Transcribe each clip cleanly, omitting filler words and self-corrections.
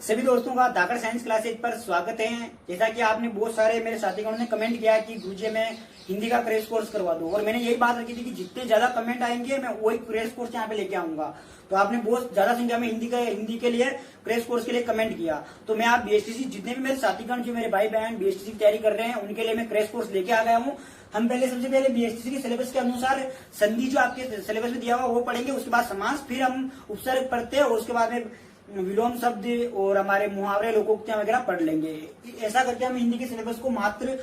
सभी दोस्तों का धाकड़ साइंस क्लासेज पर स्वागत है। जैसा कि आपने बहुत सारे मेरे साथीगणों ने कमेंट किया कि गुरुजी मैं हिंदी का क्रैश कोर्स करवा दूं, और मैंने यही बात रखी थी कि जितने ज्यादा कमेंट आएंगे मैं वही क्रैश कोर्स यहाँ पे लेके आऊंगा। तो आपने बहुत ज्यादा संख्या में हिंदी के लिए क्रैश कोर्स के लिए कमेंट किया, तो मैं आप बीएसटीसी जितने भी मेरे साथीगण जो मेरे भाई बहन बीएसटीसी की तैयारी कर रहे हैं उनके लिए मैं क्रैश कोर्स लेके आ गया हूँ। हम सबसे पहले बीएसटीसी के सिलेबस के अनुसार संधि जो आपके सिलेबस में दिया हुआ वो पढ़ेंगे, उसके बाद समास, फिर हम उपसर्ग पढ़ते हैं और उसके बाद में विलोम शब्द और हमारे मुहावरे लोकोक्तियां वगैरह पढ़ लेंगे। ऐसा करके हम हिंदी के सिलेबस को मात्र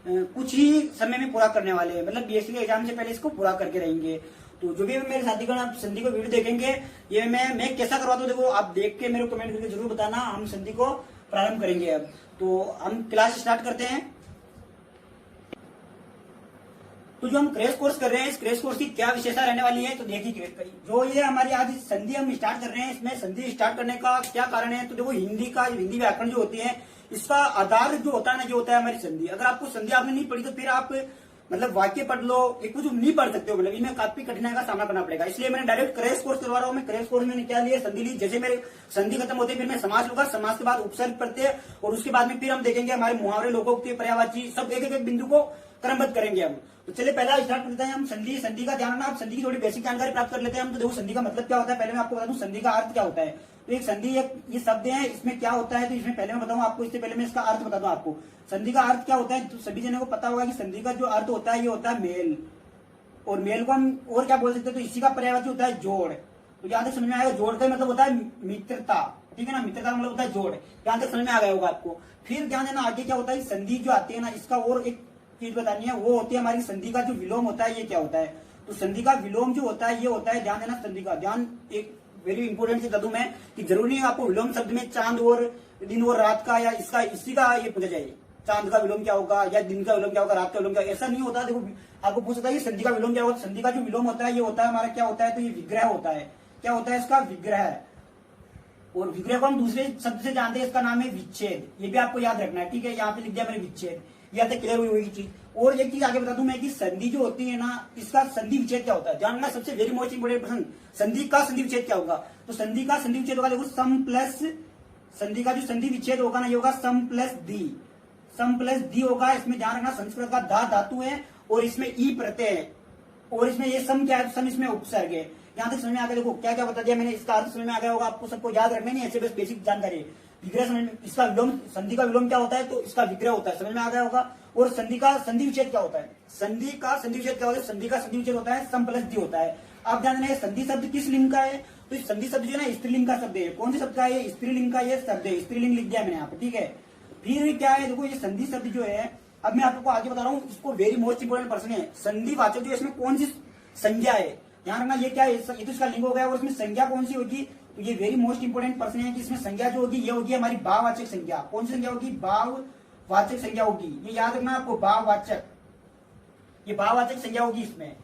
कुछ ही समय में पूरा करने वाले हैं, मतलब बीएससी के एग्जाम से पहले इसको पूरा करके रहेंगे। तो जो भी मेरे साथीगण आप संधि को वीडियो देखेंगे, ये मैं कैसा करवाता हूँ देखो आप देख के मेरे को कमेंट करके जरूर बताना। हम संधि को प्रारंभ करेंगे। अब तो हम क्लास स्टार्ट करते हैं। तो जो हम क्रैश कोर्स कर रहे हैं, इस क्रैश कोर्स की क्या विशेषता रहने वाली है तो देखिए, जो ये हमारी आज संधि हम स्टार्ट कर रहे हैं, इसमें संधि स्टार्ट करने का क्या कारण है तो देखो हिंदी व्याकरण जो होती है इसका आधार जो होता है ना, जो होता है हमारी संधि। अगर आपको संधि आपने नहीं पढ़ी तो फिर आप मतलब वाक्य पढ़ लो, एक कुछ नहीं पढ़ सकते हो, मतलब इनमें काफी कठिनाई का सामना करना पड़ेगा। इसलिए मैंने डायरेक्ट क्रैश कोर्स करवा रहा हूँ। मैं क्रैश कोर्स में क्या लिया, संधि ली। जैसे मेरे संधि खत्म होते फिर मैं समास लूंगा, समास के बाद उपसर्ग पढ़ते हैं और उसके बाद में फिर हम देखेंगे हमारे मुहावरे लोकोक्ति पर्यायवाची सब एक एक बिंदु को क्रमबद्ध करेंगे हम। तो चलिए पहला स्टार्ट करते हैं हम संधि का ध्यान रखना। आप संधि की थोड़ी बेसिक जानकारी प्राप्त कर लेते हैं हम। तो देखो संधि का मतलब क्या होता है, पहले मैं आपको बता दूं संधि का अर्थ क्या होता है। तो एक संधि ये शब्द है, इसमें क्या होता है तो इसमें पहले मैं बताऊं आपको, इससे पहले मैं इसका अर्थ बता दूं आपको। संधि का अर्थ क्या होता है तो सभी जनों को पता होगा कि संधि का जो अर्थ होता है ये होता है मेल, और मेल को हम और क्या बोल सकते हैं तो इसी का पर्यायवाची होता है जोड़। तो यहाँ तक समझ में आएगा, जोड़ का मतलब होता है मित्रता, ठीक है ना, मित्रता का मतलब होता है जोड़। यहाँ तक समझ में आ गया होगा आपको। फिर ध्यान देना आगे क्या होता है, संधि जो आती है ना इसका और एक चीज बतानी है, वो होती है हमारी संधि का जो विलोम होता है ये क्या होता है। तो संधि का विलोम जो होता है ये होता है, ध्यान देना संधि का, ध्यान एक वेरी इंपोर्टेंट चीज बता दूं मैं कि जरूरी नहीं आपको विलोम शब्द में चांद और दिन और रात का या इसका इसी का ये पूछा जाए, चांद का विलोम क्या होगा या दिन का विलोम क्या होगा, रात का विलोम क्या, ऐसा नहीं होता। देखो आपको पूछ सकता है संधि का विलोम क्या होगा। संधि का जो विलोम होता है ये होता है हमारा क्या होता है तो ये विग्रह होता है। क्या होता है इसका, विग्रह। और विग्रह को हम दूसरे शब्द से जानते हैं, इसका नाम है विच्छेद। ये भी आपको याद रखना है, ठीक है। यहाँ पे लिख दिया मैंने विच्छेद, या तक क्लियर हुई होगी चीज। और एक चीज आगे बता दूं मैं कि संधि जो होती है ना इसका संधि विच्छेद क्या होता है, जानना सबसे वेरी मोस्ट इंपोर्टेंट प्रश्न। संधि का संधि विच्छेद क्या होगा तो संधि का संधि विच्छेद होगा देखो सम प्लस, संधि का जो संधि विच्छेद होगा ना ये होगा सम प्लस दी, सम प्लस दी होगा। इसमें ध्यान रखना संस्कृत का धा धातु है और इसमें ई प्रत्यय है, और इसमें ये सम क्या है, सम इसमें उपसर्ग है। यहाँ तक समझ में आ गया। देखो क्या क्या बता दिया मैंने, इसका अर्थ समझ में आ गया होगा आपको, सबको याद रखना नहीं, ऐसे बस बेसिक जानकारी। विग्रह समझ में, इसका विलोम, संधि का विलोम क्या होता है तो इसका विग्रह होता है, समझ में आ गया होगा। और संधि का संधि विच्छेद क्या होता है, संधि का संधि विच्छेद क्या होता है, संधि का संधि विच्छेद होता है सम प्लस दी होता है। आप ध्यान देना संधि शब्द किस लिंग का है तो संधि शब्द जो है ना स्त्रीलिंग का शब्द है। कौन से शब्द का है, स्त्रीलिंग का ये शब्द है, स्त्रीलिंग लिख दिया मैंने यहाँ पे, ठीक है। फिर क्या है देखो ये संधि शब्द जो है, अब मैं आपको आगे बता रहा हूँ, इसको वेरी मोस्ट इंपोर्टेंट प्रश्न है। संधि वाचक जो इसमें कौन सी संज्ञा है, ध्यान रखना। ये क्या है, ये तो इसका लिंग हो गया और इसमें संज्ञा कौन सी होगी तो ये वेरी मोस्ट इंपोर्टेंट प्रश्न है कि इसमें संज्ञा जो होगी ये होगी हमारी भाववाचक संज्ञा। कौन सी संज्ञा होगी, भाववाचक संज्ञा होगी। ये याद रखना आपको, भाववाचक, ये भाववाचक संज्ञा होगी इसमें।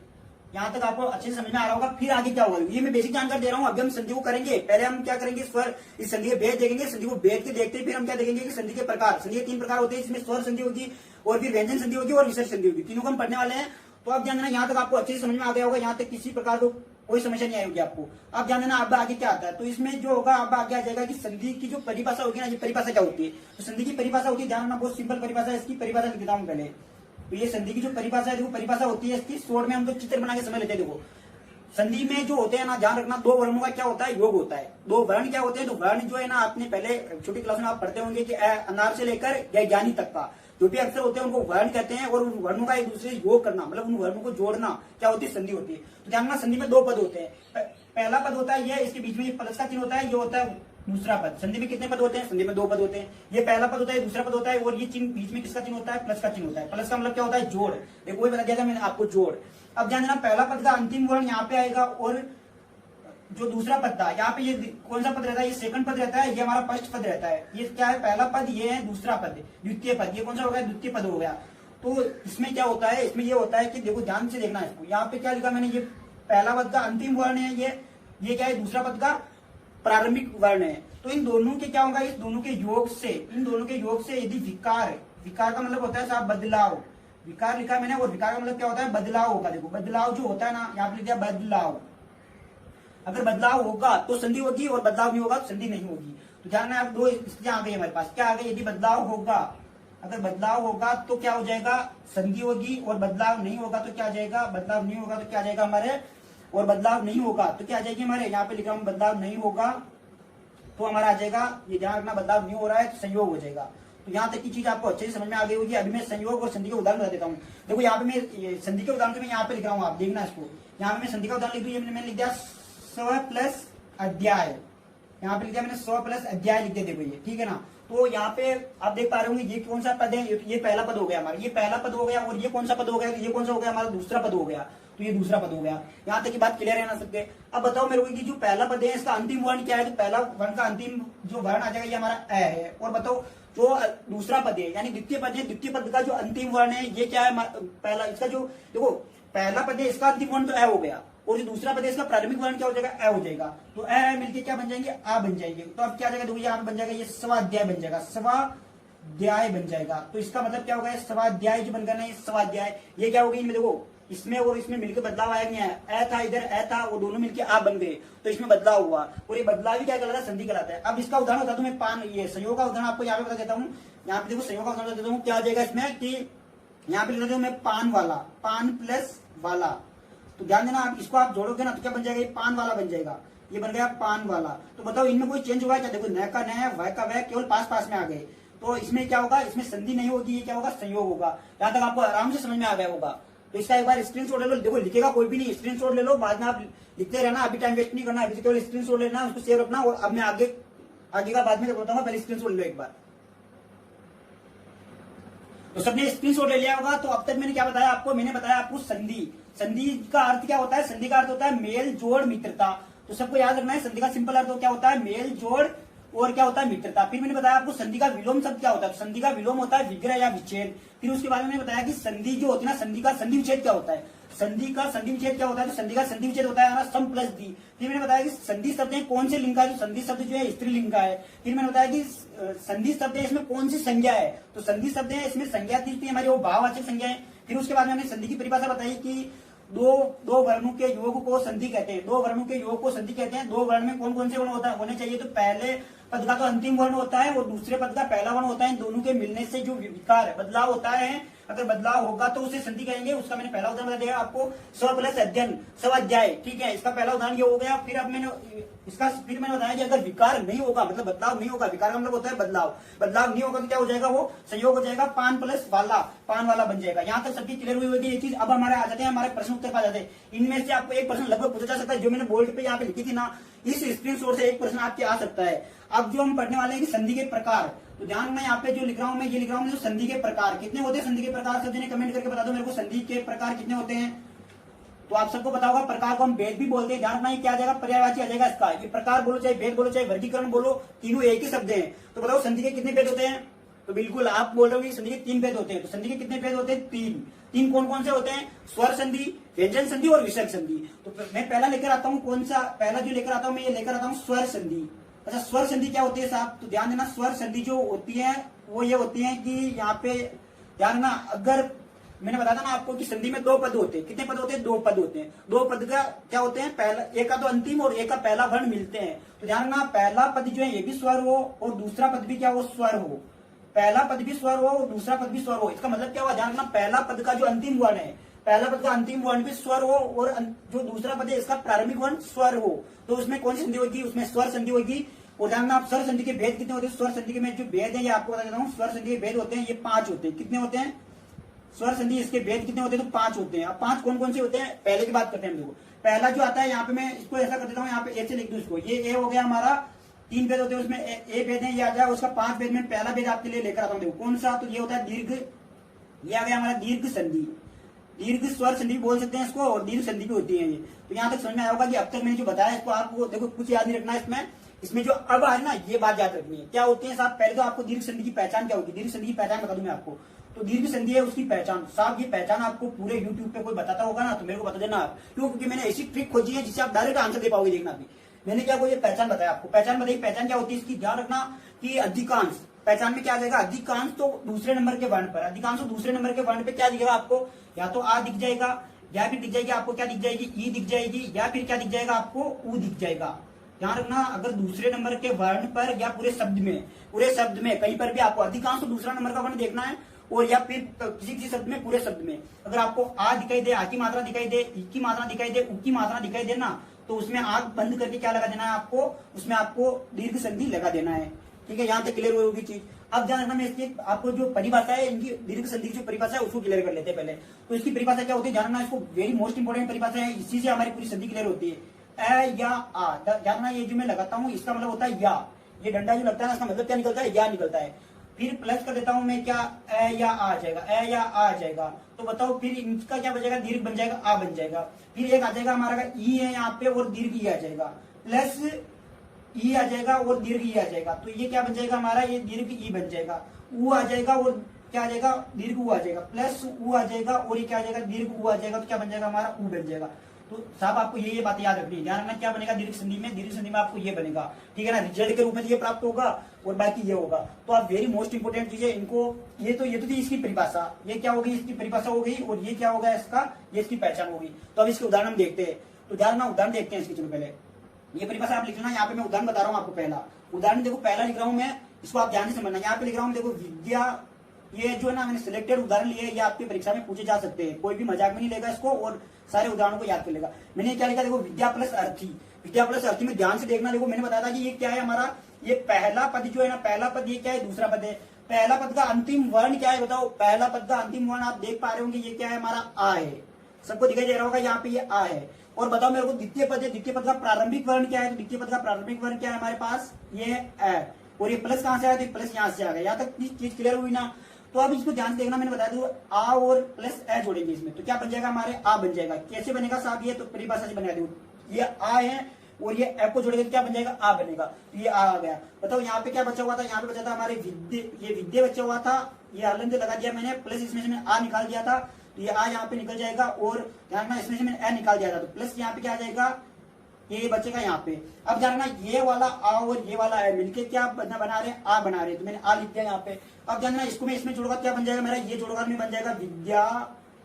यहाँ तक आपको अच्छे से समझ में आ रहा होगा। फिर आगे क्या होगा ये मैं बेसिक जानकारी दे रहा हूँ। अभी हम संधि को करेंगे, पहले हम क्या करेंगे स्वर, इस संधि के भेद देखेंगे, संधि को भेद के देखते फिर हम क्या देखेंगे कि संधि के प्रकार। संधि के 3 प्रकार होते हैं, इसमें स्वर संधि होगी और फिर व्यंजन संधि होगी और विसर्ग संधि होगी, तीनों को हम पढ़ने वाले हैं। तो आप ध्यान देना यहाँ तक आपको अच्छे से समझ में आ गया होगा, यहाँ तक किसी प्रकार को कोई समस्या नहीं आएगी आपको। आप ध्यान देना अब आगे क्या आता है तो इसमें जो होगा अब आगे आ जाएगा कि संधि की जो परिभाषा होगी ना, ये परिभाषा क्या होती है तो संधि की परिभाषा होती है, ध्यान रखना बहुत सिंपल परिभाषा है। इसकी परिभाषा लिख देता हूं पहले। तो ये संधि की जो परिभाषा है, देखो परिभाषा होती है इसकी, शॉर्ट में हम लोग चित्र बना के समझ लेते हैं। देखो संधि में जो होते हैं ना, ध्यान रखना दो वर्णों का क्या होता है, योग होता है। दो वर्ण क्या होते हैं तो वर्ण जो है ना आपने पहले छोटी क्लास में आप पढ़ते होंगे कि अनार से लेकर या ज्ञानी तक का जो भी अक्षर होते हैं उनको वर्ण कहते हैं, और उन वर्णों का एक दूसरे से योग करना मतलब उन वर्णों को जोड़ना क्या होती है, संधि होती है। तो ध्यान रखना संधि में 2 पद होते हैं। पहला पद होता है ये, इसके बीच में ये प्लस का चिन्ह होता है, ये होता है दूसरा पद। संधि में कितने पद होते हैं, संधि में 2 पद होते हैं। ये पहला पद होता है, दूसरा पद होता है, और ये चिन्ह बीच में किसका चिन्ह होता है, प्लस का चिन्ह होता है। प्लस का मतलब क्या होता है, जोड़। एक वही बता दिया था मैंने आपको, जोड़। अब ध्यान देना पहला पद का अंतिम वर्ण यहाँ पे आएगा, और जो दूसरा पद था यहाँ पे ये कौन सा पद रहता है, ये सेकंड पद रहता है, ये हमारा फर्स्ट पद रहता है। ये क्या है, पहला पद, ये है दूसरा पद, द्वितीय पद। ये कौन सा हो गया, द्वितीय पद हो गया। तो इसमें क्या होता है, इसमें ये होता है कि देखो ध्यान से देखना इसको, यहाँ पे क्या लिखा मैंने, ये पहला पद का अंतिम वर्ण है, ये क्या है, दूसरा पद का प्रारंभिक वर्ण है। तो इन दोनों के क्या होगा, इस दोनों के योग से, इन दोनों के योग से यदि विकार, विकार का मतलब होता है साहब बदलाव, विकार लिखा मैंने, और विकार का मतलब क्या होता है, बदलाव होगा। देखो बदलाव जो होता है ना, यहाँ पे लिख दिया बदलाव। अगर बदलाव होगा तो संधि होगी और बदलाव नहीं होगा तो संधि नहीं होगी। तो ध्यान में आप दो स्थितियां आ गई हमारे पास। क्या आ गई? यदि बदलाव होगा, अगर बदलाव होगा तो क्या हो जाएगा? संधि होगी। और बदलाव नहीं होगा तो क्या आ जाएगा? बदलाव नहीं होगा तो क्या आ जाएगा हमारे? और बदलाव नहीं होगा तो क्या आ जाएगी हमारे? यहाँ पे लिख रहा हूं बदलाव नहीं होगा तो हमारा आ जाएगा, ये ध्यान रखना, बदलाव नहीं हो रहा है तो संयोग हो जाएगा। तो यहाँ तक की चीज आपको अच्छे से समझ में आ गई होगी। अभी मैं संयोग और संधि का उदाहरण बता देता हूँ। देखो यहाँ पे मैं संधि के उदाहरण मैं यहाँ पे लिख रहा हूँ, आप देखना इसको। यहाँ पे मैं संधि का उदाहरण लिख दिया, मैंने लिख दिया 100 प्लस अध्याय। यहाँ पे लिख दिया मैंने 100 प्लस अध्याय लिख दिया, देखो ये, ठीक है ना। तो यहाँ पे आप देख पा रहे होंगे ये कौन सा पद है? ये पहला पद हो गया हमारा, ये पहला पद हो गया। और ये कौन सा पद हो गया? ये कौन सा हो गया हमारा? दूसरा पद हो गया। तो ये दूसरा पद हो गया। यहाँ तक की बात क्लियर है ना सबके? अब बताओ मेरे को कि जो पहला पद है इसका अंतिम वर्ण क्या है? तो पहला वर्ण का अंतिम जो वर्ण आ जाएगा ये हमारा अ है। और बताओ जो दूसरा पद है यानी द्वितीय पद है, द्वितीय पद का जो अंतिम वर्ण है ये क्या है? पहला इसका जो, देखो पहला पद है इसका अंतिम वर्ण तो अ हो गया, और जो दूसरा पद है इसका प्रारंभिक वर्ण क्या हो जाएगा? अ हो जाएगा। तो अ मिलके क्या बन जाएंगे? आ बन जाएंगे। तो अब क्या जाएगा? देखो यहाँ पे बन जाएगा ये स्वाध्याय बन जाएगा, स्वाध्याय बन जाएगा। तो इसका मतलब क्या होगा? स्वाध्याय जो बनकर ना, स्वाध्याय ये क्या होगी? इनमें देखो इसमें और इसमें मिलकर बदलाव आया नहीं है। अ था इधर, अ था, वो दोनों मिलकर आ बन गए, तो इसमें बदलाव हुआ। और ये बदलाव ही क्या कहलाता है? संधि कहलाता है। अब इसका उदाहरण बता दूं मैं, पान ये संयोग का उदाहरण आपको यहाँ पे बता देता हूँ। यहाँ पे देखो संयोग का उदाहरण बता देता हूँ। क्या आ जाएगा इसमें कि यहाँ पे लिख देता हूँ मैं पान वाला, पान प्लस वाला। तो ध्यान देना, आप इसको आप जोड़ोगे ना तो क्या बन जाएगा? ये पान वाला बन जाएगा, ये बन गया पान वाला। तो बताओ इनमें कोई चेंज हुआ क्या? देखो न का न, वह का वह, केवल पास पास में आ गए। तो इसमें क्या होगा? इसमें संधि नहीं होगी, ये क्या होगा? संयोग होगा। यहाँ तक आपको आराम से समझ में आ गया होगा। तो इसका एक बार स्क्रीनशॉट ले लो। देखो लिखेगा कोई भी नहीं, स्क्रीनशॉट ले लो, बाद में आप लिखते रहना। अभी टाइम वेस्ट नहीं करना, अभी केवल स्क्रीनशॉट लेना, उसको सेव रखना। और अब मैं आगे का बाद में बताऊंगा, पहले स्क्रीनशॉट ले लो एक बार। तो सबने स्क्रीनशॉट ले लिया होगा। तो अब तक मैंने क्या बताया आपको? मैंने बताया आपको संधि। संधि का अर्थ क्या होता है? संधि का अर्थ होता है मेल जोड़ मित्रता। तो सबको याद रखना है, संधि का सिंपल अर्थ क्या होता है? मेल जोड़ और क्या होता है? मित्रता। फिर मैंने बताया आपको संधि का विलोम शब्द क्या होता है? संधि का विलोम होता है विग्रह या विच्छेद। फिर उसके बारे में मैंने बताया कि संधि जो होती है ना, संधि का संधि विच्छेद क्या होता है? संधि का संधि विच्छेद क्या होता है? तो संधि का संधि विच्छेद होता है सम प्लस दी। फिर मैंने बताया कि संधि शब्द है कौन से लिंग का है? तो संधि शब्द जो है स्त्रीलिंग का है। फिर मैंने बताया कि संधि शब्द है इसमें कौन सी संज्ञा है? तो संधि शब्द है इसमें संज्ञा थी हमारी वो भाववाचक संज्ञा है। फिर उसके बाद में हमने संधि की परिभाषा बताई कि दो वर्णों के योग को संधि कहते हैं। दो वर्णों के योग को संधि कहते हैं। दो वर्ण में कौन कौन से वर्ण होने चाहिए? तो पहले पद का तो अंतिम वर्ण होता है और दूसरे पद का पहला वर्ण होता है। दोनों के मिलने से जो विकार है, बदलाव होता है, अगर बदलाव होगा तो उसे संधि कहेंगे। उसका मैंने पहला उदाहरण बता दिया आपको, 100 प्लस अध्ययन, स्वाध्याय, ठीक है। इसका पहला उदाहरण ये हो गया। फिर अब मैंने बताया कि अगर विकार नहीं होगा, मतलब बदलाव नहीं होगा, विकार का मतलब होता है बदलाव, बदलाव नहीं होगा तो क्या हो जाएगा? वो संयोग हो जाएगा, पान प्लस वाला, पान वाला बन जाएगा। यहाँ तक सबकी क्लियर हुई होगी ये चीज। अब हमारे आ जाते हैं हमारे प्रश्न उत्तर पा जाते हैं। इनमें से आपको एक प्रश्न लगभग पूछा जा सकता है, जो मैंने बोर्ड पे यहाँ पे लिखी थी ना, इस स्क्रीनशॉट से एक प्रश्न आपके आ सकता है। अब जो हम पढ़ने वाले हैं कि संधि के प्रकार, तो ध्यान में यहाँ पे जो लिख रहा हूं मैं, ये लिख रहा हूं जो संधि के प्रकार कितने होते हैं? संधि के प्रकार सब जने कमेंट करके बता दो मेरे को, संधि के प्रकार कितने होते हैं? तो आप सबको पता होगा प्रकार को हम भेद भी बोलते हैं। ध्यान रखना, ये क्या आ जाएगा? पर्यायवाची आ जाएगा इसका। ये प्रकार बोलो चाहे भेद बोलो चाहे वर्गीकरण बोलो, तीनों एक ही शब्द हैं। तो बताओ संधि के कितने भेद होते हैं? तो बिल्कुल आप बोल रहे हो कि संधि के 3 भेद होते हैं। तो संधि के कितने भेद होते हैं? 3 कौन कौन से होते हैं? स्वर संधि, व्यंजन संधि और विसर्ग संधि। तो मैं पहला लेकर आता हूँ, कौन सा पहला जो लेकर आता हूँ मैं, ये लेकर आता हूँ स्वर संधि। अच्छा, स्वर संधि क्या होती है साहब? तो ध्यान देना, स्वर संधि जो होती है वो ये होती है कि यहाँ पे ध्यान देना, अगर मैंने बताया था ना आपको कि संधि में 2 पद होते हैं। कितने पद होते हैं? 2 पद होते हैं। 2 पद का क्या होते हैं? पहला, एक का तो अंतिम और एक का पहला वर्ण मिलते हैं। तो ध्यान रखना, पहला पद जो है ये भी स्वर हो और दूसरा पद भी क्या हो? स्वर हो। पहला पद भी स्वर हो और दूसरा पद भी स्वर हो। इसका मतलब क्या हुआ? ध्यान रखना, पहला पद का जो अंतिम वर्ण है, पहला पद का अंतिम वर्ण भी स्वर हो और जो दूसरा पद है इसका प्रारंभिक वर्ण स्वर हो, तो उसमें कौन सी संधि होगी? उसमें स्वर संधि होगी। और ध्यान आप स्वर संधि के भेद कितने होते हैं? स्वर संधि के में जो भेद है ये आपको बता देता हूँ। स्वर संधि के भेद होते हैं ये 5 होते हैं। कितने होते हैं? स्वर संधि इसके भेद कितने होते हैं? तो 5 होते हैं। अब 5 कौन कौन से होते हैं? पहले की बात करते हैं हम लोग। पहला जो आता है यहाँ पे, मैं इसको ऐसा कर देता हूँ, यहाँ पे ए से लिख दूं इसको। ये ए हो गया हमारा, 3 भेद होते हैं उसमें, ए भेद है, ये आ जाएगा उसका 5 भेद में पहला भेद आपके लिए लेकर आता हूँ। देखो कौन सा? तो ये होता है दीर्घ, ये आ गया हमारा दीर्घ संधि। दीर्घ स्वर संधि बोल सकते हैं इसको, और दीर्घ संधि भी होती है ये। तो यहाँ तक समझ में आया होगा कि अब तक मैंने जो बताया इसको आपको देखो कुछ याद नहीं रखना है इसमें जो अब है ना, ये बात याद रखनी है। क्या होती है साहब? पहले तो आपको दीर्घ संधि की पहचान क्या होगी? दीर्घ संधि की पहचान बता दूं मैं आपको। तो दीर्घ संधि है उसकी पहचान साहब, ये पहचान आपको पूरे यूट्यूब पे कोई बताता होगा ना तो मेरे को बता देना आप, क्यों? क्योंकि मैंने ऐसी ट्रिक खोजी है जिससे आप डायरेक्ट आंसर दे पाओगे। देखना अभी मैंने क्या कोई पहचान बताया आपको, पहचान बताई। पहचान क्या होती है इसकी? ध्यान रखना कि अधिकांश, पहचान में क्या आ जाएगा? अधिकांश तो दूसरे नंबर के वर्ण पर, अधिकांश तो दूसरे नंबर के वर्ण पे क्या दिखेगा आपको? या तो आ दिख जाएगा, या फिर दिख जाएगी आपको क्या दिख जाएगी, ई दिख जाएगी, या फिर क्या दिख जाएगा आपको, ऊ दिख जाएगा। ध्यान रखना, अगर दूसरे नंबर के वर्ण पर या पूरे शब्द में कहीं पर भी आपको अधिकांश तो दूसरा नंबर का वर्ण देखना है, और या फिर किसी किसी शब्द में, पूरे शब्द में अगर आपको आ दिखाई दे, आ की मात्रा दिखाई दे, ई की मात्रा दिखाई दे, उ की मात्रा दिखाई दे ना, तो उसमें आंख बंद करके क्या लगा देना है आपको, उसमें आपको दीर्घ संधि लगा देना है। ठीक है, यहाँ तक क्लियर होगी चीज। अब ध्यान रखना, मैं इसकी आपको जो परिभाषा है, इनकी दीर्घ संधि की जो परिभाषा है उसको क्लियर कर लेते हैं पहले। तो इसकी परिभाषा क्या होती है, ध्यान रखना, इसको वेरी मोस्ट इंपोर्टेंट परिभाषा है, इसी से हमारी पूरी संधि क्लियर होती है। ए या आ, ध्यान रखना, ये जो मैं लगाता हूँ इसका मतलब होता है या, ये डंडा जो लगता है ना, इसका मतलब क्या निकलता है, या निकलता है। फिर प्लस कर देता हूं मैं, क्या ए या आ जाएगा, ए या आ जाएगा। तो बताओ फिर इनका क्या बचेगा, दीर्घ बन जाएगा, आ बन जाएगा। फिर एक आ जाएगा हमारा ई है यहाँ पे, और दीर्घ ई आ जाएगा, प्लस ई आ जाएगा और दीर्घ ई आ जाएगा। तो ये क्या बन जाएगा हमारा, ये दीर्घ ई बन जाएगा। ऊ आ जाएगा और क्या आ जाएगा, दीर्घ ऊ आ जाएगा, प्लस ऊ आ जाएगा और ये क्या आ जाएगा, दीर्घ ऊ आ जाएगा। तो क्या बन जाएगा हमारा, ऊ बन जाएगा। तो साहब आपको ये बातें याद रखनी है। ध्यान रखना, क्या बनेगा दीर्घ संधि में, दीर्घ संधि में आपको ये बनेगा। ठीक है ना, रिजल्ट के रूप में ये प्राप्त होगा और बाकी ये होगा। तो आप वेरी मोस्ट इंपोर्टेंट चीजें इनको, ये तो थी इसकी परिभाषा, ये क्या होगी, इसकी परिभाषा हो गई, और ये क्या होगा इसका, ये इसकी पहचान होगी। तो अब इसके उदाहरण हम देखते हैं। तो ध्यान रखना, उदाहरण देखते हैं इसकी। चलो पहले ये परिभाषा आप लिख लेना, यहाँ पे मैं उदाहरण बता रहा हूँ आपको। पहला उदाहरण देखो, पहला लिख रहा हूँ मैं, इसको आप ध्यान से समझना। यहाँ पे लिख रहा हूँ देखो, विद्या, ये जो है ना मैंने सिलेक्टेड उदाहरण लिए, ये आपकी परीक्षा में पूछे जा सकते हैं, कोई भी मजाक में नहीं लेगा इसको, और सारे उदाहरणों को याद कर लेगा। मैंने क्या लिखा, देखो विद्या प्लस अर्थी, विद्या प्लस अर्थी में ध्यान से देखना। देखो मैंने बताया था कि ये क्या है हमारा, ये पहला पद जो है ना, पहला पद ये क्या है, दूसरा पद है। पहला पद का अंतिम वर्ण क्या है बताओ, पहला पद का अंतिम वर्ण आप देख पा रहे होंगे, ये क्या है हमारा, आ है। सबको दिखाई दे रहा होगा यहाँ पे, ये आ है। और बताओ मेरे को द्वितीय पद है, द्वितीय पद का प्रारंभिक वर्ण क्या है, तो द्वितीय पद का प्रारंभिक वर्ण क्या है हमारे पास, ये है। और ये प्लस कहां से आया, तो प्लस यहाँ से आ गया। यहाँ तक चीज क्लियर हुई ना। तो अब इसको ध्यान से देखना, मैंने बताया था आ और प्लस ए जोड़ेंगे इसमें, तो क्या बन जाएगा हमारे, आ बन जाएगा। कैसे बनेगा साहब, ये तो परिभाषा से बना दो, ये आ है और ये ए को जोड़ेंगे तो क्या बन जाएगा, आ बनेगा। तो ये आ गया। बताओ यहाँ पे क्या बचा हुआ था, यहाँ पे बचा था हमारे विद्य, ये विद्य बचा हुआ था, ये हलन से लगा दिया मैंने, प्लस इसमें से मैंने आ निकाल दिया था, तो ये आ यहाँ पे निकल जाएगा। और ध्यान रखना, इसमें से मैंने ए निकाल दिया था, तो प्लस यहाँ पे क्या आ जाएगा, ये बचेगा यहाँ पे। अब जानना, ये वाला आ और ये वाला है मिलके क्या बना रहे हैं, आ बना रहे हैं। तो मैंने आ लिख दिया यहाँ पे। अब जानना, इसको मैं इसमें जोड़ूंगा, क्या बन जाएगा मेरा, ये जोड़गा में बन जाएगा विद्या,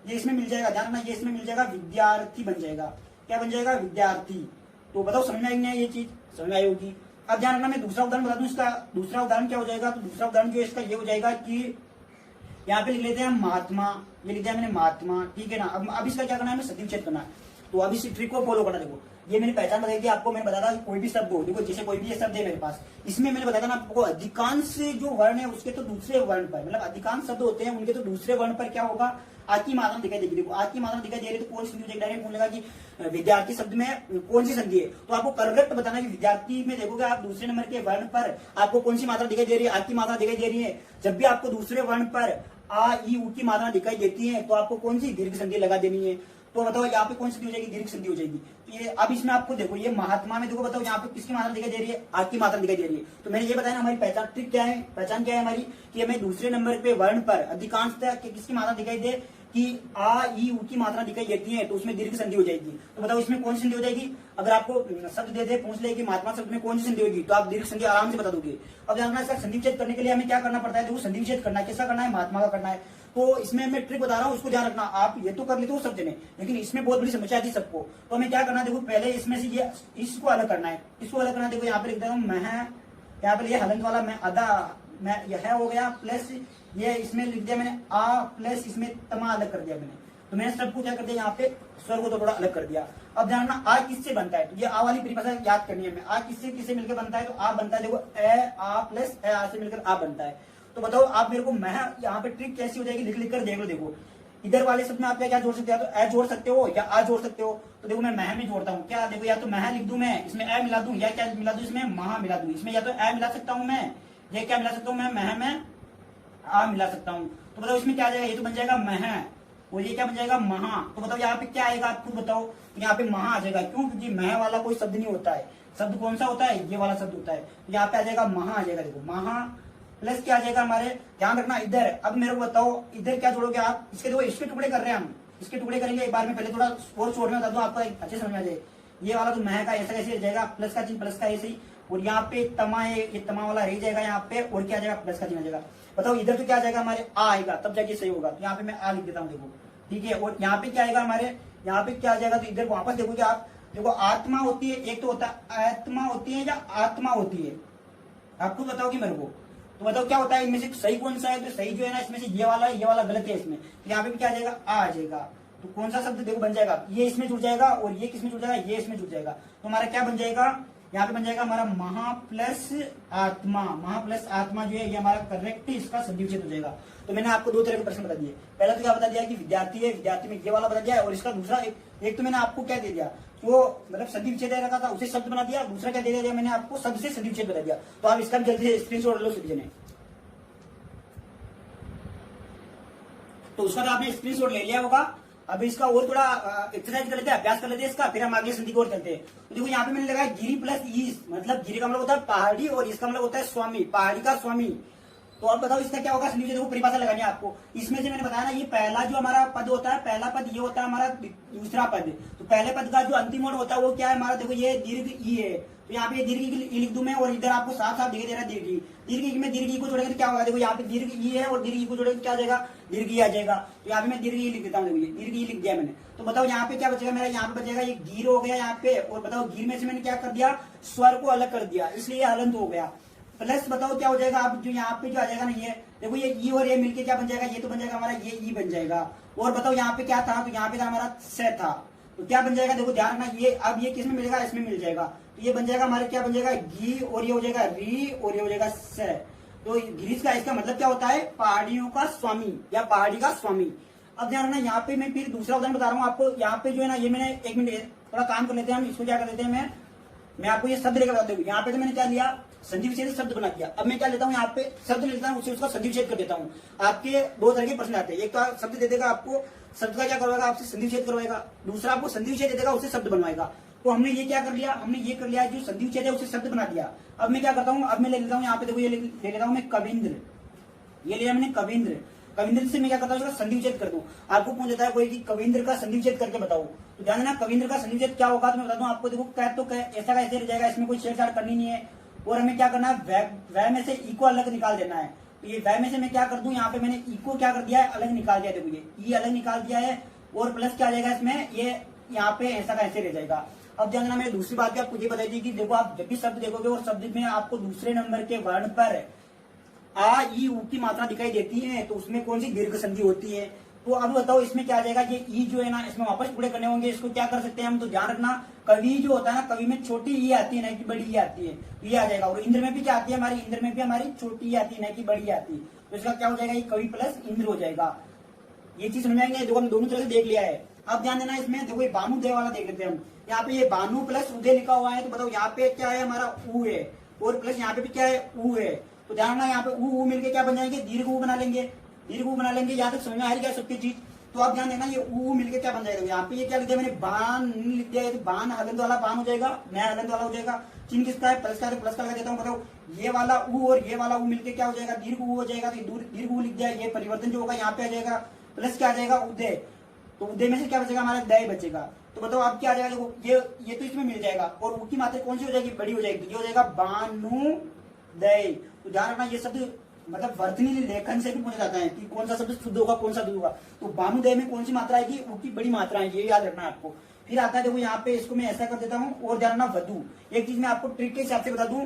ये इसमें मिल जाएगा। ध्यान रखना, ये इसमें मिल जाएगा, विद्यार्थी बन जाएगा। क्या बन जाएगा, विद्यार्थी। तो बताओ समझ में आई नहीं, ये चीज समझ में आई होगी। अब ध्यान रखना, मैं दूसरा उदाहरण बता दूं इसका। दूसरा उदाहरण क्या हो जाएगा, तो दूसरा उदाहरण जो इसका ये हो जाएगा कि यहाँ पे लिख लेते हैं महात्मा, ये लिख दिया मैंने महात्मा। ठीक है ना। अब इसका क्या करना है, हमें सदिच्छेद करना है। तो अब इस ट्रिक को फॉलो करना। देखो ये मैंने पहचान बताई थी आपको, मैंने बताया था कोई भी शब्द हो, देखो जैसे कोई भी ये शब्द है मेरे पास, इसमें मैंने बताया था ना आपको, अधिकांश जो वर्ण है उसके तो दूसरे वर्ण पर, मतलब अधिकांश शब्द होते हैं उनके तो दूसरे वर्ण पर क्या होगा, आज की मात्रा दिखाई देगी। देखो आज की मात्रा दिखाई दे रही है तो कौन सी संधि, डायरेक्ट बोलेगा कि विद्यार्थी शब्द में कौन सी संधि है, तो आपको करेक्ट बताना कि विद्यार्थी में देखोगे आप दूसरे नंबर के वर्ण पर आपको कौन सी मात्रा दिखाई दे रही है, आज की मात्रा दिखाई दे रही है। जब भी आपको दूसरे वर्ण पर आ ई उ की मात्रा दिखाई देती है तो आपको कौन सी दीर्घ संधि लगा देनी है। तो बताओ यहाँ पे कौन सी हो जाएगी, दीर्घ संधि हो जाएगी। तो ये अब इसमें आपको देखो, ये महात्मा में देखो, बताओ यहाँ पे किसकी मात्रा दिखाई दे रही है, आज की मात्रा दिखाई दे रही है। तो मैंने ये बताया ना हमारी पहचान ट्रिक क्या है, पहचान क्या है हमारी, कि हमें दूसरे नंबर पे वर्ण पर अधिकांशतः किसकी मात्रा दिखाई दे, कि आ ई उ की मात्रा दिखाई देती है तो उसमें दीर्घ संधि हो जाएगी। तो बताओ इसमें कौन सी संधि हो जाएगी, अगर आपको शब्द दे दे पूछ ले कि महात्मा शब्द में कौन सी संधि होगी तो आप दीर्घ संधि आराम से बता दोगे। अब जानना इसका संधि विच्छेद करने के लिए हमें क्या करना पड़ता है, देखो संधि विच्छेद करना है, किसका करना है, महात्मा का करना है। तो इसमें मैं ट्रिक बता रहा हूँ, उसको ध्यान रखना। आप ये तो कर लेते हो सब जने, लेकिन इसमें बहुत बड़ी समस्या आती सबको। तो हमें क्या करना है, देखो पहले इसमें से ये इसको अलग करना है, इसको अलग करना है। देखो यहाँ पे लिख देता हूँ मैं, यहाँ पे ये हलंत वाला मैं अदा मैं यह हो गया, प्लस ये इसमें लिख दिया मैंने आ, प्लस इसमें तमा अलग कर दिया मैंने। तो मैंने सबको क्या कर दिया, यहाँ पे स्वर को तो थोड़ा अलग कर दिया। अब ध्यान रखना आ किससे बनता है, तो ये आ वाली परिभाषा याद करनी है। आ किससे मिलकर बनता है, तो आ बनता है, देखो ए आ प्लस ए आ से मिलकर आ बनता है। तो बताओ आप मेरे को, मैं यहाँ पे ट्रिक कैसी हो जाएगी, लिख कर देख लो। देखो इधर वाले शब्द में आप क्या जोड़ सकते हो, तो ए जोड़ सकते हो या आ जोड़ सकते हो। तो देखो मैं मह में जोड़ता हूँ, क्या देखो या तो मह लिख दूं मैं, इसमें ए मिला दूं, या क्या मिला दूं, इसमें महा मिला दूं। इसमें या तो ए मिला सकता हूँ मैं, ये क्या मिला सकता हूँ मैं, मह में आ मिला सकता हूँ। तो बताओ इसमें क्या आ जाएगा, ये तो बन जाएगा मह और ये क्या बन जाएगा महा। तो बताओ यहाँ पे क्या आएगा, आप खुद बताओ। तो यहाँ पे महा आ जाएगा, क्यों, क्योंकि मह वाला कोई शब्द नहीं होता है। शब्द कौन सा होता है, ये वाला शब्द होता है। तो यहाँ पे आ जाएगा महा आ जाएगा। देखो महा प्लस क्या आ जाएगा हमारे, ध्यान रखना इधर। अब मेरे को बताओ इधर क्या जोड़ोगे आप, इसके देखो इसके टुकड़े कर रहे हैं हम, इसके टुकड़े करेंगे एक बार में। पहले थोड़ा और छोड़ में बता दो आपको अच्छे समझ में आ जाए। ये वाला तो मह का ऐसा कैसे जाएगा, प्लस का चिन्ह प्लस का ऐसे ही, और यहाँ पे तमा है, ये तमा वाला रह जाएगा यहाँ पे, और क्या जाएगा प्लस का चिन्ह आ जाएगा। बताओ इधर तो क्या आ जाएगा हमारे, आ आएगा, तब जाके सही होगा। तो यहाँ पे मैं आ लिख देता हूँ, देखो ठीक है। और यहाँ पे क्या आएगा हमारे, यहाँ पे क्या आ जाएगा, तो इधर वापस देखोगे आप, देखो आत्मा होती है, एक तो होता है आत्मा होती है या आत्मा होती है, आपको बताओगे मेरे को, तो बताओ क्या होता है इनमें से सही कौन सा है, तो सही जो है ना इसमें से ये वाला गलत है इसमें, तो यहाँ पे भी क्या आ जाएगा, आ जाएगा, तो कौन सा शब्द देखो बन जाएगा, ये इसमें जुड़ जाएगा और ये किसमें जुड़ जाएगा, ये इसमें जुड़ जाएगा, तो हमारा क्या बन जाएगा, यहाँ पे बन जाएगा हमारा महा प्लस आत्मा, महा प्लस आत्मा जो है ये हमारा करेक्ट इसका संधि विच्छेद हो जाएगा। तो मैंने आपको दो तरह के प्रश्न बता दिए, पहला तो क्या बता दिया कि विद्यार्थी है, विद्यार्थी में ये वाला बता दिया, और इसका दूसरा एक तो मैंने आपको क्या दे दिया, तो मतलब संधि विच्छेद रखा था उसे शब्द बना दिया, दूसरा क्या दे दिया मैंने आपको शब्द से संधि विच्छेद बता दिया। तो आप इसका भी जल्दी से स्क्रीनशॉट लो सभी जने, तो उसका तो आपने स्क्रीनशॉट ले लिया होगा। अब इसका और थोड़ा एक्सरसाइज कर लेते हैं, अभ्यास कर लेते हैं इसका, फिर हम आगे संधि को और चलते हैं। तो देखो यहाँ पे मैंने लगाया गिरी प्लस ईस, मतलब गिरी का मतलब होता है पहाड़ी और इसका मतलब होता है स्वामी, पहाड़ी का स्वामी। तो अब बताओ इसका क्या होगा, देखो परिभाषा लगानी है आपको। इसमें से मैंने बताया ना, ये पहला जो हमारा पद होता है, पहला पद ये होता है हमारा दूसरा पद, तो पहले पद का जो अंतिम वर्ड होता है वो क्या है हमारा, देखो ये दीर्घ ई है, तो यहाँ पे दीर्घ ई लिख दूं मैं, और इधर आपको साफ साफ दिखाई दे रहा है दीर्घ ई, दीर्घ ई में दीर्घ ई को जोड़ेंगे तो क्या होगा, देखो यहाँ पे दीर्घ ई है और दीर्घ ई को जोड़ेंगे तो क्या आ जाएगा, दीर्घ ई आ जाएगा। तो यहाँ पे मैं दीर्घ ई लिख देता हूँ, देखो ये दीर्घ ई लिख दिया मैंने। तो बताओ यहाँ पे क्या बचेगा मेरा, यहाँ पे बचेगा ये गिर हो गया यहाँ पे, और बताओ गिर में से मैंने क्या कर दिया, स्वर को अलग कर दिया, इसलिए हलंत हो गया। प्लस बताओ क्या हो जाएगा, आप जो यहाँ पे जो आ जाएगा ना, ये देखो ये ई और ये मिलके क्या बन जाएगा, ये तो बन जाएगा हमारा ये ई बन जाएगा। और बताओ यहाँ पे क्या था, तो यहाँ पे था हमारा से था, तो क्या बन जाएगा, देखो ध्यान रखना, ये अब ये किसमें मिलेगा, इसमें मिल जाएगा, तो ये बन जाएगा हमारे क्या बन जाएगा, गी, और ये हो जाएगा री, और ये हो जाएगा से। तो गिरीश का इसका मतलब क्या होता है, पहाड़ियों का स्वामी या पहाड़ी का स्वामी। अब ध्यान रखना, यहाँ पे मैं फिर दूसरा उदाहरण बता रहा हूँ आपको। यहाँ पे जो है ना, ये मैंने एक मिनट थोड़ा काम कर लेते हैं हम, इसको क्या कर देते हैं, मैं आपको ये शब्द लेकर बताता हूँ। यहाँ पे तो मैंने क्या लिया, संधि विच्छेद शब्द बना दिया। अब मैं क्या लेता हूँ, यहाँ पे शब्द लेता हूँ, उसका संधि विच्छेद कर देता हूँ। आपके दो तरह के प्रश्न आते हैं, एक तो शब्द दे देगा आपको, शब्द का क्या करवाएगा, आपसे संधि विच्छेद करवाएगा, दूसरा आपको संधि विच्छेद दे देगा, उससे शब्द बनवाएगा। तो हमने ये क्या कर लिया, हमने ये कर लिया, जो संधि विच्छेद है उसे शब्द बना दिया। अब मैं क्या करता हूँ, अब मैं ले लेता हूँ यहाँ पे, देखो ये ले लेता हूँ मैं कविंद्र, ये लिया मैंने कविंद्र। कविंद्र से मैं क्या करता हूँ, उसका संधि विच्छेद कर दूं। आपको पूछ लेता है कोई कि कविंद्र का संधि विच्छेद करके बताओ, तो ध्यान देना कविंद्र का संधि विच्छेद क्या होगा, तो मैं बता दूं आपको। देखो कह तो ऐसा का ऐसे रह जाएगा, इसमें कोई छेड़छाड़ करनी नहीं है, और हमें क्या करना है, वह में से ई को अलग निकाल देना है। तो ये वह में से मैं क्या कर दूं, यहाँ पे मैंने ई को क्या कर दिया है, अलग निकाल दिया। देखो ये ई अलग निकाल दिया है, और प्लस क्या आ जाएगा इसमें, ये यहाँ पे ऐसा का ऐसे रह जाएगा। अब ध्यान देना, मैंने दूसरी बात आपको ये बताई थी कि देखो आप जब भी शब्द देखोगे और शब्द में आपको दूसरे नंबर के वर्ण पर आ ई ऊ की मात्रा दिखाई देती है, तो उसमें कौन सी दीर्घ संधि होती है। तो अब बताओ इसमें क्या आ जाएगा, ये ई जो है ना, इसमें वापस पूरे करने होंगे। इसको क्या कर सकते हैं हम, तो ध्यान रखना, कवि जो होता है ना, कवि में छोटी ई आती है ना कि बड़ी ई आती है, ये आ जाएगा। और इंद्र में भी क्या आती है हमारी, इंद्र में भी हमारी छोटी ई आती है ना कि बड़ी आती है, तो इसका क्या हो जाएगा, ये कवि प्लस इंद्र हो जाएगा। ये चीज समझाएंगे, देखो हमने दोनों तरह से देख लिया है। अब ध्यान देना, इसमें देखो ये भानुदय वाला देख लेते हैं हम। यहाँ पे ये भानु प्लस उदय लिखा हुआ है, तो बताओ यहाँ पे क्या है हमारा ऊ है, और प्लस यहाँ पे भी क्या है ऊ है। तो ध्यान रखना, यहाँ पे ऊ मिलके क्या बन जाएंगे, दीर्घ ऊ बना लेंगे, दीर्घ ऊ बना लेंगे। यहाँ तक समझ में आ रही है सबकी चीज। तो आप ध्यान देना, ये ऊ मिलके क्या बन जाएगा, यहाँ पे ये क्या लिख दिया मैंने, बान लिख दिया है, तो बान हलंत वाला बान हो जाएगा, मैं हलंत वाला हो जाएगा। चिन्ह किसका है, प्लस का है, तो प्लस का लगा देता हूँ। बताओ ये वाला ऊ और ये वाला ऊ मिलके क्या हो जाएगा, दीर्घ ऊ हो जाएगा। तो दीर्घ ऊ लिख दिया, ये परिवर्तन जो होगा यहाँ पे आ जाएगा, प्लस क्या आ जाएगा उदय, तो उदय में से क्या बचेगा हमारा दय बचेगा। तो बताओ आप क्या आ जाएगा, देखो ये तो इसमें मिल जाएगा, और ऊ की मात्रा कौन सी हो जाएगी, बड़ी हो जाएगी, ये हो जाएगा बानु दय। तो ध्यान रखना, ये शब्द मतलब वर्तनी लेखन से भी पूछा जाता है कि कौन सा शब्द शुद्ध होगा, कौन सा शुद्ध होगा। तो बानुदय में कौन सी मात्रा आएगी, ऊ की बड़ी मात्रा है, ये याद रखना आपको। फिर आता है देखो यहाँ पे, इसको मैं ऐसा कर देता हूँ। और ध्यान रखना वधु, एक चीज मैं आपको ट्रिक के हिसाब से बता दूं,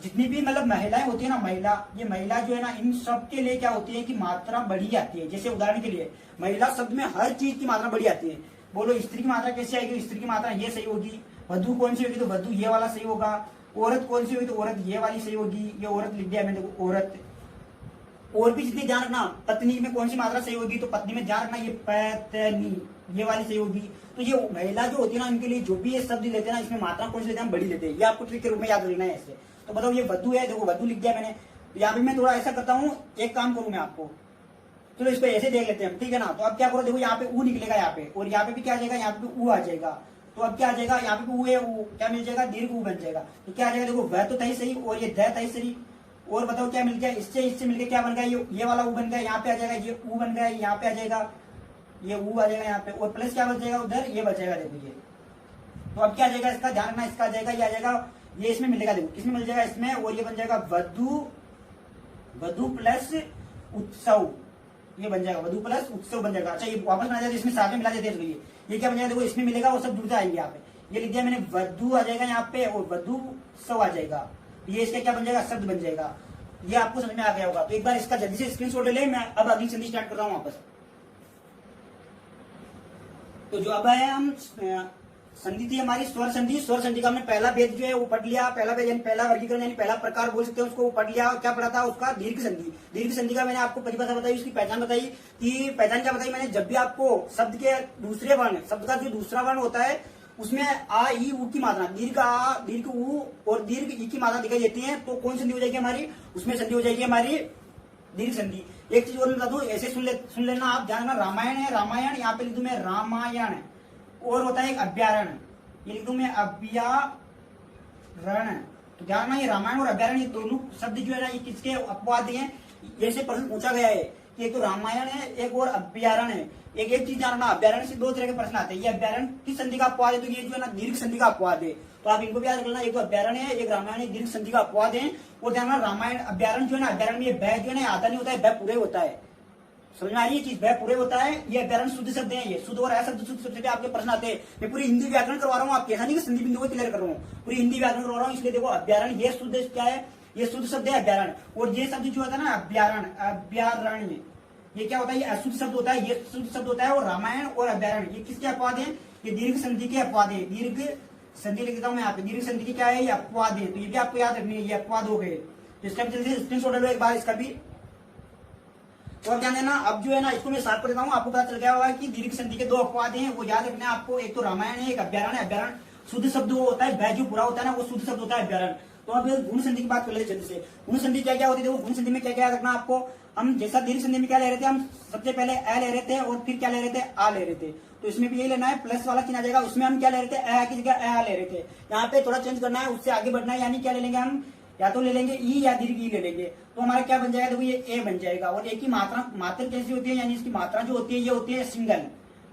जितनी भी मतलब महिलाएं होती है ना, महिला जो है ना, इन सब के लिए क्या होती है कि मात्रा बढ़ी आती है। जैसे उदाहरण के लिए महिला शब्द में हर चीज की मात्रा बढ़ी आती है। बोलो स्त्री की मात्रा कैसे आएगी, स्त्री की मात्रा ये सही होगी। वधु कौन सी होगी, तो वधु ये वाला सही होगा। औरत कौन सी होगी, तो औरत ये वाली सही होगी, ये औरत लिख दिया मैंने, देखो औरत। और भी जितनी ध्यान रखना, पत्नी में कौन सी मात्रा सही होगी, तो पत्नी में ध्यान रखना ये पत्नी ये वाली सही होगी। तो ये महिला जो होती है ना, इनके लिए जो भी ये शब्द लेते हैं ना, इसमें मात्रा कौन सी लेते हैं, बड़ी लेते हैं। ये आपको ट्रिक के रूप में याद रखना है ऐसे। तो बताओ ये वधु है, देखो वधु लिख दिया मैंने। तो यहाँ पे मैं थोड़ा ऐसा करता हूँ, एक काम करूँ मैं आपको, चलो इसको ऐसे देख लेते हैं, ठीक है ना। तो अब क्या करो, देखो यहाँ पे ऊ निकलेगा यहाँ पे, और यहाँ पे भी क्या आ जाएगा, यहाँ पे ऊ आ जाएगा। तो अब क्या आ जाएगा, यहाँ पे ऊ है, ऊ क्या मिल जाएगा, दीर्घ ऊ बन जाएगा। तो क्या आ जाएगा, देखो वह तो तय सही, और ये ध तय सही। और बताओ क्या मिल गया, इससे मिलकर क्या बन गया, ये वाला ऊ बन गया, यहाँ पे आ जाएगा, ये ऊ बन गया, यहाँ पे आ जाएगा, ये ऊ आ जाएगा यहाँ पे, और प्लस क्या बच जाएगा उधर, ये बचेगा। देखो ये, तो अब क्या आ जाएगा, इसका ध्यान रखना, इसका आ जाएगा, ये आ जाएगा, ये इसमें मिलेगा, देखो किसमें मिल जाएगा, इसमें। और ये बन जाएगा वधु प्लस उत्सव, ये बन जाएगा वधु प्लस उत्सव बन जाएगा। अच्छा ये वापस बना जाए, इसमें साथ में मिला देते हैं। ये क्या बन जाएगा, देखो इसमें मिलेगा वो सब जुड़ जाएंगे यहाँ पे। ये लिख दिया मैंने, वधु आ जाएगा यहाँ पे और वधु सव आ जाएगा। ये इसका क्या बन जाएगा, शब्द बन जाएगा। ये आपको समझ में आ गया होगा। तो एक बार इसका जल्दी से स्क्रीनशॉट ले ले, मैं अब अगली संधि स्टार्ट कर रहा हूँ वापस। तो जो अब है हम संधि थी हमारी स्वर संधि। स्वर संधि का हमने पहला भेद जो है वो पढ़ लिया। पहला भेद यानी पहला वर्गीकरण यानी पहला प्रकार बोल सकते हैं उसको, वो पढ़ लिया। क्या पढ़ा था उसका, दीर्घ संधि। दीर्घ संधि का मैंने आपको परिभाषा बताई, उसकी पहचान बताई। कि पहचान क्या बताई मैंने, जब भी आपको शब्द के दूसरे वर्ण, शब्द का जो दूसरा वर्ण होता है उसमें आ ई उ की मात्रा, दीर्घ आ दीर्घ उ और दीर्घ ई की मात्रा दिखाई देती है, तो कौन संधि हो जाएगी हमारी, उसमें संधि हो जाएगी हमारी दीर्घ संधि। एक चीज और बता दूं, ऐसे सुन लेना आप, ध्यान रखना। रामायण है, रामायण यहाँ पे लिख दूं मैं रामायण, और होता है एक अभ्यारण, ये लिख दूं मैं अभ्यारण। तो ध्यान रखना, ये रामायण और अभ्यारण ये दोनों शब्द जो है ना, ये किसके अपवाद हैं। जैसे प्रश्न पूछा गया है कि एक तो रामायण है, एक और अभ्यारण है। एक चीज जानना, अभ्यारण से दो तरह के प्रश्न आते हैं। ये अभ्यारण किस संधि का अपवाद है, तो ये जो है ना दीर्घ संधि का अपवाद है। तो आप इनको भी याद रखना, एक तो अभ्यारण है, एक रामायण है, दीर्घ संधि का अपवाद है। और ध्यान रखना, रामायण अभ्यारण जो है ना, अभ्यारण में भय जो है ना आधा नहीं होता है, भय पूरे होता है। समझ में आ रही है चीज, भय पूरे होता है। ये अभ्यारण शुद्ध शब्द है, ये शुद्ध और अशुद्ध शब्द से आपके प्रश्न आते हैं। मैं पूरी हिंदी व्याकरण करवा रहा हूँ आपके, ऐसा नहीं कि संधि बिंदु को क्लियर कर रहा हूँ, पूरी हिंदी व्याकरण करवा रहा हूँ। इसलिए देखो अभ्यारण ये शुद्ध क्या है, ये शुद्ध शब्द है अभ्यारण। और ये शब्द जो होता है ना अभ्यारण, अभ्यारण्य, ये क्या होता है, ये अशुद्ध शब्द होता है, ये शुद्ध शब्द होता है। और रामायण और अभ्यारण ये किसके अपवाद है, ये दीर्घ संधि के अपवाद है। दीर्घ संधि लिख देता हूं मैं यहाँ पे, दीर्घ संधि की क्या है, ये अपवाद है। तो ये भी आपको याद रखनी है, ये अपवाद हो गए। तो इसका भी जल्दी से स्क्रीनशॉट ले लो एक बार इसका भी। तो अब ध्यान देना, अब जो है ना इसको मैं साफ कर देता हूँ, आपको पता चल गया होगा कि दीर्घ संधि के दो अपवाद हैं, वो याद रखना है आपको। एक तो रामायण है, एक अभ्यारण है। अभ्यारण शुद्ध शब्द वो होता है, भय जो बुरा होता है ना वो शुद्ध शब्द होता है अभ्यारण। तो अब गुण संधि की बात कर लेते जल्दी से। गुण संधि क्या क्या होती है, देखो गुण संधि में क्या क्या याद रखना आपको। हम जैसा दीर्घ संधि में क्या ले रहे थे, हम सबसे पहले अ ले रहे थे और फिर क्या ले रहे थे, आ ले रहे थे। तो इसमें भी यही लेना है, प्लस वाला चिन्ह आ जाएगा। उसमें हम क्या ले रहे थे, अ की जगह आ ले रहे थे। यहाँ पे थोड़ा चेंज करना है, उससे आगे बढ़ना है, यानी क्या ले लेंगे हम, या तो ले लेंगे ई या दीर्घ ई ले लेंगे। तो हमारा क्या बन जाएगा, देखो ये ए बन जाएगा। और ए की मात्रा कैसी होती है, यानी इसकी मात्रा जो होती है ये होती है सिंगल,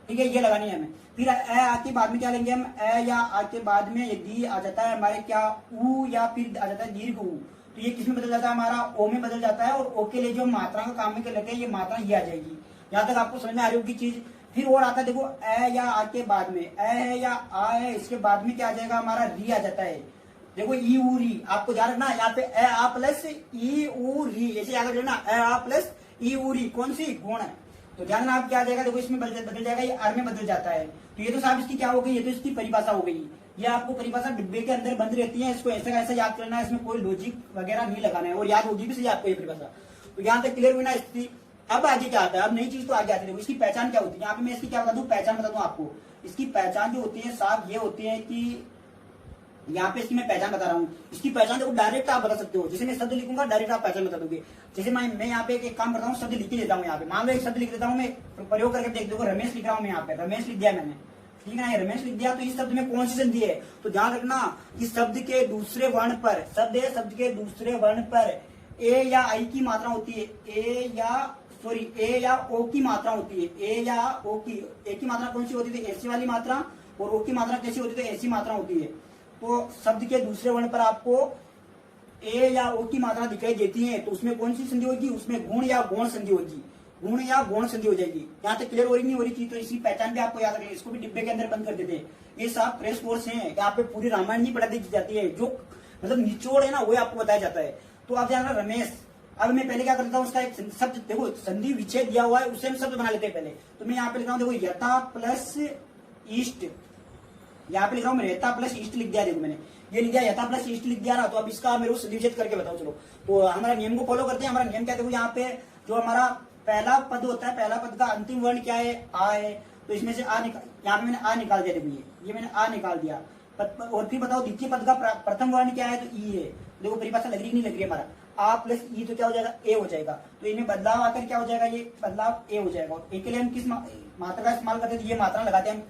ठीक है, ये लगानी है हमें। फिर आ के बाद में क्या लेंगे हम, अ या आ के बाद में यदि आ जाता है हमारे क्या ऊ, या फिर आ जाता है दीर्घ ऊ, तो ये किस में बदल जाता है, हमारा ओ में बदल जाता है। और ओ के लिए जो मात्रा का काम में लेते हैं, ये मात्रा ये आ जाएगी। यहाँ तक आपको समझ में आ रही होगी चीज। फिर और आता है देखो अ या आ के बाद में, अ है या आ है, इसके बाद में क्या आ जाएगा हमारा री आ जाता है। देखो ई ऊ री, आपको ध्यान रखना यहाँ पे अ आ प्लस ई ऊ री, ऐसे याद रखना, अ आ प्लस ई ऊ री, कौन सी, गुण है। तो ध्यान आप क्या आ जाएगा, देखो इसमें बदल जाएगा, ये आर में बदल जाता है। तो ये तो साहब इसकी क्या हो गई, ये तो इसकी परिभाषा हो गई। ये आपको परिभाषा डिब्बे के अंदर बंद रहती है, इसको ऐसा ऐसा याद करना है, इसमें कोई लॉजिक वगैरह नहीं लगाना है, और याद होगी भी सही आपको ये परिभाषा। तो यहाँ तक क्लियर हुई ना इसकी। अब आगे क्या आता है, अब नई चीज तो आगे आती है। इसकी पहचान क्या होती है, यहाँ पे मैं इसकी क्या बता दूं, पहचान बता दूं आपको। इसकी पहचान जो होती है साहब ये होती है कि यहाँ पे इसकी मैं पहचान बता रहा हूँ। इसकी पहचान देखो डायरेक्ट आप बता सकते हो, जैसे मैं शब्द लिखूंगा डायरेक्ट आप पहचान बता दोगे। जैसे मैं यहाँ पे एक काम करता हूँ, शब्द लिख ही देता हूँ। यहाँ पे मान लो एक शब्द लिख देता हूँ, मैं प्रयोग करके देख दो, रमेश लिख रहा हूँ मैं, यहाँ पे रमेश लिख दिया मैंने, ठीक है ना, रमेश लिख दिया। तो इस शब्द में कौन सी संधि है, तो ध्यान रखना कि शब्द के दूसरे वर्ण पर, शब्द है शब्द के दूसरे वर्ण पर ए या आई की मात्रा होती है, ए या ओ की मात्रा होती है। ए या ओ की, ए की मात्रा कौन सी होती है, ऐसी वाली मात्रा, और ओ की मात्रा कैसी होती है, ऐसी मात्रा होती है। तो शब्द के दूसरे वर्ण पर आपको ए या ओ की मात्रा दिखाई देती है, तो उसमें कौन सी संधि होगी, उसमें गुण या गौण संधि होगी, गुण या गौण संधि हो जाएगी। यहाँ तक क्लियर हो रही नहीं हो रही चीज, तो इसकी पहचान भी आपको याद रखनी है। इसको भी डिब्बे के अंदर बंद कर देते हैं। ये सब क्रैश कोर्स है, यहाँ पे पूरी रामायण नहीं पढ़ा दी जाती है, जो मतलब निचोड़ है ना वो आपको बताया जाता है। तो आप जानना रमेश, अब मैं पहले क्या करता हूँ, उसका एक शब्द देखो, संधि विच्छेद दिया हुआ है, उससे हम शब्द बना लेते हैं पहले। तो मैं यहाँ पे लिख रहा हूँ, देखो यथा प्लस ईस्ट, यहाँ पे लिख रहा हूँ मैं यथा प्लस ईस्ट लिख दिया। देखो मैंने ये लिख दिया, यथा प्लस ईस्ट लिख दिया ना। तो अब इसका मेरे को संधि विच्छेद करके बताओ। चलो तो हमारा नियम को फॉलो करते हैं। हमारा नियम क्या है, देखो यहाँ पे जो हमारा पहला पद होता है, पहला पद का अंतिम वर्ण क्या है, आ है। तो इसमें से आ निकाल, यहाँ पे मैंने आ निकाल दिया। देखो ये मैंने आ निकाल दिया। और फिर बताओ द्वितीय पद का प्रथम वर्ण क्या है, तो ई है। देखो परिभाषा लग रही नहीं लग रही है, हमारा आ प्लस ई तो क्या हो जाएगा, ए हो जाएगा। तो इनमें बदलाव आकर क्या हो जाएगा, ये बदलाव ए हो जाएगा। ए के लिए हम किस मात्रा का इस्तेमाल करते हैं, तो ये मात्रा लगाते हैं हम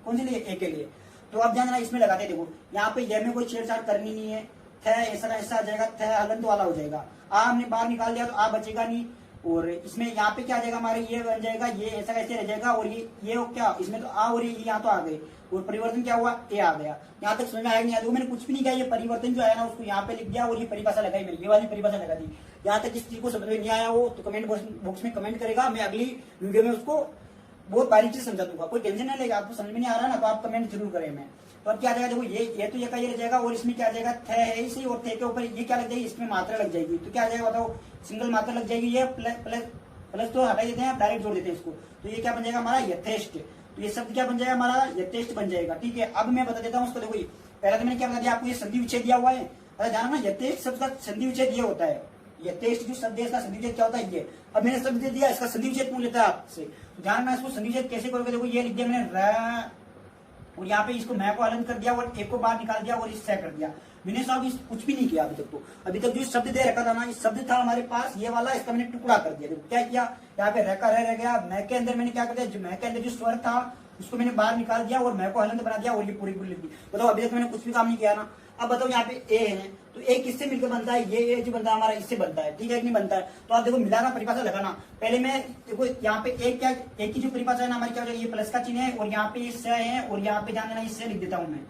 कौन से लिए, ए के लिए। तो अब ध्यान देना इसमें लगाते हैं। देखो यहाँ पे ये में कोई छेड़छाड़ करनी नहीं है, थ ऐसा ऐसा आ जाएगा, थ हलन तो वाला हो जाएगा। आ हमने बाहर निकाल दिया तो आ बचेगा नहीं। और इसमें यहाँ पे क्या आ जाएगा, हमारे ये बन जाएगा, ये ऐसा कैसे रह जाएगा। और ये क्या, इसमें तो आ और ये यहाँ तो आ गए, और परिवर्तन क्या हुआ, ए आ गया। यहाँ तक समझ में आया नहीं आया, मैंने कुछ भी नहीं किया, ये परिवर्तन जो आया ना उसको यहाँ पे लिख दिया, और ये परिभाषा लगाई मैंने, ये वाली परिभाषा लगा दी। यहाँ तक इस चीज को समझ में नहीं आया हो तो कमेंट बॉक्स में कमेंट करेगा, मैं अगली वीडियो में उसको बहुत बारीकी से समझा दूंगा, कोई टेंशन नहीं लेगा। आपको समझ में नहीं आ रहा ना तो आप कमेंट जरूर करें। मैं तो अब क्या आ जाएगा, देखो ये तो ये का ये रह जाएगा, और इसमें क्या आ जाएगा, थे है इसी, और थे के ऊपर ये क्या लग जाएगी, इसमें मात्रा लग जाएगी। तो क्या आ जाएगा बताओ, सिंगल मात्रा लग जाएगी। ये प्लस तो हटा देते हैं, डायरेक्ट जोड़ देते हैं इसको। तो ये क्या बन जाएगा हमारा, यथेष्ट। तो ये शब्द क्या बन जाएगा हमारा, यथेष्ट बन जाएगा। ठीक है, अब मैं बता देता हूँ उसको। देखो पहले तो मैंने क्या बता दिया आपको, ये संधि विच्छेद दिया हुआ है। अरे जाना ना, यथेष्ट शब्द का संधि विच्छेद ये होता है। यथेष्ट जो शब्द है इसका संधि विच्छेद क्या होता है, ये। अब मैंने शब्द दे दिया, इसका संधि विच्छेद पूछ लेता है आपसे। तो ध्यान इसको संधि विच्छेद कैसे करोगे। देखो ये लिख दिया मैंने र, और यहाँ पे इसको मैं को हलन कर दिया और एक को बाहर निकाल दिया और इससे कर दिया। मैंने साहब इस कुछ भी नहीं किया अभी तक। तो अभी तक जो शब्द दे रखा था ना, इस शब्द था हमारे पास ये वाला, इसका मैंने टुकड़ा कर दिया। देखो क्या किया, यहाँ पे रह रह गया। मैं के अंदर मैंने क्या कर दिया, जो मैं के अंदर जो स्वर था उसको मैंने बाहर निकाल दिया और मैं को हलंत बना दिया और ये पूरी लिख दी। बताओ अभी तक मैंने कुछ भी काम नहीं किया ना। अब बताओ यहाँ पे ए है, तो ए किससे मिलकर बनता है, ये ए जो बनता है हमारा इससे बनता है। ठीक है कि नहीं बनता है। तो आप देखो मिलाना, परिभाषा लगाना। पहले मैं देखो यहाँ पे एक क्या, एक की जो परिभाषा है ना हमारी क्या हो जाएगी, ये प्लस का चिन्ह है और यहाँ पे इससे है, और यहाँ पे ध्यान देना इससे लिख देता हूँ मैं।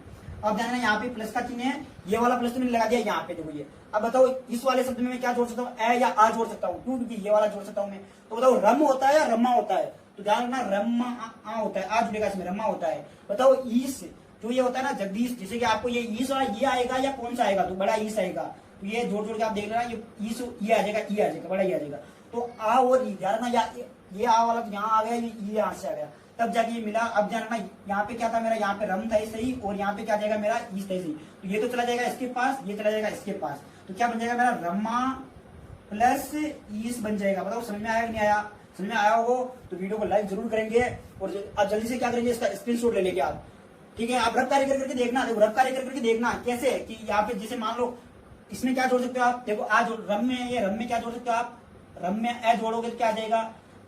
अब ध्यान देना यहाँ पे प्लस का चिन्ह है, ये वाला प्लस तो मैंने लगा दिया यहाँ पे। देखो ये, अब बताओ इस वाले शब्द में मैं क्या जोड़ सकता हूँ, ए या आ जोड़ सकता हूँ। क्यों, क्योंकि ये वाला जोड़ सकता हूँ मैं। तो बताओ रम होता है या रम्मा होता है, तो ध्यान रखना रम्मा आ होता है, आ जुड़ेगा इसमें, रम्मा होता है। बताओ ईस जो ये होता है ना जगदीश, जैसे कि आपको ये ईस और ये आएगा या कौन सा आएगा, तो बड़ा ईस आएगा। तो ये जोड़ जोड़ के आप देख लेना, ये ईस ये आ जाएगा, ई आ जाएगा, बड़ा ई आ जाएगा। तो आ और ई, ध्यान रखना ये आ वाला तो यहाँ आ गया, ये यहाँ से आ गया, तब जाके ये मिला। अब ध्यान रखना यहाँ पे क्या था मेरा, यहाँ पे रम था सही, और यहाँ पे क्या जाएगा मेरा ईस था सही। तो ये तो चला जाएगा इसके पास, ये चला जाएगा इसके पास। तो क्या बन जाएगा मेरा, रमा प्लस ईस बन जाएगा। बताओ समझ में आया कि नहीं आया। समझ में आया हो तो वीडियो को लाइक जरूर करेंगे, और अब जल्दी से क्या करेंगे, इसका स्क्रीनशॉट ले लेंगे आप। ठीक है, आप रब कार्य करके देखना। देखो रब कार्य करके देखना कैसे, कि यहाँ पे जैसे मान लो इसमें क्या जोड़ सकते हो आप। देखो आज रम में, ये रम में क्या जोड़ सकते हो आप, रम में ए जोड़ोगे तो क्या आ जाएगा,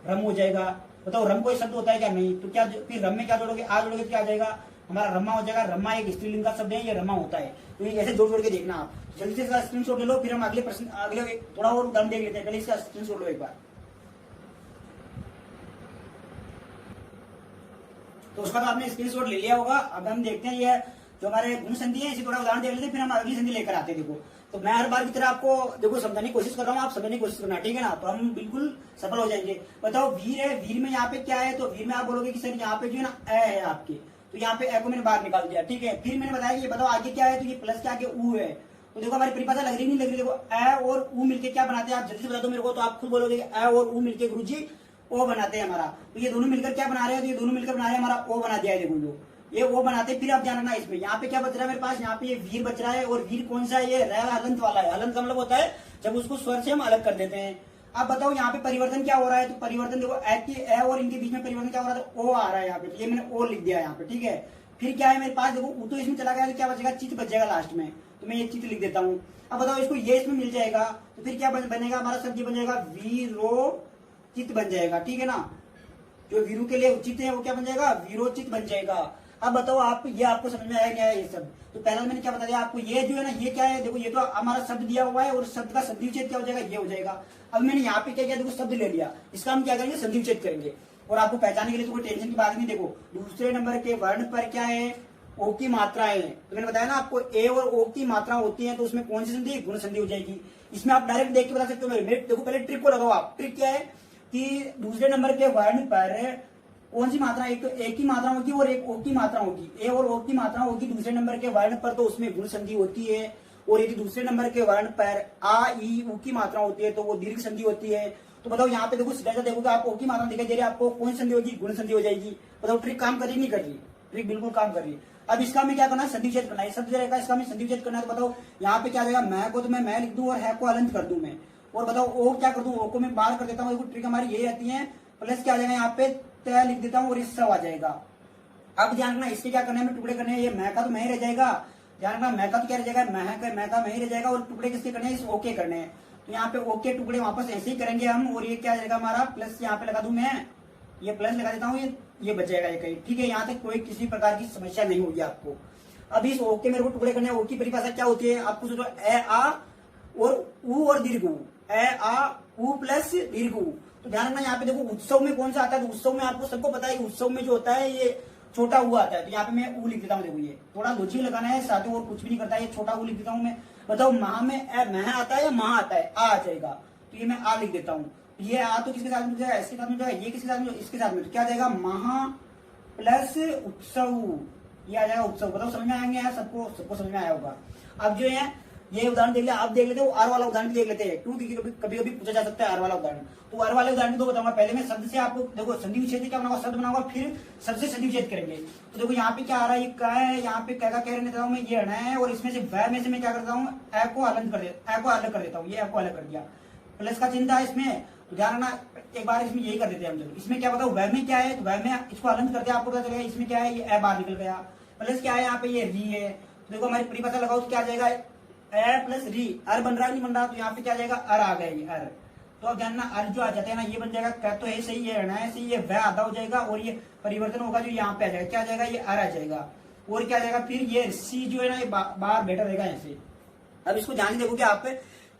रम हो जाएगा। बताओ रम कोई शब्द होता है क्या, नहीं। तो क्या फिर रम में क्या जोड़ोगे, आ जोड़ोगे तो क्या आ जाएगा हमारा, रमा हो जाएगा। रमा एक स्त्रीलिंग का शब्द है, ये रमा होता है। तो ये ऐसे जोड़ जोड़ के देखना आप। जल्दी से इसका स्क्रीनशॉट ले लो, फिर हम अगले प्रश्न, अगले थोड़ा और उदाहरण देख लेते हैं। पहले इसका स्क्रीनशॉट लो एक बार। तो उसका तो आपने स्क्रीनशॉट ले लिया होगा। अब हम देखते हैं ये जो हमारे गुण संधि है, इसी थोड़ा उदाहरण देख लेते हैं, फिर हम अगली संधि लेकर आते हैं। देखो तो मैं हर बार की तरह आपको देखो समझाने की कोशिश कर रहा हूँ, आप समझने की कोशिश करना, ठीक है ना। तो हम बिल्कुल सफल हो जाएंगे। बताओ वीर है, वीर में यहाँ पे क्या है, तो वीर में आप बोलोगे कि सर यहाँ पे जो है ना ए है आपके, तो यहाँ पे ए को मैंने बाहर निकाल दिया। ठीक है, फिर मैंने बताया ये बताओ आगे क्या है, तो ये प्लस के आगे ऊ है। तो देखो हमारी परिभाषा लग रही नहीं लग रही, देखो ए और ऊ मिलके क्या बनाते हैं, आप जल्दी से बता दो मेरे को। तो आप खुद बोलोगे ए और ऊ मिलके गुरुजी ओ बनाते हैं हमारा। तो ये दोनों मिलकर क्या बना रहे हैं, तो ये दोनों मिलकर बना रहे हैं हमारा ओ बना दिया है। देखो जो ये ओ बनाते हैं। फिर आप ध्यान रखना इसमें यहाँ पे क्या बच रहा है मेरे पास, यहाँ पे ये वीर बच रहा है, और वीर कौन सा है, ये रह हलंत वाला है। हलंत का मतलब होता है जब उसको स्वर से हम अलग कर देते हैं। अब बताओ यहाँ पे परिवर्तन क्या हो रहा है, तो परिवर्तन देखो ए और इनके बीच में परिवर्तन क्या हो रहा है, तो ओ आ रहा है यहाँ पे। तो ये मैंने ओ लिख दिया यहाँ पे। ठीक है, फिर क्या है मेरे पास, देखो ऊ तो इसमें चला गया, तो क्या बचेगा, चित बच जाएगा लास्ट में। तो मैं ये चित लिख देता हूँ। अब बताओ इसको ये इसमें मिल जाएगा, तो फिर क्या बनेगा हमारा शब्द बन जाएगा वीरो चित बन जाएगा। ठीक है ना, जो वीरू के लिए उचित है वो क्या बन जाएगा, वीरोचित बन जाएगा। अब बताओ आप, ये आपको समझ में आया क्या है ये सब। तो पहला मैंने क्या बता दिया आपको, ये जो है ना ये क्या है, देखो ये तो हमारा शब्द दिया हुआ है, और शब्द का संधि विच्छेद क्या हो जाएगा, ये हो जाएगा। अब मैंने यहाँ पे क्या किया, देखो शब्द ले लिया, इसका हम क्या करेंगे, संधि विच्छेद करेंगे। और आपको पहचानने के लिए तो कोई टेंशन की बात नहीं। देखो दूसरे नंबर के वर्ण पर क्या है, ओ की मात्राएं हैं। तो मैंने बताया ना आपको ए और ओ की मात्रा होती है, तो उसमें कौन सी संधि, गुण संधि हो जाएगी। इसमें आप डायरेक्ट देख के बता सकते हो। मेरे देखो पहले ट्रिक को लगाओ आप। ट्रिक क्या है कि दूसरे नंबर के वर्ण पर कौन सी मात्रा, एक एक की मात्रा होगी और एक ओ की मात्रा होगी। ए और ओ की मात्रा होगी दूसरे नंबर के वर्ण पर, तो उसमें गुण संधि होती है। और यदि दूसरे नंबर के वर्ण पर आ ई ऊ की मात्रा होती है, तो वो दीर्घ संधि होती है। तो बताओ यहाँ पे देखो सीधा देखोगे आप, ओ की मात्रा दिखाई दे रही है आपको, कौन संधि होगी, गुण संधि हो जाएगी। बताओ ट्रिक काम कर रही नहीं कर रही, ट्रिक बिल्कुल काम कर रही है। अब इसका हमें क्या करना है, संधि विच्छेद करना है। शब्द रहेगा इसका हमें संधि विच्छेद करना है। तो बताओ यहाँ पे क्या रहेगा, मैं को तो मैं लिख दूं और है को अलंत कर दूं मैं। और बताओ ओ क्या कर दूं, ओ को मैं बाहर कर देता हूँ। ट्रिक हमारी यही रहती है। प्लस क्या आ जाएगा यहाँ पे तय लिख देता हूँ और इससे आ जाएगा। अब ध्यान रखना इसके क्या करना है, टुकड़े करने हैं। ये मैं का तो मैं ही रह जाएगा, ध्यान रखना मैं का तो क्या रह जाएगा, मैं का मैं ही रह जाएगा। और टुकड़े किसके करने हैं, इस ओके करने हैं। तो यहाँ पे ओके टुकड़े वापस ऐसे ही करेंगे हम। और ये क्या जाएगा हमारा, प्लस यहाँ पे लगा दूं मैं, ये प्लस लगा देता हूँ, ये बच जाएगा ये कहीं। ठीक है, यहाँ तक कोई किसी प्रकार की समस्या नहीं होगी आपको। अब इस ओके मेरे को टुकड़े करने हैं। ओ की परिभाषा क्या होती है, आपको सोचो ए आ और ऊ और दीर्घ ऊ, ए आ ऊ प्लस दीर्घ ऊ। तो ध्यान रखना यहाँ पे देखो उत्सव में कौन सा आता है, तो उत्सव में आपको सबको पता है उत्सव में जो होता है ये छोटा ऊ आता है। तो यहाँ पे मैं ऊ लिख देता हूँ। देखो ये थोड़ा लॉजिक लगाना है साथ में, और कुछ भी नहीं करता है, ये छोटा ऊ लिख देता हूँ मैं। बताओ महा में मह आता है या महा आता है, आ जाएगा। तो ये मैं आ लिख देता हूँ। ये आ तो किसके साथ में जाएगा, इसके साथ में जाएगा, ये किसके साथ में, इसके साथ में, तो क्या आ जाएगा महा प्लस उत्सव, ये आ जाएगा उत्सव। बताओ समझ में आएंगे यार, सबको सबको समझ में आया होगा। अब जो है ये उदाहरण देख लिया, आप देख लेते हो आर वाला उदाहरण भी देख लेते हैं, क्योंकि कभी कभी पूछा जा सकता है आर वाला उदाहरण। तो आर वाले उदाहरण तो बताऊंगा, पहले मैं शब्द से आपको देखो संधि विच्छेद क्या बनाऊंगा, शब्द बनाऊंगा, फिर शब्द से संधि विच्छेद करेंगे। तो देखो यहाँ पे क्या आ रहा है, ये क्या है, यहाँ पे क्या कह देता हूँ मैं, ये अण है, और इसमें से वह में से मैं क्या करता हूँ, ए को अलग कर देता हूँ, ये ए को अलग कर दिया, प्लस का चिन्ह था इसमें, तो ध्यान रखना एक बार इसमें यही कर देते हैं हम। चलो इसमें क्या बताओ, वह में क्या है, तो वह में इसको अलग कर दिया, आपको पता चलेगा इसमें क्या है, ये ए बाहर निकल गया, प्लस क्या है यहाँ पे, ये री है। तो देखो हमारी परिभाषा लगाओ तो क्या आ जाएगा, ए प्लस री, अर बन रहा है नहीं बन रहा, तो यहाँ पे क्या जाएगा, अर आ गया, ये अर। तो अब जानना अर जो आ जाते हैं ना, ये बन जाएगा, क्या तो है सही है, रहना है सही, ये वह आधा हो जाएगा, और ये परिवर्तन होगा जो यहाँ पे आ जाएगा, क्या आ जाएगा, ये अर आ जाएगा, और क्या आ जाएगा, फिर ये सी जो है ना, ये बाहर बैठा रहेगा ऐसे। अब इसको ध्यान देखोगे आप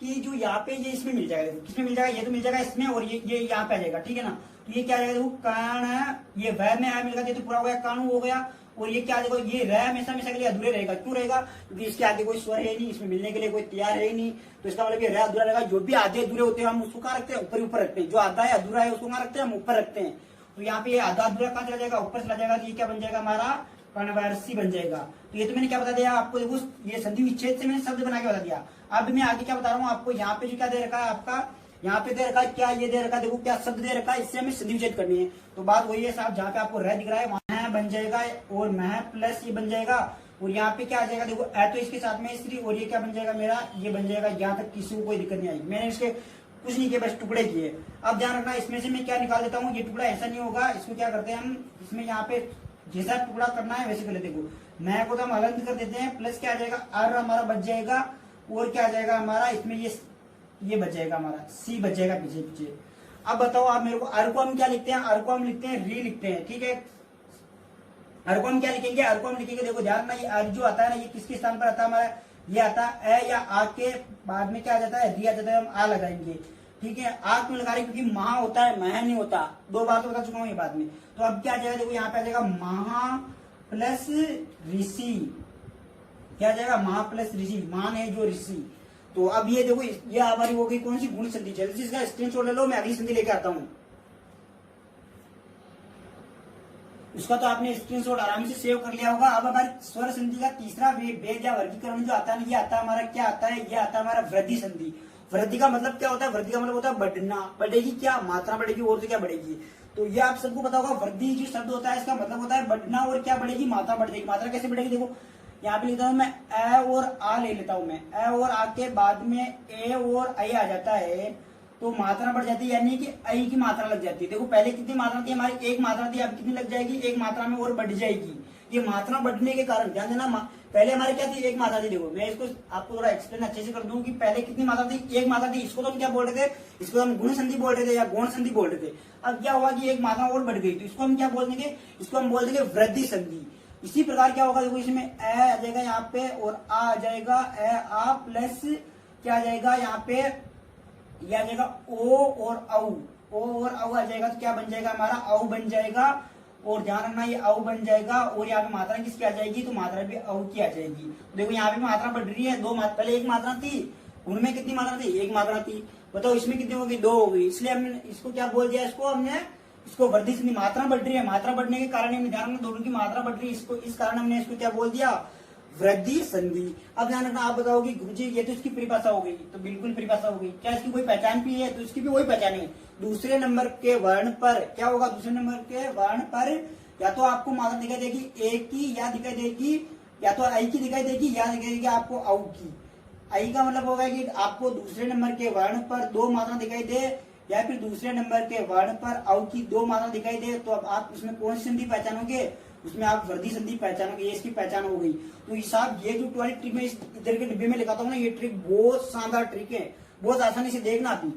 कि जो यहाँ पे ये इसमें मिल जाएगा, देखो किसमें मिल जाएगा, ये तो मिल जाएगा इसमें, और ये यहाँ पे आ जाएगा, ठीक है ना। तो ये क्या आ जाएगा, देखो कर्ण है, ये वह में आया मिल गया, ये तो पूरा हो गया, कानू हो गया, और ये क्या देखो, ये रह हमेशा हमेशा के लिए अधूरे रहेगा, क्यों रहेगा, क्योंकि इसके आगे कोई स्वर है नहीं, इसमें मिलने के लिए कोई तैयार है नहीं, तो इसका मतलब ये रह अधूरा रहेगा। जो भी आधे अधूरे होते हैं हम उसको कहाँ रखते हैं, ऊपर ऊपर रखते हैं, जो आधा है अधूरा है उसको कहाँ रखते हैं, हम ऊपर रखते हैं। तो यहाँ पे ये आधा अधूरा कहाँ चला जाएगा, ऊपर चला जाएगा, तो ये क्या बन जाएगा, हमारा कन्वर्सी बन जाएगा। तो ये तो मैंने क्या बता दिया आपको, देखो ये संधि विच्छेद से मैंने शब्द बना के बता दिया। अब मैं आगे क्या बता रहा हूँ आपको, यहाँ पे जो क्या दे रखा है आपका, यहाँ पे दे रखा है क्या, ये दे रखा है, देखो क्या शब्द दे रखा है, इससे हमें संधि विच्छेद करनी है। तो बात वही है साहब, जहाँ पे आपको रह दिख रहा है वहां बन जाएगा, और मह प्लस ये बन जाएगा, और यहाँ पे क्या आ जाएगा, देखो ए तो इसके साथ में स्त्री, और ये क्या बन जाएगा मेरा, ये बन जाएगा। यहाँ तक किसी को कोई दिक्कत नहीं आई, मैंने इसके कुछ नहीं किया, बस टुकड़े किए। अब ध्यान रखना, इसमें से मैं क्या निकाल देता हूँ, ये टुकड़ा ऐसा नहीं होगा, इसको क्या करते हैं हम, इसमें यहाँ पे जैसा टुकड़ा करना है वैसे कर लेते। देखो मैं को तो हम अलग कर देते हैं, प्लस क्या आ जाएगा, आर हमारा बच जाएगा, और क्या आ जाएगा हमारा, इसमें ये बच जाएगा हमारा, सी बच जाएगा पीछे पीछे। अब बताओ आप मेरे को, आर को हम क्या लिखते हैं, आर को हम लिखते हैं री लिखते हैं, ठीक है। आर को हम क्या लिखेंगे, आर को हम लिखेंगे, देखो ध्यान रखना, ये आर जो आता है ना, ये किसके स्थान पर आता है हमारा, ये आता है ए या आ के बाद में क्या आ जाता है, री आ जाता है, हम आ लगाएंगे, ठीक है। आ क्यों लगा रहे, क्योंकि महा होता है, मह नहीं होता, दो बार तो बता चुका हूँ ये बाद में। तो अब क्या आ जाएगा, देखो यहाँ पे आ जाएगा महा प्लस ऋषि, क्या आ जाएगा, महा प्लस ऋषि, मान है जो ऋषि। तो अब ये देखो, ये हमारी हो गई कौन सी, गुण संधि। जल्दी से इसका स्क्रीनशॉट ले लो, मैं अगली संधि लेके आता हूँ। उसका तो आपने स्क्रीनशॉट आराम से सेव कर लिया होगा। अब हमारे स्वर संधि का तीसरा भेद या वर्गीकरण जो आता है ना, ये आता है हमारा, क्या आता है, ये आता है हमारा वृद्धि संधि। वृद्धि का मतलब क्या होता है, वृद्धि का मतलब होता है बढ़ना, बढ़ेगी, क्या मात्रा बढ़ेगी, और तो क्या बढ़ेगी। तो ये आप सबको पता होगा, वृद्धि जो शब्द होता है इसका मतलब होता है बढ़ना, और क्या बढ़ेगी, मात्रा बढ़ जाएगी। मात्रा कैसे बढ़ेगी, देखो यहाँ पे लिखता हूँ मैं, ए और आ ले लेता हूँ मैं, ए और आ के बाद में ए और आई आ जाता है, तो मात्रा बढ़ जाती है, यानी कि आई की मात्रा लग जाती है। देखो पहले कितनी मात्रा थी हमारी, एक मात्रा थी, अब कितनी लग जाएगी, एक मात्रा में और बढ़ जाएगी। ये मात्रा बढ़ने के कारण ध्यान देना, पहले हमारे क्या थी, एक मात्रा थी। देखो मैं इसको आपको थोड़ा एक्सप्लेन अच्छे से कर दूं कि पहले कितनी मात्रा थी, एक मात्रा थी। इसको तो हम क्या बोल रहे थे, इसको हम गुण संधि बोल रहे थे या गौण संधि बोल रहे थे। अब क्या हुआ कि एक मात्रा और बढ़ गई, तो इसको हम क्या बोल देंगे, इसको हम बोल देंगे वृद्धि संधि। इसी प्रकार क्या होगा, देखो इसमें ए आ जाएगा यहाँ पे, और आ जाएगा, ए आ प्लस क्या आ जाएगा यहाँ पे, यह आ जाएगा ओ और औ, ओ और औ आ जाएगा, तो क्या बन जाएगा हमारा, औ बन जाएगा। और ध्यान रखना ये औ बन जाएगा, और यहाँ पे मात्रा किसकी आ जाएगी, तो मात्रा भी औ की आ जाएगी। तो देखो यहाँ पे मात्रा बढ़ रही है, दो मात्रा, पहले एक मात्रा थी, उनमें कितनी मात्रा थी, एक मात्रा थी। बताओ इसमें कितनी होगी, दो हो गई। इसलिए हमने इसको क्या बोल दिया, इसको हमने इसको वृद्धि संधि। मात्रा बढ़ रही है, मात्रा बढ़ने के कारण हमने ध्यान रखना, दोनों की मात्रा बढ़ रही है, इसको इस कारण हमने इसको क्या बोल दिया, वृद्धि संधि। अब ध्यान रखना, आप बताओगे गुरुजी ये तो इसकी परिभाषा हो गई, तो बिल्कुल परिभाषा हो गई। क्या इसकी कोई पहचान भी है, तो इसकी भी वही पहचान है। दूसरे नंबर के वर्ण पर क्या होगा, दूसरे नंबर के वर्ण पर या तो आपको मात्रा दिखाई देगी ए की, या दिखाई देगी, या तो आई की दिखाई देगी, या दिखाई देगी आपको औ की। आई का मतलब होगा कि आपको दूसरे नंबर के वर्ण पर दो मात्रा दिखाई दे, या फिर दूसरे नंबर के वर्ण पर औ की दो मात्रा दिखाई दे, तो अब आप इसमें कौन सी संधि पहचानोगे, उसमें आप वृद्धि संधि पहचानोगे। ये इसकी पहचान हो गई। तो हिसाब ये जो 12 ट्रिक में इधर के डिब्बे में लिखाता हूँ ना, ये ट्रिक बहुत शानदार ट्रिक है, बहुत आसानी से देखना आप।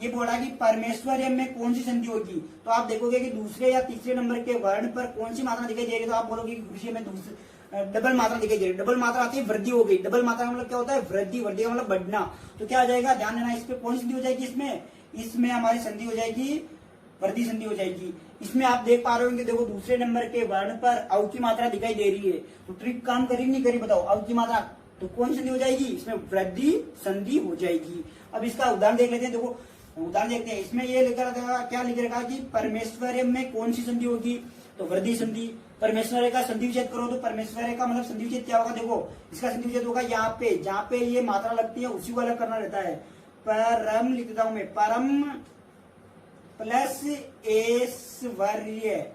ये बोला कि परमेश्वर में कौन सी संधि होगी, तो आप देखोगे कि दूसरे या तीसरे नंबर के वर्ण पर कौन सी मात्रा दिखाई दे रही है, तो आप बोलोगे कि विषय में दूसरे डबल मात्रा दिखाई दे रही है। डबल मात्रा आती है, वृद्धि हो गई। डबल मात्रा का मतलब क्या होता है, वृद्धि। वृद्धि का मतलब बढ़ना। तो क्या आ जाएगा, ध्यान देना, इस पे कौन सी संधि हो जाएगी, इसमें हमारी संधि हो जाएगी, वृद्धि संधि हो जाएगी। इसमें आप देख पा रहे होंगे, देखो दूसरे नंबर के वर्ण पर औ की मात्रा दिखाई दे रही है, तो ट्रिक काम करी नहीं करी, बताओ। औ की मात्रा तो कौन संधि हो जाएगी, इसमें वृद्धि संधि हो जाएगी। अब इसका उदाहरण देख लेते हैं। देखो उदाहरण देखते हैं। इसमें ये लिखा रखा, क्या लिख रखा कि परमेश्वर्य में कौन सी संधि होगी, तो वृद्धि संधि। परमेश्वर्य का संधि विच्छेद करो तो परमेश्वर्य का मतलब संधि विच्छेद क्या होगा, देखो इसका संधि विच्छेद होगा यहाँ पे, जहाँ पे ये मात्रा लगती है उसी को अलग करना रहता है। परम लिख देता हूं मैं, परम प्लस ऐश्वर्य,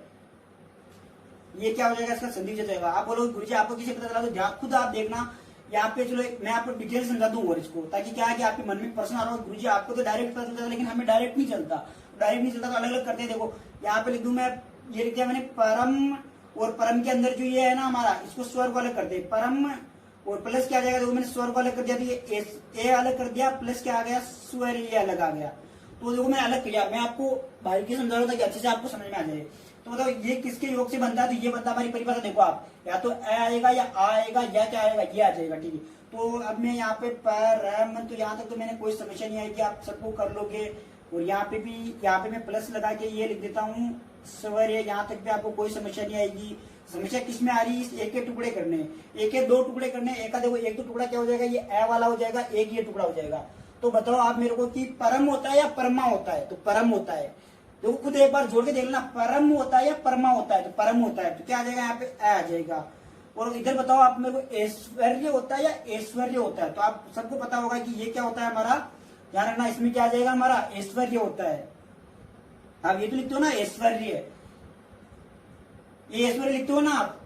ये क्या हो जाएगा, इसका संधि विच्छेद होगा। आप बोलो गुरुजी आपको किसे पता चला, तो खुद आप देखना यहाँ पे। चलो मैं आपको डिटेल समझा दूं और इसको, ताकि क्या है कि आपके मन में प्रश्न आ रहा हो, गुरुजी आपको तो डायरेक्ट पता चलता है लेकिन हमें डायरेक्ट नहीं चलता, तो अलग अलग करते हैं। देखो यहाँ पे लिख दूं मैं, ये लिख दिया मैंने परम, और परम के अंदर जो ये है ना हमारा, इसको स्वर को अलग करते हैं। परम और प्लस क्या आ जाएगा, देखो मैंने स्वर को अलग कर दिया, तो ये ए अलग कर दिया, प्लस क्या आ गया, स्वर ये अलग आ गया। तो देखो मैं अलग किया, मैं आपको बारीकी समझा रहा था कि अच्छे से आपको समझ में आ जाए। तो बताओ ये किसके योग से बनता है, तो ये बनता है हमारी परिभाषा। देखो आप, या तो ए आएगा या आ आएगा या क्या आएगा, ये आ जाएगा, ठीक है। तो अब मैं यहाँ पे परम, तो यहाँ तक तो मैंने कोई समस्या नहीं आएगी, आप सबको कर लोगे। और यहाँ पे भी, यहाँ पे मैं प्लस लगा के ये लिख देता हूँ स्वर, यहाँ तक भी आपको कोई समस्या नहीं आएगी। समस्या किसमें आ रही है, एक के टुकड़े करने, एक के दो टुकड़े करने, एक का देखो एक तो टुकड़ा क्या हो जाएगा, ये ए वाला हो जाएगा, एक ये टुकड़ा हो जाएगा। तो बताओ आप मेरे को कि परम होता है या परमा होता है, तो परम होता है। तो खुद एक बार जोड़ के देख लेना, परम होता है या परमा होता है, तो परम होता है, तो क्या आ जाएगा यहाँ पे ए आ जाएगा। और इधर बताओ आप मेरे को ऐश्वर्य होता है या ऐश्वर्य होता है, तो आप सबको पता होगा कि ये क्या होता है हमारा, ध्यान रखना, इसमें क्या आ जाएगा हमारा, ऐश्वर्य होता है। आप ये तो लिखते हो ना ऐश्वर्य, ये ऐश्वर्य लिखते हो ना आप,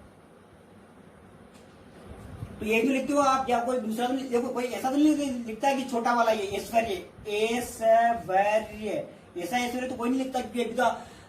तो ये जो लिखते हो आप, या कोई दूसरा तो देखो कोई ऐसा तो नहीं लिखता है कि छोटा वाला ये ऐश्वर्य, ऐश्वर्य, ऐसा ऐश्वर्य तो कोई नहीं लिखता, क्योंकि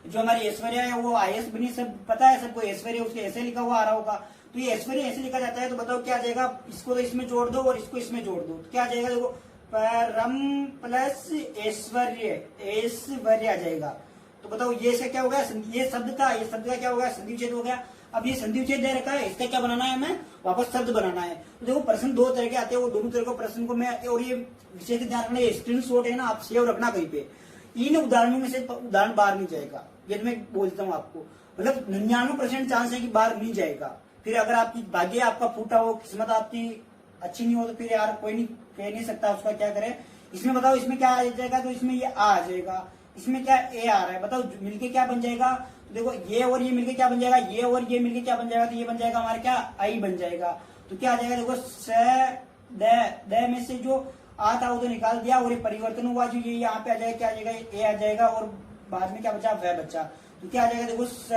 जो हमारी ऐश्वर्या है वो आईएएस बनी, सब पता है सबको, ऐश्वर्य उसके ऐसे लिखा हुआ आ रहा होगा। तो ये ऐश्वर्य ऐसे लिखा जाता है। तो बताओ क्या आ जाएगा, इसको तो इसमें जोड़ दो और इसको इसमें जोड़ दो, तो क्या आ जाएगा, देखो परम प्लस ऐश्वर्य, ऐश्वर्य आ जाएगा। तो बताओ ये से क्या हो गया, ये शब्द का क्या हो गया, संधि विच्छेद हो गया। अब ये संधि विच्छेद दे रखा है, इसका क्या बनाना है, हमें वापस शब्द बनाना है। तो देखो प्रश्न दो तरह के आते हैं, वो दोनों तरह के प्रश्न को मैं, और ये विशेष ध्यान रखना, ये स्क्रीनशॉट है ना, आप सेव रखना कहीं पे। इन उदाहरणों में से उदाहरण बाहर नहीं जाएगा, ये मैं बोलता हूँ आपको, मतलब 99% चांस है कि बाहर नहीं जाएगा। फिर अगर आपकी भाग्य आपका फूटा हो, किस्मत आपकी अच्छी नहीं हो, तो फिर यार कोई नहीं कह नहीं सकता उसका क्या करे। इसमें बताओ इसमें क्या आ जाएगा, तो इसमें ये आ जाएगा, इसमें क्या ए आ रहा है, बताओ मिलके क्या बन जाएगा। तो देखो ये और ये मिलके क्या बन जाएगा, ये और ये मिलके क्या बन जाएगा, तो ये बन जाएगा हमारा क्या, आई बन जाएगा। तो क्या आ जाएगा, देखो स द में से जो आ था वो तो निकाल दिया, और ये परिवर्तन हुआ जो ये यहाँ पे आ जाएगा, क्या आ जाएगा, ए आ जाएगा, और बाद में क्या बचा, वह बचा। तो क्या आ जाएगा, देखो स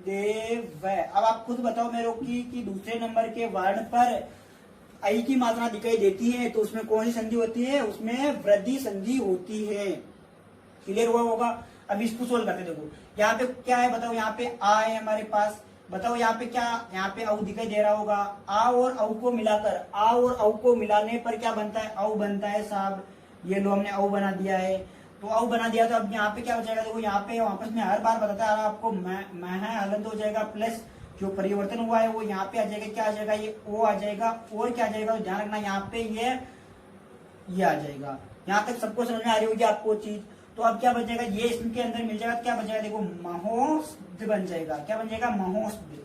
देव। अब आप खुद बताओ मेरे कि दूसरे नंबर के वर्ण पर आई की मात्रा दिखाई देती है, तो उसमें कौन सी संधि होती है, उसमें वृद्धि संधि होती है। क्लियर हुआ होगा। अब इसको सोल्व करते, देखो यहाँ पे क्या है, बताओ यहाँ पे आ है हमारे पास, बताओ यहाँ पे क्या, यहाँ पे औ दिखाई दे रहा होगा। आ और औ को मिलाकर, आ और औ को मिलाने पर क्या बनता है, औ बनता है साहब। ये लो हमने औ बना दिया है, तो औ बना दिया, तो अब यहाँ पे क्या हो जाएगा, देखो यहाँ पे वापस में हर बार बताता आ रहा आपको, मैं है हलंत हो जाएगा, प्लस जो परिवर्तन हुआ है वो यहाँ पे आ जाएगा, क्या आ जाएगा, ये ओ आ जाएगा, और क्या आ जाएगा, तो ध्यान रखना यहाँ पे ये आ जाएगा। यहाँ तक सबको समझ में आ रही होगी आपको चीज। तो अब क्या बन जाएगा, ये इसके अंदर मिल जाएगा, क्या बन जाएगा, देखो महोस्ध बन जाएगा, क्या बन जाएगा, महोस्ध,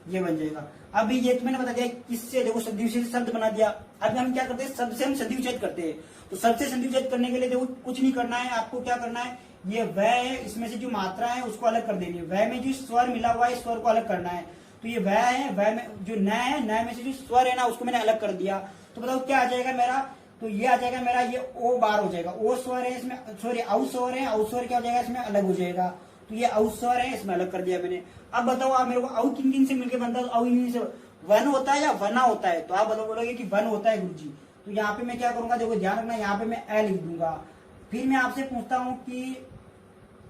ये बन जाएगा। अभी ये तो मैंने बता दिया किससे, देखो संधि विच्छेद शब्द बना दिया। अब हम क्या करते हैं, शब्द से हम संधि विच्छेद करते हैं। तो शब्द से संधि विच्छेद करने के लिए देखो कुछ नहीं करना है, आपको क्या करना है, ये वह है, इसमें से जो मात्रा है उसको अलग कर देनी है, वह में जो स्वर मिला हुआ है स्वर को अलग करना है। तो ये वह है, वह में जो न है, न में से जो स्वर है ना उसको मैंने अलग कर दिया। तो बताओ क्या आ जाएगा मेरा, तो ये आ जाएगा मेरा, ये ओ बार हो जाएगा, ओ स्वर है इसमें, सॉरी औ स्वर है, औ स्वर क्या हो जाएगा इसमें अलग हो जाएगा। तो ये औ स्वर है, इसमें अलग कर दिया मैंने। अब बताओ आप मेरे को औ किन किन से मिलकर बनता है, औ किन से वन होता है या वना होता है, तो आप बोलोगे कि वन होता है गुरुजी। तो यहाँ पे मैं क्या करूंगा, देखो ध्यान रखना, यहाँ पे मैं ए लिख दूंगा। फिर मैं आपसे पूछता हूँ कि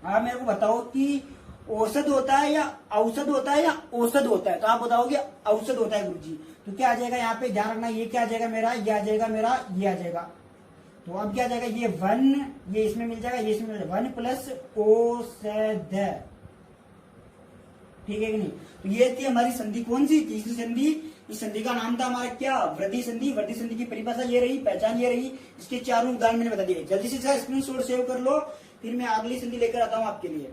आप मेरे को बताओ कि औसत होता है या औसत होता है या औसत होता है, तो आप बताओगे औसत होता है गुरुजी। तो क्या आ जाएगा यहाँ पे, ध्यान रखना, ये क्या आ जाएगा मेरा, ये आ जाएगा मेरा, ये आ जाएगा। तो अब क्या आ जाएगा, ये वन, ये इसमें मिल जाएगा, ये इसमें मिल जाएगा, वन प्लस औसत, ठीक है कि नहीं। तो ये थी हमारी संधि, कौन सी, तीसरी संधि। इस संधि का नाम था हमारा क्या, वृद्धि संधि। वृद्धि संधि की परिभाषा ये रही, पहचान ये रही, इसके चारों उदाहरण मैंने बता दिए। जल्दी से स्क्रीनशॉट सेव कर लो, फिर मैं अगली संधि लेकर आता हूं आपके लिए।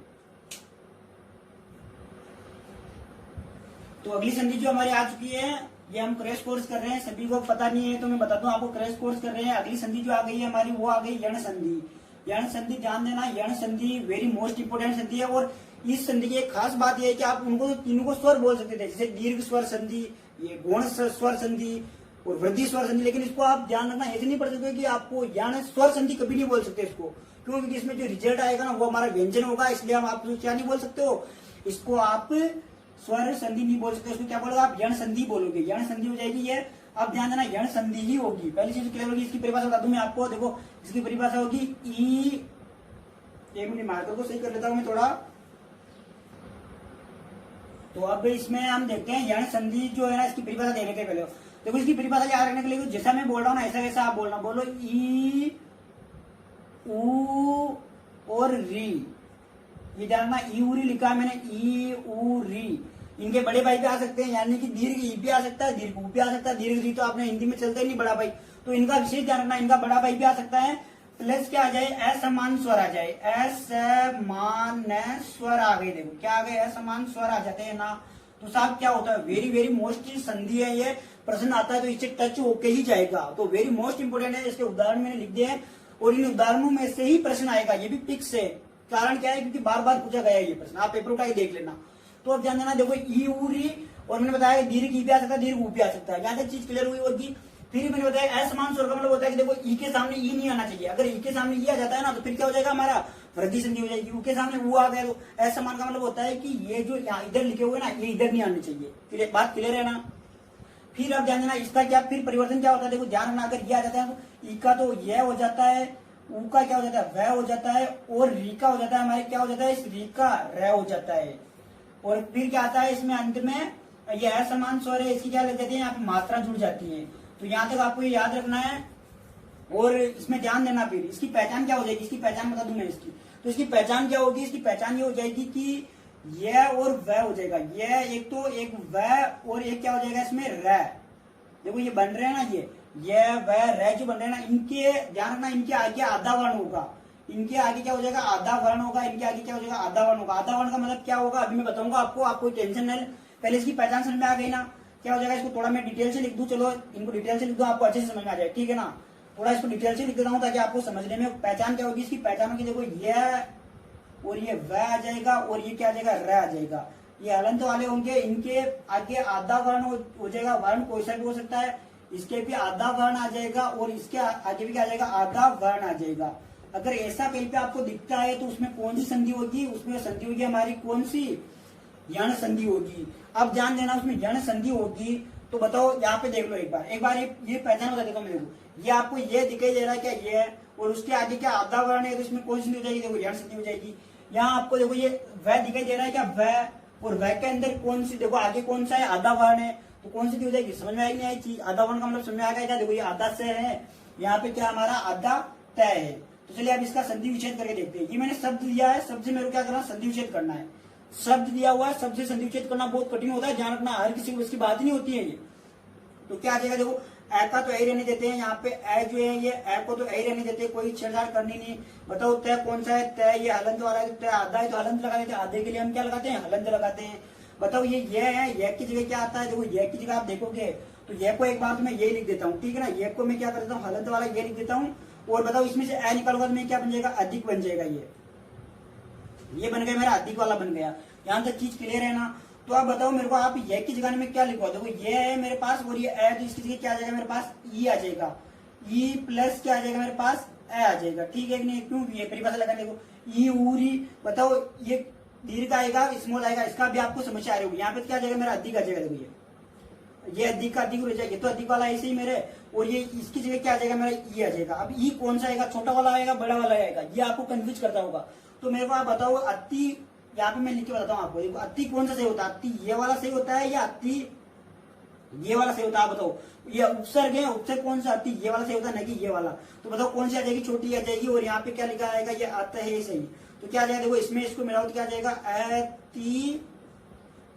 तो अगली संधि जो हमारी आ चुकी है, ये हम क्रैश कोर्स कर रहे हैं, सभी को पता नहीं है तो मैं बताता हूँ आपको, क्रैश कोर्स कर रहे हैं। अगली संधि जो आ गई है हमारी, वो आ गई यण संधि। यण संधि ध्यान देना, यण संधि वेरी मोस्ट इंपोर्टेंट संधि है। और इस संधि की एक खास बात यह है कि आप उनको तीनों को स्वर बोल सकते थे, जैसे दीर्घ स्वर संधि, ये गौण स्वर संधि और वृद्धि स्वर संधि। लेकिन इसको आप ध्यान रखना, ऐसे नहीं पढ़ सकते कि आपको यण स्वर संधि कभी नहीं बोल सकते इसको, क्योंकि इसमें जो रिजल्ट आएगा ना वो हमारा व्यंजन होगा, इसलिए हम आप क्या नहीं बोल सकते हो, इसको आप स्वर संधि नहीं बोल सकते, उसको क्या बोलोगे आप यण संधि बोलोगे, यण संधि हो जाएगी ये। अब ध्यान देना यण संधि ही होगी, पहली चीज क्लियर होगी। इसकी परिभाषा बता दूं मैं आपको, देखो इसकी परिभाषा होगी ई, एक मिनट मार्कर को सही कर लेता हूं मैं थोड़ा। तो अब इसमें हम देखते हैं यण संधि जो है ना, इसकी परिभाषा देख लेते हैं पहले। देखो इसकी परिभाषा याद रखने के लिए जैसा मैं बोल रहा हूँ ना ऐसा वैसा आप बोलना, बोलो ई ऊ और री, ये जानना ई ऊ री लिखा है मैंने, ई ऊ री। इनके बड़े भाई भी आ सकते हैं, यानी कि दीर्घ ई भी आ सकता है, दीर्घ ऊ भी आ सकता है, दीर्घ री तो आपने हिंदी में चलता ही नहीं बड़ा भाई, तो इनका विशेष ध्यान रखना, इनका बड़ा भाई भी आ सकता है। प्लस क्या आ जाए, असमान स्वर आ जाए, असमान स्वर आ गए, देखो क्या आ गए, असमान स्वर आ जाते हैं ना। तो साहब क्या होता है, वेरी वेरी मोस्ट संधि है ये, प्रश्न आता है तो इससे टच होके ही जाएगा, तो वेरी मोस्ट इंपोर्टेंट है। इसके उदाहरण मैंने लिख दिए हैं और इन उदाहरणों में से ही प्रश्न आएगा, ये भी फिक्स है। कारण क्या है, क्योंकि बार बार पूछा गया है ये प्रश्न, आप पेपर उठा के देख लेना। तो अब ध्यान देना, देखो ई ऊ री, और मैंने बताया दीर्घ ई भी आ सकता है, दीर्घ ऊ भी आ सकता है, यहाँ तक चीज क्लियर हुई होगी। फिर मैंने बताया असमान स्वर का मतलब होता है कि देखो ई के सामने ई नहीं आना चाहिए, अगर ई के सामने ई आ जाता है ना तो फिर क्या हो जाएगा, हमारा वृद्धि संधि हो जाएगी। ऊ के सामने ऊ आ गया तो असमान का मतलब होता है कि ये जो यहाँ इधर लिखे हुए ना ये इधर नहीं आने चाहिए। फिर एक बात क्लियर है ना। फिर अब ध्यान देना इसका क्या फिर परिवर्तन क्या होता है, देखो ध्यान रखना, अगर ये आ जाता है तो ई का तो यह हो जाता है, ऊ का क्या हो जाता है वह हो जाता है, और री का हो जाता है हमारे क्या हो जाता है, इस री का र हो जाता है। और फिर क्या आता है इसमें अंत में, ये असमान स्वर है, इसकी क्या लग जाती है, यहाँ पे मात्रा जुड़ जाती है। तो यहाँ तक आपको ये याद रखना है और इसमें ध्यान देना। फिर इसकी पहचान क्या हो जाएगी, इसकी पहचान बता दूं मैं इसकी, तो इसकी पहचान क्या होगी, इसकी पहचान ये हो जाएगी कि यह और वह हो जाएगा, यह एक तो एक वह और एक क्या हो जाएगा इसमें र। देखो ये बन रहे हैं ना, ये वह र जो बन रहे हैं ना, इनके ध्यान रखना, इनके आगे आधा वर्ण होगा, इनके आगे क्या हो जाएगा आधा वर्ण होगा, इनके आगे क्या हो जाएगा आधा वर्ण होगा। आधा वर्ण का मतलब क्या होगा अभी मैं बताऊंगा आपको, आपको टेंशन नहीं, पहले इसकी पहचान समझ में आ गई ना, क्या हो जाएगा। इसको थोड़ा मैं डिटेल से लिख दूं, चलो इनको डिटेल से लिख दूं, आपको अच्छे से समझ में आ जाए, ठीक है ना। थोड़ा इसको डिटेल से लिख देता हूं ताकि आपको समझने में, पहचान क्या होगी इसकी, पहचान होगी देखो यह और ये वह आ जाएगा और ये क्या आ जाएगा र आ जाएगा। ये हलंत वाले होंगे, इनके आगे आधा वर्ण हो जाएगा, वर्ण कोई सा भी हो सकता है, इसके भी आधा वर्ण आ जाएगा और इसके आगे भी क्या आ जाएगा आधा वर्ण आ जाएगा। अगर ऐसा कहीं पे आपको दिखता है तो उसमें कौन सी संधि होगी, उसमें संधि होगी हमारी कौन सी, यण संधि होगी। अब ध्यान देना उसमें यण संधि होगी तो बताओ, यहाँ पे देख लो एक बार ये पहचान बता देता हूँ मैं, देखो ये आपको ये दिखाई दे रहा है क्या, ये और उसके आगे क्या आधा वर्ण है, तो इसमें कौन सी हो जाएगी, देखो यण संधि हो जाएगी। यहाँ आपको देखो ये वह दिखाई दे रहा है क्या, वह, और वह के अंदर कौन सी, देखो आगे कौन सा है आधा वर्ण है, तो कौन सी हो जाएगी, समझ में आएगी नहीं चीज, आधा वर्ण का मतलब समझ में आ गया क्या, देखो ये आधा से है, यहाँ पे क्या हमारा आधा तय है। तो चलिए अब इसका संधि विच्छेद करके देखते हैं। ये मैंने शब्द दिया है, शब्द से मेरे को क्या करना, संधि विच्छेद करना है। शब्द दिया हुआ है, शब्द से संधि विच्छेद करना बहुत कठिन होता है, ध्यान रखना, हर किसी को इसकी बात नहीं होती है ये। तो क्या आ जाएगा, देखो ए का तो ए रहने देते हैं, यहाँ पे ए जो है ये ए को तो ए रहने देते हैं, कोई छेड़छाड़ करनी नहीं। बताओ तय कौन सा है, तय ये हलंत वाला है, तय आधा है तो हलंत लगा देते हैं, आधे के लिए हम क्या लगाते हैं, हलंत लगाते हैं। बताओ ये है, यह की जगह क्या आता है, देखो यह की जगह आप देखोगे तो यह को एक बार तो मैं ये लिख देता हूँ, ठीक है ना, यह को मैं क्या कर देता हूँ हलंत वाला ये लिख देता हूँ। और बताओ इसमें से ए निकालूंगा तो मैं क्या बन जाएगा, अधिक बन जाएगा, ये बन गया मेरा अधिक वाला बन गया। यहाँ तक चीज क्लियर है ना। तो आप बताओ मेरे को, आप ये की जगह में क्या लिखवा, देखो ये है मेरे पास और ये ए, तो इसकी जगह क्या आ जाएगा मेरे पास, ई आ जाएगा, ई प्लस क्या आ जाएगा मेरे पास, ए आ जाएगा, ठीक है कि नहीं। क्यों ये परिभाषा लगा, देखो ई ऊरी, बताओ ये दीर्घ आएगा स्मॉल आएगा, इसका भी आपको समस्या आ रही होगी। यहाँ पे क्या आ जाएगा मेरा अधिक आ जाएगा, देखो ये अधिक का अधिक हो जाएगा, ये तो अधिक वाला ऐसे ही मेरे, और ये इसकी जगह क्या आ जाएगा मेरा ई आ जाएगा। अब ई कौन सा आएगा, छोटा वाला आएगा बड़ा वाला आएगा, ये आपको कंफ्यूज करता होगा। तो मेरे को आप बताओ अति, यहाँ पे मैं लिख के बताता हूँ आपको, देखो अति कौन सा सही होता है, अति ये वाला सही होता है या अति ये वाला सही होता है, आप बताओ। ये उपसर्ग है, उपसर्ग कौन सा, अति ये वाला सही होता है ना कि ये वाला, तो बताओ कौन सी आ जाएगी, छोटी आ जाएगी। और यहाँ पे क्या लिखा आएगा, ये आता है सही, तो क्या आ जाएगा, देखो इसमें इसको मिलाओ तो क्या आ जाएगा, अति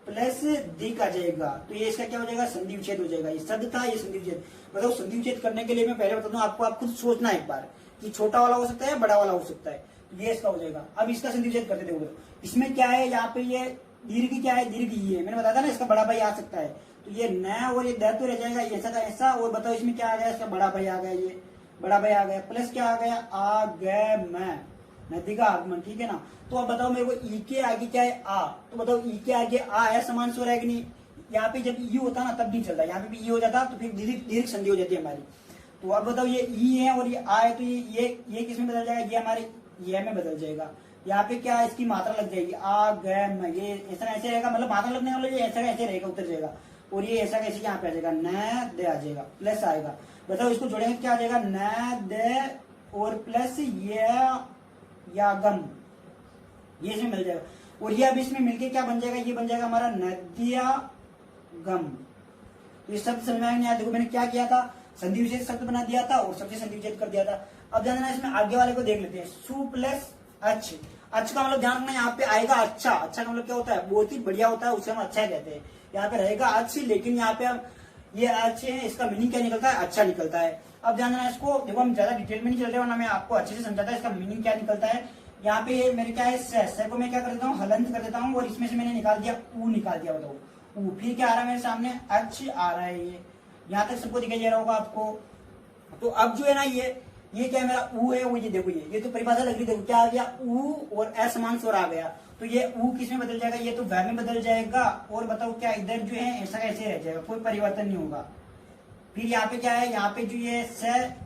प्लस दिक आ जाएगा, तो ये इसका क्या हो जाएगा, संधि विच्छेद हो जाएगा। ये शब्द था, ये संधि विच्छेद। बताओ संधि विच्छेद करने के लिए मैं पहले बता दूं आपको, आप खुद सोचना एक बार कि छोटा वाला हो सकता है बड़ा वाला हो सकता है, तो ये इसका हो जाएगा। अब इसका संधि विच्छेद करते देखो, इसमें क्या है, यहाँ पे ये दीर्घ क्या है, दीर्घ ई है, मैंने बताया था ना इसका बड़ा भाई आ सकता है, तो ये न और ये द तो रह जाएगा, ऐसा का ऐसा। और बताओ इसमें क्या आ गया, इसका बड़ा भाई आ गया ये, बड़ा भाई आ गया, प्लस क्या आ गया, आगमन, नदी का आगमन, ठीक है ना। तो अब बताओ मेरे को ई के आगे क्या है, आ, तो बताओ ई के आगे आ है, समान स्वर है कि नहीं। यहाँ पे जब ई होता ना तब नहीं चलता, यहाँ पे भी ई हो जाता तो फिर दीर्घ संधि हो जाती है हमारी। तो अब बताओ ये ई है और ये आ है, तो ये किस में बदल जाएगा, ये हमारे ये में बदल जाएगा। यहाँ पे क्या है, इसकी मात्रा लग जाएगी, आ गम, ये ऐसा ऐसे रहेगा, मतलब मात्रा लगने वाला ये ऐसा ऐसे रहेगा, उतर जाएगा। और ये ऐसा कैसे यहाँ पे आ जाएगा, न दे आ जाएगा, प्लस आएगा। बताओ इसको जोड़ेंगे क्या आ जाएगा, न दे और प्लस या गम, ये इसमें मिल जाएगा। और ये अब इसमें मिलके क्या बन जाएगा, ये बन जाएगा हमारा नदिया गम। तो ये शब्द समझ में नहीं आया, देखो मैंने क्या किया था, संधि विच्छेद शब्द बना दिया था और सबसे संधि विच्छेद कर दिया था। अब ध्यान देना, इसमें आगे वाले को देख लेते हैं, सु प्लस अच्छ। अच्छ का मतलब ध्यान रखना, यहाँ पे आएगा अच्छा, अच्छा का मतलब क्या होता है, बहुत ही बढ़िया होता है, उसे हम अच्छा कहते हैं। यहाँ पे रहेगा अच्छी, लेकिन यहाँ पे अब ये अच्छे है, इसका मीनिंग क्या निकलता है, अच्छा निकलता है। अब ध्यान देना इसको, देखो हम ज्यादा डिटेल में नहीं चलते, वरना मैं आपको अच्छे से समझाता है इसका मीनिंग क्या निकलता है। यहाँ पे मेरे क्या है, से को मैं क्या कर देता हूँ, हलंत कर देता हूँ, और इसमें से मैंने निकाल दिया ऊ, निकाल दिया, बताओ ऊ। फिर क्या आ रहा है मेरे सामने, अच्छ आ रहा है, ये यहाँ तक सबको दिखाई दे रहा होगा आपको। तो अब जो है ना, ये क्या है मेरा ऊ है, वो ये देखो, ये तो परिभाषा लग रही, देखो क्या आ गया, ऊ और असमान स्वर आ गया। तो ये ऊ किस में बदल जाएगा, ये तो वह में बदल जाएगा। और बताओ क्या इधर जो है ऐसा कैसे रह जाएगा, कोई परिवर्तन नहीं होगा। फिर यहाँ पे क्या है, यहाँ पे जो ये स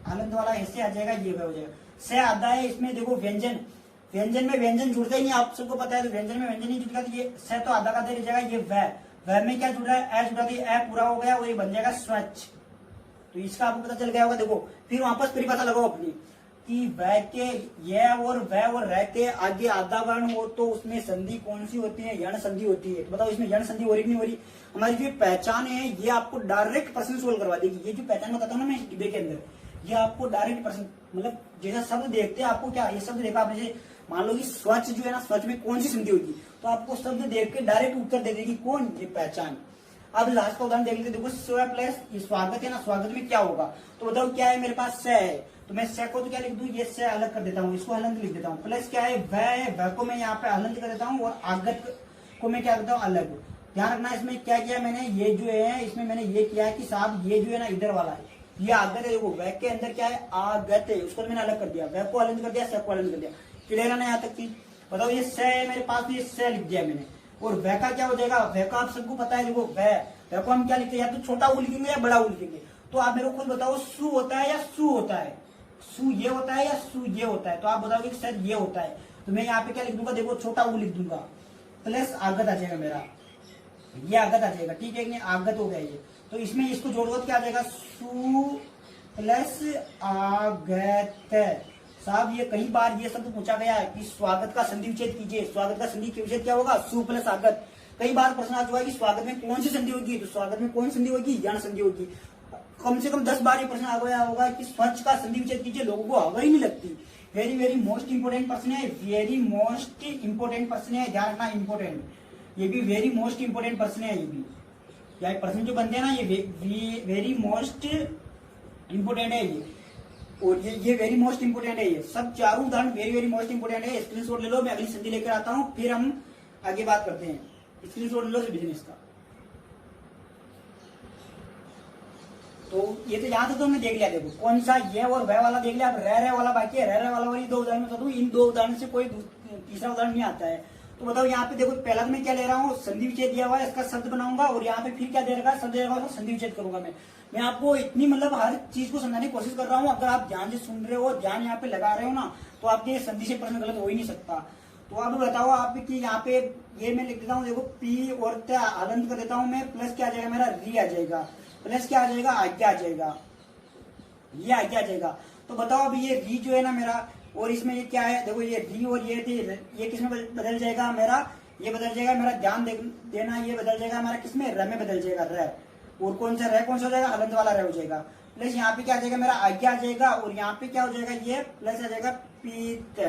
हलंत वाला ऐसे आ जाएगा, ये वह हो जाएगा। स आता है इसमें, देखो व्यंजन, व्यंजन में व्यंजन जुड़ता ही नहीं, आप सबको पता है, तो व्यंजन में व्यंजन नहीं जुड़ता, तो ये स तो आधा का रह जाएगा, ये वह में क्या जुड़ रहा है, ए जुड़ा, तो ये पूरा हो गया और ये बन जाएगा स्वच्छ। तो इसका आपको पता चल गया होगा। देखो फिर वापस परिभाषा लगाओ अपनी, कि वह के ये और वह और रह के आगे आधा वर्ण हो तो उसमें संधि कौन सी होती है, यण संधि होती है। तो बताओ इसमें यण संधि हो रही नहीं हो रही। हमारी जो पहचान है ये आपको डायरेक्ट प्रश्न सोल्व करवा देगी। ये जो पहचान बताता हूँ ना मैं इस डिब्बे के अंदर, ये आपको डायरेक्ट प्रश्न, मतलब जैसा शब्द देखते हैं आपको, क्या ये शब्द देखा आपने, जैसे मान लो कि स्वच्छ जो है ना, स्वच्छ में कौन सी संधि होगी, तो आपको शब्द देख के डायरेक्ट उत्तर दे देगी, कौन, ये पहचान। अब लास्ट का उदाहरण देख लेते, देखो स्व प्लस स्वागत है ना, स्वागत में क्या होगा, तो बताओ क्या है, मेरे पास स है, तो मैं स को तो क्या लिख दूं, ये स अलग कर देता हूँ, इसको हलंत लिख देता हूँ। प्लस क्या है, वह को मैं यहाँ पे हलंत कर देता हूँ, और आगत को मैं क्या करता हूँ, अलग। ध्यान रखना इसमें क्या किया मैंने, ये जो है इसमें मैंने ये किया है कि साहब ये जो है ना इधर वाला है, ये आगत है। देखो वह के अंदर क्या है, आगत है, उसको मैंने अलग कर दिया, वह को हलंत कर दिया, स को हलंत कर दिया। क्लियर है ना यहाँ तक की। बताओ ये स है मेरे पास, ये स लिख दिया मैंने, और वह का क्या हो जाएगा, वह का आप सबको पता है, देखो वह को हम क्या लिखते हैं, या तो छोटा ऊ लिखेंगे या बड़ा ऊ लिखेंगे। तो आप मेरे को खुद बताओ, सु होता है या सु होता है, सु ये होता है या सु ये होता है। तो आप बताओगे कि सर ये होता है, तो मैं यहाँ पे क्या लिख दूंगा, देखो छोटा ऊ लिख दूंगा, प्लस आगत आ जाएगा मेरा, ये आगत आ जाएगा, ठीक है, आगत हो गया ये। तो इसमें इसको जोड़ो तो क्या आ जाएगा, सु प्लस आगत। साहब ये कई बार ये शब्द पूछा गया है कि स्वागत का संधि विच्छेद कीजिए, स्वागत का संधि विच्छेद क्या होगा, सु प्लस आगत। कई बार प्रश्न आ चुका है कि स्वागत में कौन सी संधि होगी, तो स्वागत में कौन संधि होगी, यण संधि होगी। कम से कम 10 बार ये प्रश्न आ गया होगा कि स्वच्छ का संधि विच्छेद कीजिए, लोगों को हवा ही नहीं लगती। वेरी वेरी मोस्ट इंपोर्टेंट प्रश्न है, वेरी मोस्ट इंपोर्टेंट प्रश्न है, ध्यान रखना इंपोर्टेंट, ये भी वेरी मोस्ट इंपोर्टेंट प्रश्न है। ये भी या प्रश्न जो बनते हैं ना, ये वेरी मोस्ट इंपोर्टेंट है ये, और ये वेरी मोस्ट इंपोर्टेंट है। ये सब चारों उदाहरण वेरी वेरी मोस्ट इंपोर्टेंट है। स्क्रीनशॉट ले लो, मैं अगली संधि लेकर आता हूँ, फिर हम आगे बात करते हैं। स्क्रीनशॉट ले लो बिजनेस का। तो ये तो यहाँ तक तो हमने देख लिया, देखो कौन सा ये और वह वाला देख लिया। अब रह वाला बाकी है, रह वाला वाली 2 उदाहरण बता दूं, इन 2 उदाहरण से कोई तीसरा उदाहरण नहीं आता है। तो बताओ यहाँ पे देखो, पहला तो मैं क्या ले रहा हूँ, संधि विच्छेद दिया हुआ है, इसका शब्द बनाऊंगा, और यहाँ पे फिर क्या दे रखा, शब्द देगा, संधि विच्छेद करूंगा मैं आपको इतनी मतलब हर चीज को समझाने की कोशिश कर रहा हूँ। अगर आप ध्यान से सुन रहे हो, ध्यान यहाँ पे लगा रहे हो ना, तो आपके संधि से प्रश्न गलत हो ही नहीं सकता। तो अब बताओ आप कि यहाँ पे ये मैं लिख देता हूँ, देखो पी और त हलंत कर देता हूँ मैं, प्लस क्या आ जाएगा मेरा, री आ जाएगा, प्लस क्या आ जाएगा, आज्ञा आ जाएगा, ये आज्ञा आ जाएगा। तो बताओ अब ये री जो है ना मेरा, और इसमें ये क्या है, देखो ये री और ये किसमें बदल जाएगा मेरा, ये बदल जाएगा मेरा, ध्यान देना, ये बदल जाएगा हमारा किसमें, र में बदल जाएगा, र। और कौन सा र, कौन सा हो जाएगा, हलंत वाला र हो जाएगा। प्लस यहाँ पे क्या आ जाएगा मेरा, आज्ञा आ जाएगा, और यहाँ पे क्या हो जाएगा, ये प्लस आ जाएगा पीत।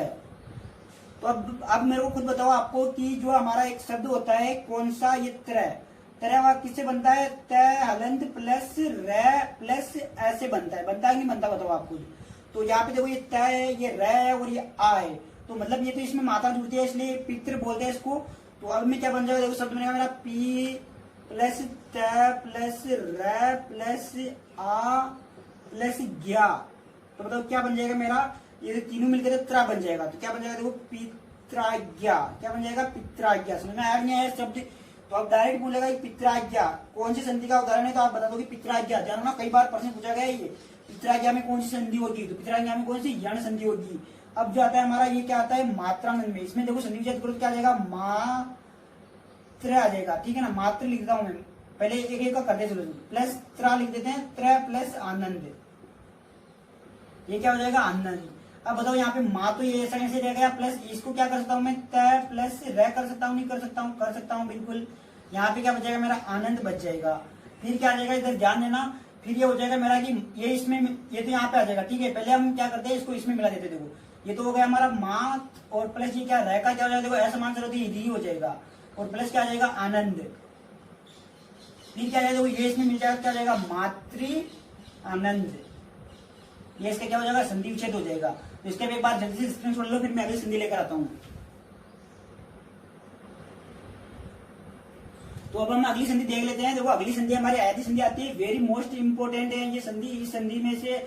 तो अब मेरे को खुद बताओ आपको कि जो हमारा एक शब्द होता है कौन सा, ये तरह किससे बनता है, त हलंत प्लस र प्लस ऐसे बनता है कि नहीं बनता, बताओ आपको। तो यहाँ पे देखो ये त है, ये र है और ये आ है, तो मतलब ये तो इसमें मात्रा जुड़ती है, इसलिए पित्र बोलते हैं इसको। तो अब में क्या बन जाएगा, देखो शब्द बनेगा मेरा पी प्लस त प्लस र प्लस आ प्लस ज्ञा, तो बताओ क्या बन जाएगा मेरा, ये तीनों मिलकर त्रा बन जाएगा। तो क्या बन जाएगा देखो, पित्राज्ञा। क्या बन जाएगा, पित्राज्ञा। समझ में आ गया है शब्द। तो आप डायरेक्ट बोलेगा पित्राज्ञा कौन सी संधि का उदाहरण है, तो आप बता दो पित्राज्ञा। ध्यान रखना, कई बार प्रश्न पूछा गया है ये, पित्राज्ञा में कौन सी संधि होगी, तो पित्राज्ञा में कौन सी यण संधि होगी। अब जो आता है हमारा ये क्या आता है, मात्रानंद में। इसमें देखो संधि विच्छेद करो तो क्या आ जाएगा, मात्र आ जाएगा। ठीक है ना, मात्र लिखता हूं मैं, पहले एक एक का करते चलो, प्लस त्रा लिख देते हैं, त्रै प्लस आनंद, ये क्या हो जाएगा, आनंद। अब बताओ यहाँ पे माँ तो ये ऐसा कैसे रह गया, प्लस इसको क्या कर सकता हूँ मैं, तय प्लस रह कर सकता हूँ, नहीं कर सकता हूँ, कर सकता हूँ बिल्कुल। यहाँ पे क्या बच जाएगा मेरा, आनंद बच जाएगा। फिर क्या आ जाएगा, इधर ध्यान देना, फिर ये हो जाएगा मेरा कि ये इसमें, ये तो यहाँ पे आ जाएगा। ठीक है, पहले हम क्या करते हैं, इसको इसमें मिला देते। देखो ये तो हो गया हमारा माँ, और प्लस ये क्या रह का क्या हो जाएगा, देखो असमान से होती है, हो जाएगा, और प्लस क्या आ जाएगा, आनंद। फिर क्या आ जाएगा, ये इसमें मिल जाएगा, क्या आ जाएगा, मातृ आनंद। ये इसका क्या हो जाएगा, संधि विच्छेद हो जाएगा। तो इसके एक बार जल्दी से स्क्रीनशॉट लो, फिर मैं अगली संधि लेकर आता हूं। तो अब हम अगली संधि देख लेते हैं। देखो अगली संधि हमारी आयती संधि आती है, वेरी मोस्ट इंपोर्टेंट है ये संधि। इस संधि में से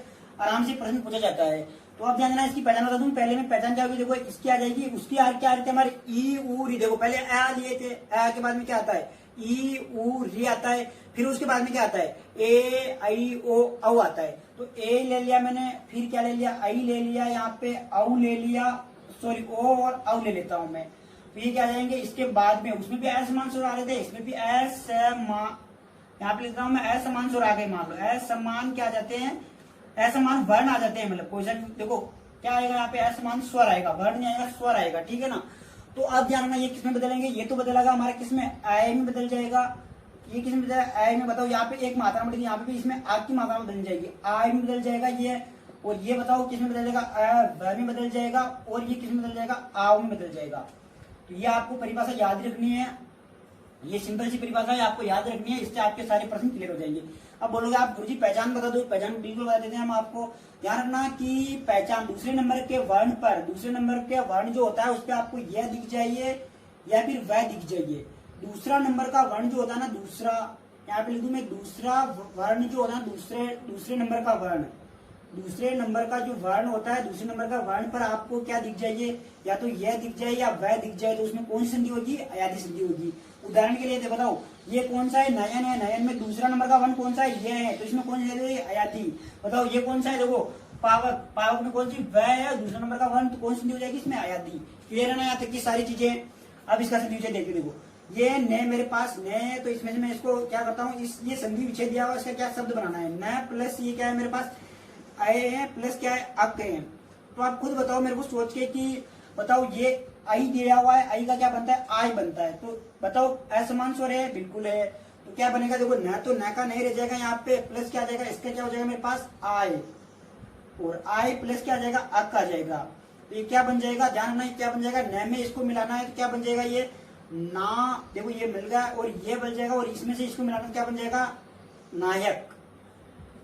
आराम से प्रश्न पूछा जाता है। तो आप ध्यान देना, इसकी पहचान बता दूं, पहले में पहचान क्या होगी, देखो इसकी आ जाएगी, उसकी क्या आ रही थी हमारी, ई ऊ री। देखो पहले आ लिए थे, आ के बाद में क्या आता है, ई ऊ री आता है। फिर उसके बाद में क्या आता है, ए आई ओ औ आता है। तो ए ले लिया मैंने, फिर क्या ले लिया, आई ले लिया, यहाँ पे औ ले लिया, सॉरी ओ और औ ले लेता हूं मैं। तो ये क्या आ जाएंगे, इसके बाद में उसमें भी असमान सुर आ रहे थे, इसमें भी असमान, यहाँ पे लिखता हूं मैं असमान सुर आ गए। मान लो असमान क्या आ जाते हैं, असमान वर्ण आ जाते हैं। मतलब कोई देखो क्या आएगा, यहाँ पे असमान स्वर आएगा, वर्ण नहीं आएगा, स्वर आएगा। ठीक है ना। तो अब ध्यान रखना, ये किसमें बदलेंगे, ये तो बदलेगा हमारा किसमें, आय में बदल जाएगा। ये किसमें बदल जाएगा, आय में। बताओ यहाँ पे एक मात्रा बढ़ी, यहाँ पे भी इसमें आग की मात्रा बदल जाएगी, आय में बदल जाएगा ये। और ये बताओ किसमें बदल जाएगा, व में बदल जाएगा, और ये किसमें बदल जाएगा, आव में बदल जाएगा। तो ये आपको परिभाषा याद रखनी है, ये सिंपल सी परिभाषा है, आपको याद रखनी है, इससे आपके सारे प्रश्न क्लियर हो जाएंगे। अब बोलोगे आप गुरुजी पहचान बता दो, पहचान बिल्कुल बता देते हैं हम आपको। ध्यान रखना कि पहचान दूसरे नंबर के वर्ण पर, दूसरे नंबर के वर्ण जो होता है उस पर आपको यह दिख जाइए या फिर वह दिख जाइए। दूसरा नंबर का वर्ण जो होता है ना, दूसरा, यहाँ पे लिख दूं मैं, दूसरा वर्ण जो होता है, दूसरे नंबर का वर्ण, दूसरे नंबर का जो वर्ण होता है, दूसरे नंबर का वर्ण पर आपको क्या दिख जाइए, या तो यह दिख जाए या वह दिख जाए। तो उसमें कौन सी संधि होगी, अयादी संधि होगी। उदाहरण के लिए बताओ, ये कौन सा है, नयन है, नयन में दूसरा नंबर का वर्ण कौन सा है, ये है, तो इसमें कौन सी संधि है, अयादी। बताओ ये कौन सा है, देखो पावक, पावक में कौन सी, वह है, दूसरा नंबर का वर्ण, तो कौन सी संधि हो जाएगी, इसमें अयादी। क्लियर है ना यहाँ तक की सारी चीजें। अब इसका संधि विच्छेद देखिए, देखो ये न मेरे पास न है, तो इसमें से मैं इसको क्या करता हूँ, इस ये संधि विच्छेद दिया हुआ, इसका क्या शब्द बनाना है, न प्लस ये क्या है मेरे पास, आए हैं, प्लस क्या है, अक है। तो आप खुद बताओ मेरे को सोच के कि बताओ, ये आई दिया हुआ है, आई का क्या बनता है, आई बनता है। तो बताओ असमान स्वर है, बिल्कुल है। तो क्या बनेगा, देखो न तो न का नहीं रह जाएगा यहाँ पे, प्लस क्या आ जाएगा, इसका क्या हो जाएगा मेरे पास, आई, और आई प्लस क्या आ जाएगा, अक आ जाएगा। तो ये क्या बन जाएगा, ध्यान रखना, क्या बन जाएगा, न में इसको मिलाना है तो क्या बन जाएगा, ये ना, देखो ये मिल गया, और ये बन जाएगा, और इसमें से इसको मिलाना क्या बन जाएगा, नायक।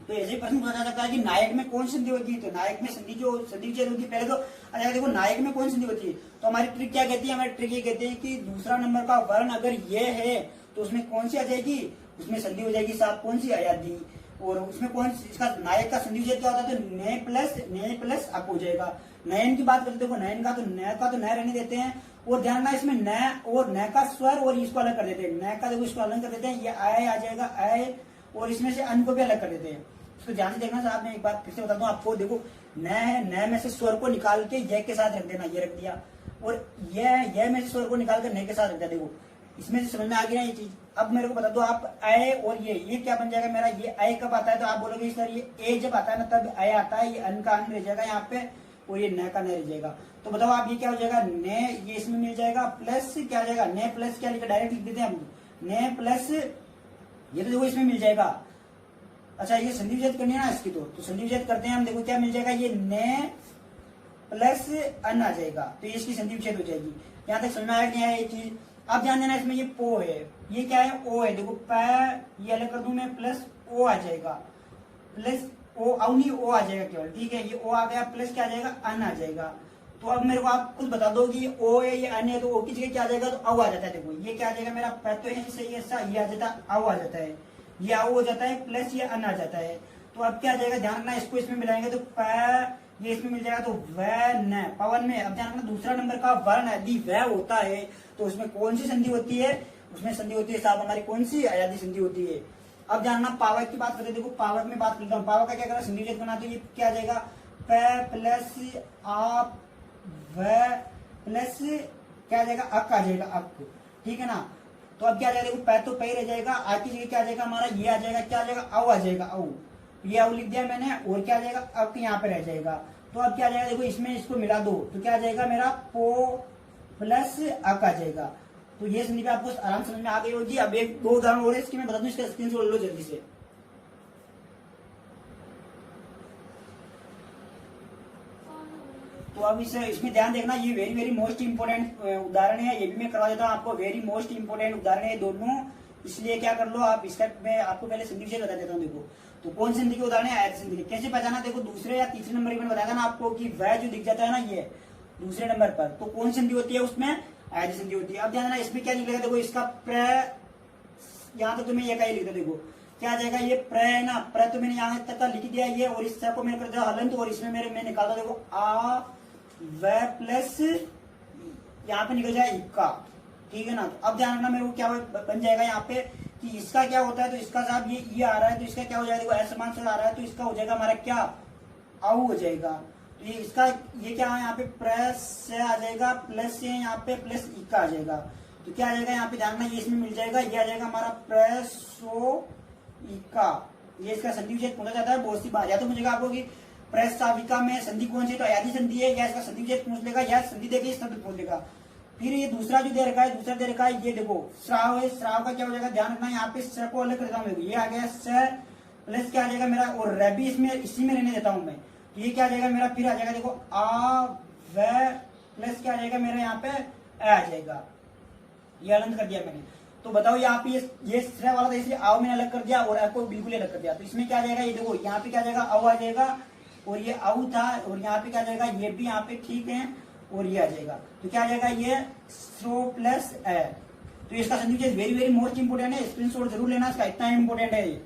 तो ऐसे प्रश्न पूछा जा सकता है कि नायक में कौन संधि होती है। तो नायक में संधि जो संधि विच्छेद होती है, पहले तो अच्छा देखो नायक में कौन संधि होती है। तो हमारी ट्रिक क्या कहती है, हमारी ट्रिक ये कहते हैं कि दूसरा नंबर का वर्ण अगर ये है तो उसमें कौन सी आ जाएगी, उसमें संधि हो जाएगी साहब, कौन सी, अयादी। और उसमें कौन, इसका नायक का संधि विच्छेद क्या होता है, तो ने प्लस अप हो जाएगा। नयन की बात करते देखो, नयन का तो न रहने देते हैं, और ध्यान रखना इसमें न और न का स्वर और इसको अलग कर देते हैं। न का देखो इसको अलग कर देते हैं, ये आय आ जाएगा, आय, और इसमें से अन को भी अलग कर देते हैं। इसको ध्यान से देखना साहब, मैं एक बात फिर से बताता हूँ आपको। देखो न है, न में से स्वर को निकाल के ये के साथ रख देना, ये रख दिया, और ये में से स्वर को निकाल कर न के साथ रख दिया। देखो इसमें से समझ में आ गया ये चीज। अब मेरे को बता दो आप, आय और ये क्या बन जाएगा मेरा, ये आय कब आता है, तो आप बोलोगे सर ये ए जब आता है ना तब आय आता है, ये अन का अन रह जाएगा यहाँ पे, और ये न का न रह जाएगा। तो बताओ आप, ये क्या हो जाएगा, न ये इसमें मिल जाएगा, प्लस क्या आ जाएगा, न प्लस क्या लिखा, डायरेक्ट लिख देते हैं हम, न प्लस ये तो देखो इसमें मिल जाएगा। अच्छा ये संधि विच्छेद करनी है ना इसकी, तो संधि विच्छेद करते हैं हम। देखो क्या मिल जाएगा, ये न प्लस अन आ जाएगा, तो ये इसकी संधि विच्छेद हो जाएगी। यहाँ तक समझ में आया नहीं आया ये चीज। अब ध्यान देना, इसमें ये पो है, ये क्या है, ओ है। देखो ये अलग कर दूं मैं, प्लस ओ आ जाएगा, प्लस ओ, अवनी ओ आ जाएगा केवल, ठीक है। ये ओ आ गया, प्लस क्या आ जाएगा, अन आ जाएगा। तो अब मेरे को आप खुद बता दो कि ओ है, ये अन है, तो ओ की जगह क्या आ जाएगा, तो औ आ जाता है। देखो ये क्या आ जाएगा मेरा, तो है सही, ऐसा ये आ जाता है, औ आ जाता है, ये आओ हो जाता है, प्लस ये अन आ जाता है। तो अब क्या जाएगा, ध्यान रखना, इसको इसमें मिलाएंगे तो प, ये इसमें मिल जाएगा तो वह न पवन में। अब ध्यान रखना दूसरा नंबर का वर्ण यदि वह होता है तो उसमें कौन सी संधि होती है, उसमें संधि होती है साहब हमारी कौन सी, अयादी संधि होती है। अब ध्यान रखना पावक की बात करते हैं, देखो पावक में बात करता हूँ, पावक का क्या करना, संधि विच्छेद करना, तो ये क्या आ जाएगा, प प्लस आप व प्लस क्या आ जाएगा, अक आ जाएगा, अक, ठीक है ना। तो अब क्या आ जाएगा, देखो पै तो पै रह जाएगा, आ की जगह क्या आ जाएगा हमारा, ये आ जाएगा, क्या आ जाएगा, औ आ जाएगा, औ, ये औ लिख दिया मैंने, और क्या आ जाएगा, अक यहाँ पे रह जाएगा। तो अब क्या आ जाएगा, देखो इसमें इसको मिला दो तो क्या आ जाएगा मेरा, पो प्लस अक आ जाएगा। तो ये संधि आपको आराम समझ में आ गई होगी। अब एक दो उदाहरण और है इसकी मैं बता दूं, इसका स्क्रीनशॉट लो जल्दी से। तो अब इसमें ध्यान देखना, ये वेरी वेरी मोस्ट इंपोर्टेंट उदाहरण है, ये भी मैं करवा देता हूँ आपको, वेरी मोस्ट इंपोर्टेंट उदाहरण है दोनों, इसलिए क्या कर लो आप, इसका मैं आपको पहले संधि विच्छेद बता देता हूँ। देखो तो कौन संधि के उदाहरण है, अयादी संधि। कैसे पहचाना, देखो दूसरे या तीसरे नंबर में बताया था ना आपको कि वह जो दिख जाता है ना ये दूसरे नंबर पर, तो कौन संधि होती है, उसमें अयादी संधि होती है। अब ध्यान देना इसमें क्या निकलेगा, देखो इसका प्र, यहाँ तक तो मैं ये का ही लिख दो, देखो क्या आ जाएगा, ये प्र है ना, प्र तो मैंने यहाँ तक का लिख दिया ये, और इस को मैंने कर दिया हलंत, और इसमें मेरे मैं निकालता देखो आ व प्लस यहाँ पे निकल जाए इक्का, ठीक है ना। तो अब ध्यान रखना मेरे को क्या बन जाएगा यहाँ पे कि इसका क्या होता है, तो इसका साहब ये आ रहा है तो इसका क्या हो जाएगा, देखो असमान स्वर आ रहा है तो इसका हो जाएगा हमारा क्या, औ हो जाएगा। तो ये इसका ये क्या है यहाँ पे प्लस से आ जाएगा, प्लस से यहाँ पे प्लस इक्का आ जाएगा। तो क्या आ जाएगा यहाँ पे ध्यान रखना, ये इसमें मिल जाएगा, ये आ जाएगा हमारा प्लसो इक्का। ये इसका संधि विच्छेद पूछा जाता है बहुत सी बार, या तो मुझे आपको कि प्रस्ताविका में संधि कौन सी, तो अयादी संधि है, या इसका संधि विच्छेद पूछ लेगा, या संधि देके इस शब्द पूछ लेगा। फिर ये दूसरा जो दे रखा है, दूसरा दे रखा है ये देखो श्राव है, श्राव का क्या हो जाएगा, ध्यान रखना यहाँ पे स को अलग करता हूँ, ये आ गया स प्लस क्या आ जाएगा मेरा, और रबी इसमें इसी में रहने देता हूँ मैं, तो ये क्या आ जाएगा मेरा, फिर आ जाएगा देखो आ व प्लस क्या आ जाएगा मेरा यहाँ पे आ जाएगा, ये अलग कर दिया मैंने। तो बताओ यहाँ पे ये श्र वाला था इसलिए आओ मैंने अलग कर दिया, और आपको बिल्कुल अलग कर दिया। तो इसमें क्या आ जाएगा, ये देखो यहाँ पे क्या आ जाएगा, औ आ जाएगा, और ये औ था, और यहाँ पे क्या आ जाएगा, ये भी यहाँ पे ठीक है, और ये आ जाएगा। तो क्या आ जाएगा, ये स्रो प्लस ए। तो इसका संधि विच्छेद वेरी वेरी मोस्ट इंपोर्टेंट है, स्क्रीनशॉट जरूर लेना, इसका इतना इंपोर्टेंट है ये।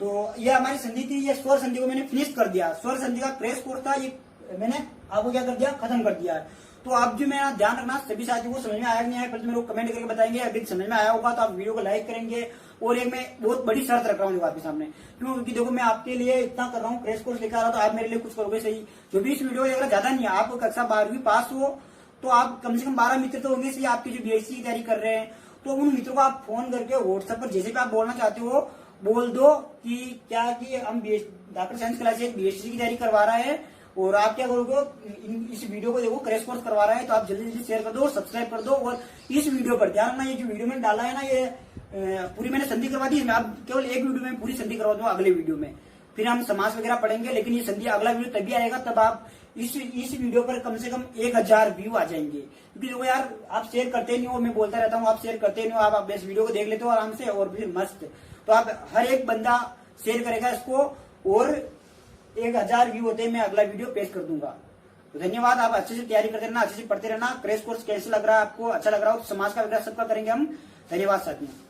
तो ये हमारी संधि थी, ये स्वर संधि को मैंने फिनिश कर दिया, स्वर संधि का क्रैश कोर्स था, ये मैंने आपको क्या कर दिया, खत्म कर दिया। तो आप जो मेरा ध्यान रखना, सभी साथियों को समझ में आया नहीं आया पहले मेरे को कमेंट करके बताएंगे, अगर समझ में आया होगा तो आप वीडियो को लाइक करेंगे। और एक मैं बहुत बड़ी शर्त रख रहा हूँ आपके सामने, क्योंकि देखो मैं आपके लिए इतना कर रहा हूँ, क्रैश कोर्स लेकर आ रहा हूँ, तो आप मेरे लिए कुछ करोगे सही। जो भी इस वीडियो को देखना ज्यादा नहीं है, आप कक्षा 12वीं पास हो तो आप कम से कम 12 मित्र तो होंगे, इसलिए आपकी जो बीएससी की तैयारी कर रहे हैं, तो उन मित्रों को आप फोन करके व्हाट्सएप पर जैसे भी आप बोलना चाहते हो बोल दो कि क्या कि हम डॉक्टर साइंस क्लास बीएससी की तैयारी करवा रहा है, और आप क्या करोगे, इस वीडियो को देखो क्रैश कोर्स करवा रहा है, तो आप जल्दी जल्दी शेयर कर दो और सब्सक्राइब कर दो। और इस वीडियो पर ध्यान रखना, ये जो वीडियो मैंने डाला है ना, ये पूरी मैंने संधि करवा दी, इसमें आप केवल एक वीडियो में पूरी संधि करवा दूंगा, अगले वीडियो में फिर हम समास वगैरह पढ़ेंगे, लेकिन ये संधि अगला वीडियो तभी आएगा तब आप इस वीडियो पर कम से कम 1000 व्यू आ जाएंगे। क्योंकि देखो यार आप शेयर करते नहीं हो, मैं बोलता रहता हूँ आप शेयर करते नहीं हो, आप इस वीडियो को देख लेते हो आराम से और फिर मस्त। तो आप हर एक बंदा शेयर करेगा इसको, और 1000 व्यू होते हैं मैं अगला वीडियो पेश कर दूंगा। तो धन्यवाद, आप अच्छे से तैयारी करते रहना, अच्छे से पढ़ते रहना। क्रैश कोर्स कैसे लग रहा है आपको, अच्छा लग रहा हो, समाज का वगैरह सबका करेंगे हम। धन्यवाद साथियों।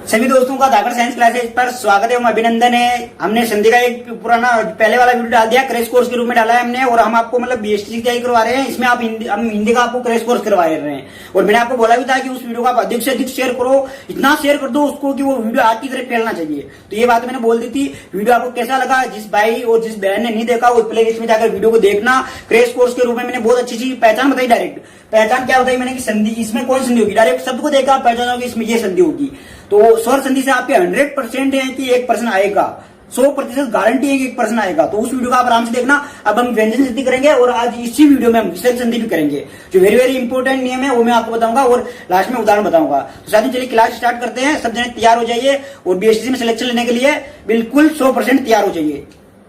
सभी दोस्तों का धाकड़ साइंस क्लासेज पर स्वागत है, अभिनंदन है। हमने संधि का एक पुराना पहले वाला वीडियो डाल दिया, क्रैश कोर्स के रूप में डाला है हमने, और हम आपको मतलब बीएससी की तैयारी करवा रहे हैं। इसमें आप हम हिंदी का आपको क्रैश कोर्स करवा रहे हैं, और मैंने आपको बोला भी था कि उस वीडियो को आप अधिक से अधिक शेयर करो, इतना शेयर कर दो उसको कि वो वीडियो आग की तरह फैलना चाहिए। तो ये बात मैंने बोल दी थी। वीडियो आपको कैसा लगा, जिस भाई और जिस बहन ने नहीं देखा वो प्ले लिस्ट में जाकर वीडियो को देखना। क्रैश कोर्स के रूप में मैंने बहुत अच्छी चीज पहचान बताई, डायरेक्ट पहचान क्या बताई मैंने कि संधि इसमें कौन संधि होगी, डायरेक्ट शब्द को देखा आप पहचानोगे इसमें ये संधि होगी। तो स्वर संधि से आपके 100% है कि 1% आएगा, 100% गारंटी है कि 1% आएगा। तो उस वीडियो को आप आराम से देखना। अब हम व्यंजन संधि करेंगे, और आज इसी वीडियो में हम विसर्ग संधि भी करेंगे। जो वेरी वेरी इंपॉर्टेंट नियम है वो मैं आपको बताऊंगा, और लास्ट में उदाहरण बताऊंगा। तो साथियों चलिए क्लास स्टार्ट करते हैं। सब जने तैयार हो जाइए, और बीएससी में सिलेक्शन लेने के लिए बिल्कुल 100% तैयार हो जाइए।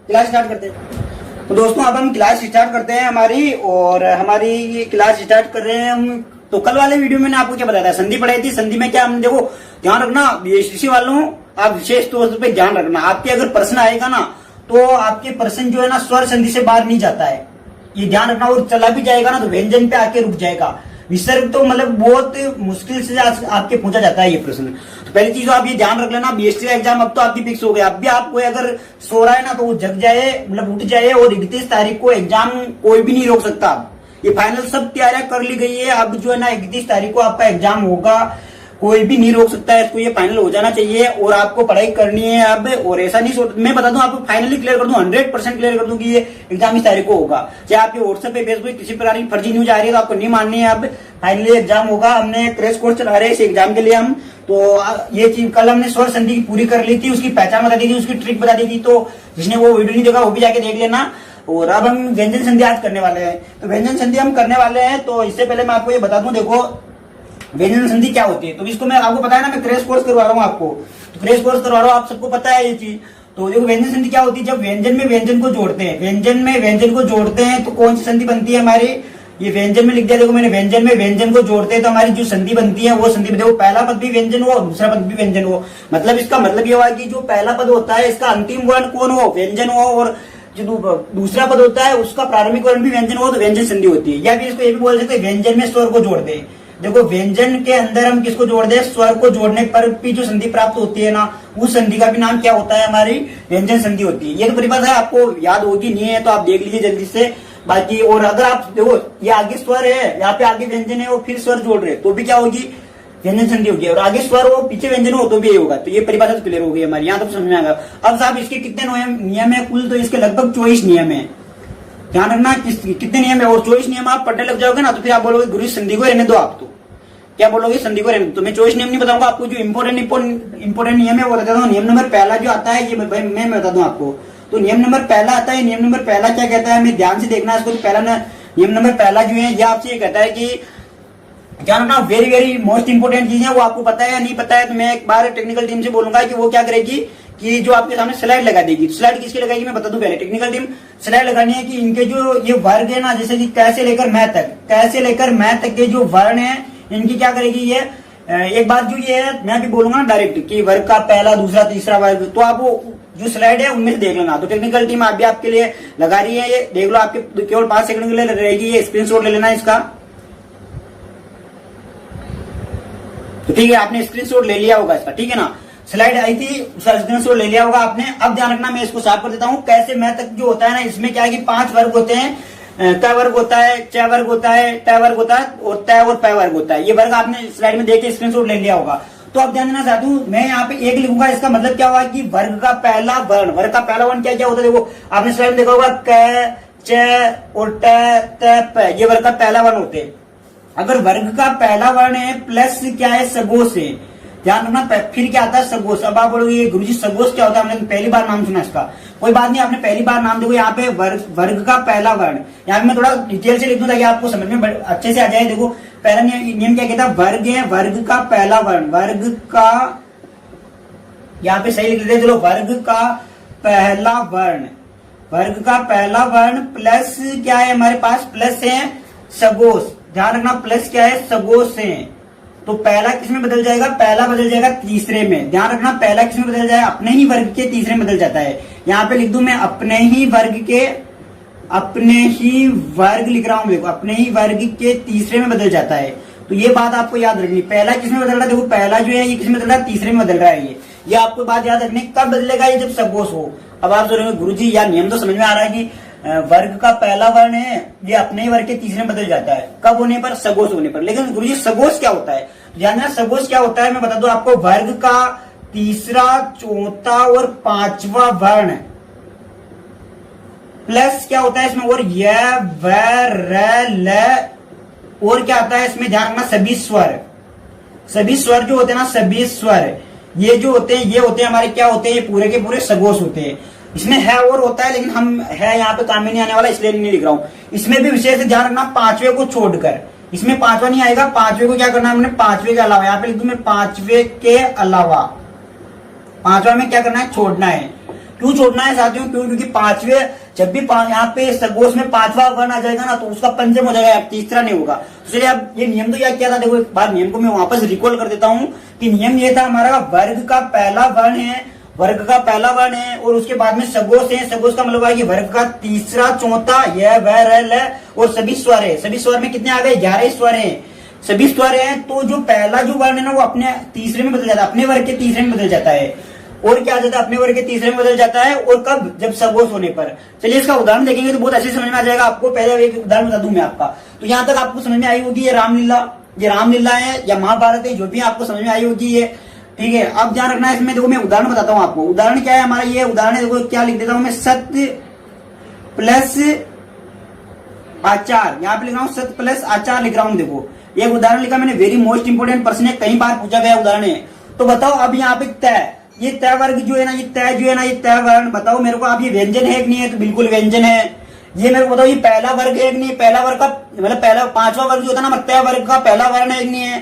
क्लास स्टार्ट करते हैं। तो दोस्तों अब हम क्लास स्टार्ट करते हैं हमारी, और हमारी क्लास स्टार्ट कर रहे हैं हम। तो कल वाले वीडियो में मैंने आपको क्या बताया था, संधि पढ़ाई थी। संधि में क्या हम देखो ध्यान रखना, बीएससी वालों आप विशेष तौर पर ध्यान रखना, आपके अगर प्रश्न आएगा ना तो आपके प्रश्न जो है ना स्वर संधि से बाहर नहीं जाता है, ये ध्यान रखना। और चला भी जाएगा ना तो व्यंजन पे आके रुक जाएगा। विसर्ग तो मतलब बहुत मुश्किल से आपके पूछा जाता है ये प्रश्न। तो पहली चीज तो आप ये ध्यान रख लेना, बीएसटी का एग्जाम अब तो आपकी फिक्स हो गया। अब भी आपको अगर सो रहा है ना तो वो जग जाए, मतलब उठ जाए, और 31 तारीख को एग्जाम कोई भी नहीं रोक सकता। ये फाइनल सब तैयारियां कर ली गई है। अब जो है ना 31 तारीख को आपका एग्जाम होगा, कोई भी नहीं रोक सकता है इसको, ये फाइनल हो जाना चाहिए और आपको पढ़ाई करनी है अब। और ऐसा नहीं सोच, मैं बता दूं आपको फाइनली क्लियर कर दूं, 100% क्लियर कर दूं कि ये एग्जाम इस तारीख को होगा। चाहे आपके व्हाट्सएप पे फेसबुक किसी प्रकार की फर्जी न्यूज आ रही है तो आपको नहीं माननी है। अब फाइनली एग्जाम होगा। हमने क्रैश कोर्स चला रहे हैं इस एग्जाम के लिए हम, तो ये चीज कल हमने स्वर संधि की पूरी कर ली थी, उसकी पहचान बता दी थी, उसकी ट्रिक बता दी थी। तो जिसने वो वीडियो नहीं देखा वो भी जाके देख लेना। और अब हम व्यंजन संधि आज करने वाले हैं। तो व्यंजन संधि हम करने वाले हैं, तो इससे पहले मैं आपको ये बता दूं, देखो व्यंजन संधि क्या होती है। तो इसको मैं आपको पता है ना, मैं क्रैश कोर्स करवा रहा हूँ आपको, तो क्रैश कोर्स करवा रहा हूँ, आप सबको पता है ये चीज। तो देखो व्यंजन संधि क्या होती है, जब व्यंजन में व्यंजन को जोड़ते हैं, व्यंजन में व्यंजन को जोड़ते हैं तो कौन सी संधि बनती है हमारी, ये व्यंजन में लिख दिया, देखो मैंने व्यंजन में व्यंजन को जोड़ते हैं तो हमारी जो संधि बनती है वो संधि, देखो पहला पद भी व्यंजन हो, दूसरा पद भी व्यंजन हो। मतलब इसका मतलब ये हुआ कि जो पहला पद होता है इसका अंतिम वर्ण कौन हो, व्यंजन हो, और जो दूसरा पद होता है उसका प्रारंभिक वर्ण भी व्यंजन हो तो व्यंजन संधि होती है। या फिर इसको ये भी बोल सकते हैं व्यंजन में स्वर को जोड़ दे। देखो व्यंजन के अंदर हम किसको जोड़ दे, स्वर को जोड़ने पर भी जो संधि प्राप्त होती है ना, उस संधि का भी नाम क्या होता है, हमारी व्यंजन संधि होती है। ये तो परिभाषा आपको याद होगी, नहीं है तो आप देख लीजिए जल्दी से। बाकी और अगर आप देखो ये आगे स्वर है, यहाँ पे आगे व्यंजन है और फिर स्वर जोड़ रहे तो भी क्या होगी, व्यंजन संधि होगी। और आगे स्वर हो पीछे व्यंजन हो तो भी ये होगा। तो ये परिभाषा तो क्लियर हो गई हमारी, यहाँ तक समझ में आएगा। अब साहब इसके कितने नियम है कुल, तो इसके लगभग 24 नियम है। ध्यान रखना कितने नियम है, और 24 नियम आप पढ़ने लग जाओगे ना तो फिर आप बोलोगे गुरु संधि को रहने दो, आप तो क्या बोलोगे, संधि को रहने दो। तो मैं 24 नियम नहीं बताऊंगा आपको, जो इंपोर्टेंट नियम है वो बता देता हूँ। नियम नंबर पहला जो आता है ये मैं बता दूं आपको। तो नियम नंबर पहला आता है, नियम नंबर पहला क्या कहता है, हमें ध्यान से देखना है इसको। तो पहला नियम नंबर पहला जो है ये आपसे ये कहता है कि ध्यान रखना, वेरी वेरी मोस्ट इंपोर्टेंट चीज है, वो आपको पता है या नहीं पता है तो मैं एक बार टेक्निकल टीम से बोलूंगा कि वो क्या करेगी कि जो आपके सामने स्लाइड लगा देगी। तो स्लाइड किसकी लगाएगी मैं बता दूं पहले, टेक्निकल टीम स्लाइड लगानी है कि इनके जो ये वर्ग है ना, जैसे कि कैसे लेकर मैं तक, कैसे लेकर मैं तक के जो वर्ण है इनकी क्या करेगी ये, एक बात जो ये है मैं भी बोलूंगा ना डायरेक्ट कि वर्ग का पहला दूसरा तीसरा वर्ग, तो आप वो जो स्लाइड है उनमें से देख लेना। तो टेक्निकल टीम आप भी आपके लिए लगा रही है, ये देख लो, आपके केवल 5 सेकंड के लिए रहेगी, ये स्क्रीनशॉट ले लेना इसका। तो ठीक है, आपने स्क्रीनशॉट ले लिया होगा इसका, ठीक है ना, स्लाइड आई थी उसका स्क्रीनशॉट ले लिया होगा आपने। अब ध्यान रखना, मैं इसको साफ कर देता हूं। कैसे मैं तक जो होता है ना, इसमें क्या है कि 5 वर्ग होते हैं, क वर्ग होता है, च वर्ग होता है, ट वर्ग होता है और त और प वर्ग होता है। ये वर्ग आपने स्लाइड में देख के स्क्रीनशॉट ले लिया होगा। तो अब ध्यान देना चाहता हूँ, मैं यहाँ पे एक लिखूंगा, इसका मतलब क्या हुआ कि वर्ग का पहला वर्ण, वर्ग का पहला वर्ण क्या क्या होता है, देखो आपने स्लाइड में देखा होगा क, च और ट, त, प, ये वर्ग का पहला वर्ण होते हैं। अगर वर्ग का पहला वर्ण है प्लस क्या है, सगोश है, ध्यान रखना, फिर क्या आता है, सगोश। अब आप बोलोगे गुरुजी सगोश क्या होता है, हमने पहली बार नाम सुना इसका। कोई बात नहीं, आपने पहली बार नाम, देखो यहाँ पे वर्ग का पहला वर्ण, यहाँ पे मैं थोड़ा डिटेल से लिख दूं ताकि आपको समझ में अच्छे से आ जाए। देखो पहला नियम क्या कहता है, वर्ग है, वर्ग का पहला वर्ण, वर्ग का, यहाँ पे सही लिख लेते हैं, चलो वर्ग का पहला वर्ण, वर्ग का पहला वर्ण प्लस क्या है हमारे पास, प्लस है सगोश। ध्यान रखना, प्लस क्या है, सगोश है। तो पहला किसमें बदल जाएगा, पहला बदल जाएगा तीसरे में। ध्यान रखना, पहला किसमें बदल जाएगा, अपने ही वर्ग के तीसरे में बदल जाता है। यहाँ पे लिख दूं मैं अपने ही वर्ग के, अपने ही वर्ग लिख रहा हूं, देखो अपने ही वर्ग के तीसरे में बदल जाता है। तो ये बात आपको याद रखनी, पहला किसमें बदल रहा है, देखो पहला जो है ये किसमें बदल रहा है, तीसरे में बदल रहा है। ये आपको बात याद रखनी, कब बदलेगा ये, जब सगोश हो। अब आप सोचेंगे गुरुजी यार नियम तो समझ में आ रहा है कि वर्ग का पहला वर्ण है ये अपने ही वर्ग के तीसरे में बदल जाता है, कब होने पर, सगोश होने पर। लेकिन गुरुजी सगोश क्या होता है, ध्यान देना, सगोश क्या होता है मैं बता दूं आपको, वर्ग का तीसरा, चौथा और पांचवा वर्ण प्लस क्या होता है इसमें, और य, व, र, ल, और क्या आता है इसमें, ध्यान रखना, सभी स्वर, सभी स्वर जो होते हैं ना, सभी स्वर ये जो होते हैं, ये होते हैं हमारे क्या होते हैं, ये पूरे के पूरे सगोश होते हैं। इसमें है और होता है, लेकिन हम है यहाँ पे काम में नहीं आने वाला, इसलिए नहीं लिख रहा हूं। इसमें भी विशेष ध्यान रखना, पांचवे को छोड़कर, इसमें पांचवा नहीं आएगा, पांचवे को क्या करना है हमने, पांचवे के अलावा, यहाँ पे लिख दूं मैं पांचवे के अलावा, पांचवा में क्या करना है, छोड़ना है। क्यों छोड़ना है साथियों, क्यों, क्योंकि पांचवे जब भी यहाँ पे सगोश में पांचवा वर्ण आ जाएगा ना तो उसका पंचम हो जाएगा, तीसरा नहीं होगा। इसलिए अब ये नियम तो याद किया था, देखो एक बार नियम को मैं वापस रिकॉल कर देता हूँ कि नियम ये था हमारा, वर्ग का पहला वर्ण है, वर्ग का पहला वर्ण है और उसके बाद में सगोश है। सगोश का मतलब है कि वर्ग का तीसरा, चौथा, यह, वह, र, ल और सभी स्वर है। सभी स्वर में कितने आ गए, 11 स्वर हैं। सभी स्वर हैं, तो जो पहला जो वर्ण है ना वो अपने तीसरे में बदल जाता है, अपने वर्ग के तीसरे में बदल जाता है। और क्या आ जाता है, अपने वर्ग के तीसरे में बदल जाता है। और कब, जब सगोस होने पर। चलिए इसका उदाहरण देखेंगे तो बहुत अच्छे समझ में आ जाएगा आपको। पहले एक उदाहरण बता दूं मैं आपका, तो यहाँ तक आपको समझ में आई होगी ये रामलीला है या महाभारत है, जो भी आपको समझ में आई होगी ये, ठीक है। अब ध्यान रखना है इसमें, देखो मैं उदाहरण बताता हूँ आपको। उदाहरण क्या है हमारा, ये उदाहरण है, देखो क्या लिख देता हूं मैं, सत्य प्लस आचार, यहाँ पे लिख रहा हूँ सत्य प्लस आचार लिख रहा हूँ। देखो ये उदाहरण लिखा मैंने, वेरी मोस्ट इंपोर्टेंट प्रश्न है, कई बार पूछा गया उदाहरण है। तो बताओ अब यहाँ पे तय, ये तय वर्ग जो है ना, ये तय जो है ना, ये तय वर्ण, बताओ मेरे को अब ये व्यंजन है कि नहीं है, तो बिल्कुल व्यंजन है। ये मेरे को बताओ ये पहला वर्ग है कि नहीं, पहला वर्ग का मतलब पहला पांचवा वर्ग जो होता है ना, तय वर्ग का पहला वर्ण है कि नहीं है।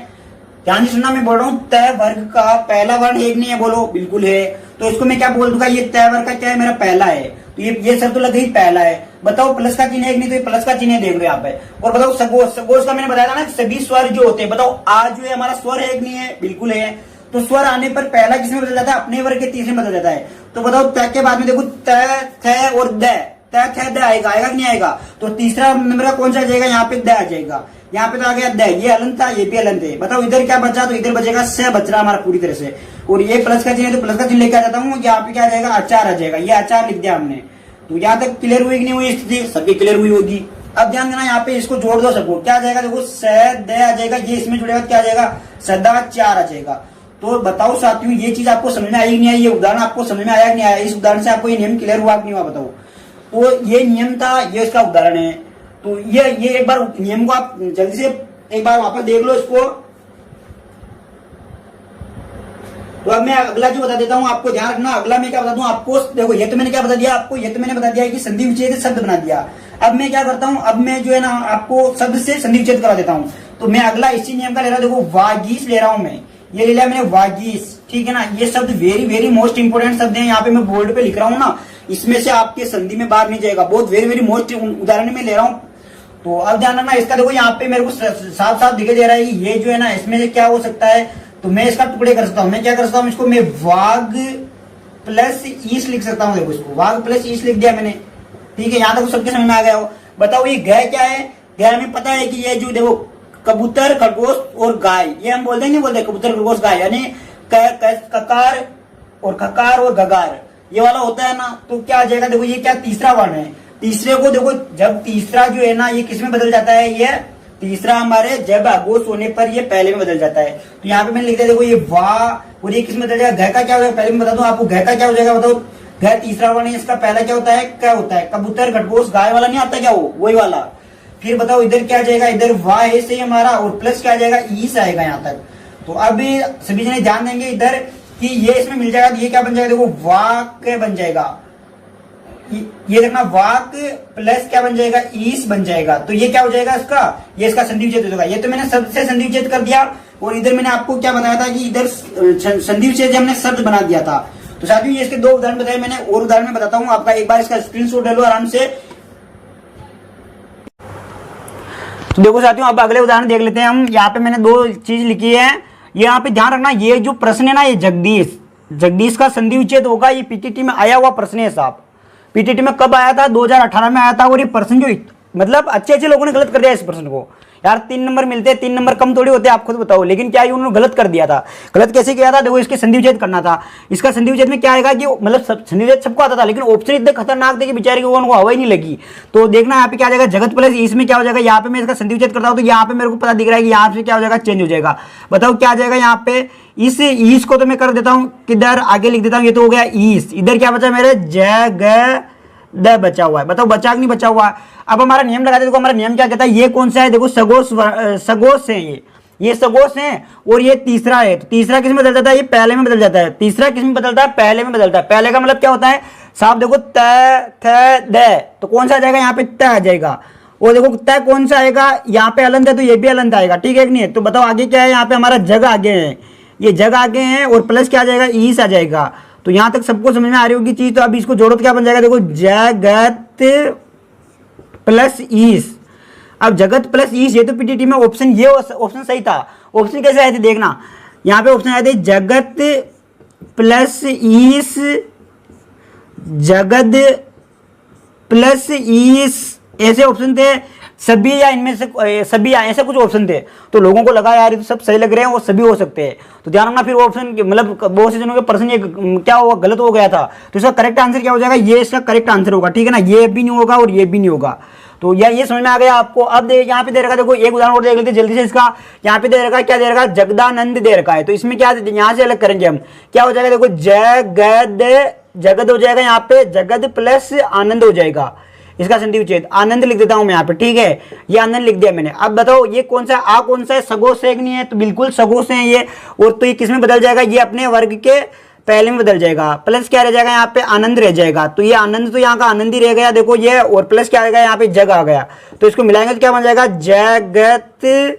ध्यान से सुनना, मैं बोल रहा हूँ तय वर्ग का पहला वर्ण है कि नहीं है, बोलो बिल्कुल है। तो इसको मैं क्या बोल दूंगा, ये तय वर्ग का क्या है, मेरा पहला है। तो ये सब तो लग गई पहला है। बताओ प्लस का चिन्ह है कि नहीं, तो ये प्लस का चिन्ह देख लो यहाँ पे। और बताओ सगोस, सगोस का मैंने बताया था ना, सभी स्वर जो होते हैं, बताओ आ जो है हमारा स्वर है कि नहीं है, बिल्कुल है। तो स्वर आने पर पहला किसमें बदल जाता है, अपने वर्ग के तीसरे में बदल जाता है। तो बताओ तय के बाद में देखो तय, थ और द, तय थ द आएगा कि नहीं आएगा। तो तीसरा नंबर का कौन सा आ जाएगा, यहाँ पे द आ जाएगा। यहाँ पे तो आ गया द, ये हलंत था, ये भी हलंत है। बताओ इधर क्या बचा, तो इधर बचेगा स बच रहा हमारा पूरी तरह से। और ये प्लस का चिन्ह है, तो प्लस का चिन्ह लेके आ जाता हूँ, यहाँ पे क्या आ जाएगा, आचार आ जाएगा। ये आचार लिख दिया हमने। तो यहाँ तक क्लियर हुई कि नहीं हुई स्थिति, सबकी क्लियर हुई होगी। अब ध्यान देना, यहाँ पे इसको जोड़ दो सबको, क्या आ जाएगा, देखो स द आ जाएगा, ये इसमें जुड़ेगा क्या आ जाएगा, सदाचार आ जाएगा। तो बताओ साथियों, ये चीज आपको समझ में आई नहीं आई, ये उदाहरण आपको समझ में आया कि नहीं आया, इस उदाहरण से आपको ये नियम क्लियर हुआ कि नहीं हुआ, बताओ। तो ये नियम था, ये इसका उदाहरण है। तो ये एक बार नियम को आप जल्दी से एक बार वापस देख लो इसको। तो अब मैं अगला जो बता देता हूं आपको, ध्यान रखना। अगला मैं क्या बता दूं आपको, देखो ये तो मैंने क्या बता दिया आपको, ये तो मैंने बता दिया कि संधि विच्छेद शब्द बना दिया। अब मैं क्या करता हूं, अब मैं जो है ना आपको शब्द से संधि विच्छेद करा देता हूं। तो मैं अगला इसी नियम का ले रहा हूं, देखो वागीश ले रहा हूं मैं, ये ले लिया मैंने वागीश, ठीक है ना। ये शब्द वेरी वेरी मोस्ट इंपोर्टेंट शब्द है, यहाँ पे मैं बोर्ड पे लिख रहा हूँ ना, इसमें से आपके संधि में बाहर नहीं जाएगा, बहुत वेरी वेरी मोस्ट उदाहरण में ले रहा हूँ। तो अब ध्यान रखना इसका, देखो यहाँ पे मेरे को साफ साफ दिखाई दे रहा है कि ये जो है ना, इसमें से क्या हो सकता है, तो मैं इसका टुकड़े कर सकता हूँ। मैं क्या कर सकता हूँ, इसको मैं वाग प्लस ईस लिख सकता हूँ। देखो इसको वाग प्लस ईस लिख दिया मैंने, ठीक है। यहाँ तक सबके समझ में आ गया हो। बताओ ये गय क्या है, गय हमें पता है कि ये जो देखो कबूतर, खरगोश और गाय, ये हम बोलते हैं नहीं बोलते, कबूतर खरगोश गाय, यानी ककार और खकार और गगार, ये वाला होता है ना। तो क्या आ जाएगा, देखो ये क्या तीसरा वर्ण है। तीसरे को देखो, जब तीसरा जो है ना, ये किसमें बदल जाता है, ये तीसरा हमारे जब आगोश होने पर ये पहले में बदल जाता है। तो यहाँ पे मैंने लिख दिया, देखो ये वाह, और ये किसमें बदल जाएगा, घ का क्या हो जाएगा, पहले मैं बता दूं आपको, घ का क्या हो जाएगा, बताओ। घ तीसरा वर्ण है, इसका पहला क्या होता है, क्या होता है, कबूतर खरगोश गाय वाला नहीं आता क्या, वो वही वाला। फिर बताओ इधर क्या जाएगा, इधर वाह है से हमारा, और प्लस क्या जाएगा, ईस आएगा यहाँ तक। तो अब सभी जने ध्यान देंगे इधर कि ये इसमें मिल जाएगा, तो ये क्या बन जाएगा, देखो वाक बन जाएगा। ये देखना, वाक प्लस क्या बन जाएगा, ईस बन जाएगा। तो ये क्या हो जाएगा इसका, ये इसका संधि विच्छेद हो जाएगा। ये तो मैंने शब्द से संधि विच्छेद कर दिया, और इधर मैंने आपको क्या बताया था कि इधर संधि विच्छेद हमने शब्द बना दिया था। तो साथियों ये इसके दो उदाहरण बताए मैंने, और उदाहरण में बताता हूँ आपका, एक बार इसका स्क्रीनशॉट ले लो आराम से। तो देखो साथियों, अब अगले उदाहरण देख लेते हैं हम। यहाँ पे मैंने दो चीज लिखी है, यहाँ पे ध्यान रखना, ये जो प्रश्न है ना, ये जगदीश का संधि विच्छेद होगा। ये पीटीटी में आया हुआ प्रश्न है साहब। पीटीटी में कब आया था, 2018 में आया था। और ये प्रश्न जो मतलब अच्छे लोगों ने गलत कर दिया इस प्रश्न को। यार 3 नंबर मिलते हैं, 3 नंबर कम थोड़ी होते हैं, आप खुद बताओ। लेकिन क्या उन्होंने गलत कर दिया था। गलत कैसे किया था, देखो इसके संधि विच्छेद करना था। इसका संधि विच्छेद में क्या आएगा कि मतलब संधि विच्छेद सबको आता था, लेकिन ऑप्शन इतने खतरनाक थे कि बेचारे को उनको हवा ही नहीं लगी। तो देखना यहाँ पे क्या आ जाएगा, जगत प्लस इसमें क्या हो जाएगा। यहाँ पे मैं इसका संधि विच्छेद करता हूँ, तो यहाँ पे मेरे को पता दिख रहा है कि यहाँ से क्या हो जाएगा, चेंज हो जाएगा। बताओ क्या आ जाएगा यहाँ पे, इस को तो मैं कर देता हूँ, किधर आगे लिख देता हूँ, ये तो हो गया ईस। इधर क्या बचा मेरे, ज द बचा हुआ है। बताओ बचा कि नहीं बचा हुआ है। अब हमारा नियम लगाते, देखो हमारा नियम क्या कहता है, ये कौन सा है, देखो सगोश है, ये सगोश है, और ये तीसरा है। तो तीसरा किस में बदल जाता है, ये पहले में बदल जाता है। तीसरा किस में बदलता है, पहले में बदलता है। पहले का मतलब क्या होता है साहब, देखो त थ द, तो कौन सा आ जाएगा, यहाँ पे त आ जाएगा। और देखो त कौन सा आएगा, यहाँ पे अलंत है, तो ये भी अलंत आएगा, ठीक है कि नहीं। तो बताओ आगे क्या है, यहाँ पे हमारा जग आगे है, ये जग आगे है, और प्लस क्या आ जाएगा, ईस आ जाएगा। तो यहां तक सबको समझ में आ रही होगी चीज। तो अब इसको जोड़ो तो क्या बन जाएगा, देखो जगत प्लस ईस। अब जगत प्लस ईस, ये तो पीटीटी में ऑप्शन, ये ऑप्शन सही था। ऑप्शन कैसे आए थे देखना, यहां पे ऑप्शन आए थे जगत प्लस ईस, जगत प्लस ईस, ऐसे ऑप्शन थे। सभी या इनमें से सभी या ऐसे कुछ ऑप्शन थे, तो लोगों को लगा यार ये तो सब सही लग रहे हैं और सभी हो सकते हैं। तो ध्यान रखना फिर वो ऑप्शन मतलब बहुत से जनों के पर्सन ये क्या हुआ, गलत हो गया था। तो इसका करेक्ट आंसर क्या हो जाएगा, ये इसका करेक्ट आंसर होगा, ठीक है ना। ये भी नहीं होगा और ये भी नहीं होगा। तो यार ये समझ में आ गया आपको। अब यहाँ पे दे रखा, देखो एक उदाहरण और देख लेते जल्दी से इसका। यहाँ पे दे रखा, क्या दे रखा, जगदानंद दे रखा है। तो इसमें क्या यहाँ से अलग करेंगे हम, क्या हो जाएगा, देखो जगद हो जाएगा, यहाँ पे जगद प्लस आनंद हो जाएगा। इसका संधि विच्छेद आनंद लिख देता हूं मैं यहाँ पे, ठीक है, ये आनंद लिख दिया मैंने। अब बताओ ये कौन सा, आ कौन सा है, सगोस है कि नहीं है, तो बिल्कुल सगोस है ये। और तो ये किस में बदल जाएगा, ये अपने वर्ग के पहले में बदल जाएगा। प्लस क्या रह जाएगा, यहाँ पे आनंद रह जाएगा। तो ये आनंद तो यहाँ का आनंद ही रह गया, देखो ये, और प्लस क्या आएगा, यहाँ पे जग आ गया। तो इसको मिलाएंगे तो क्या बन जाएगा, जगत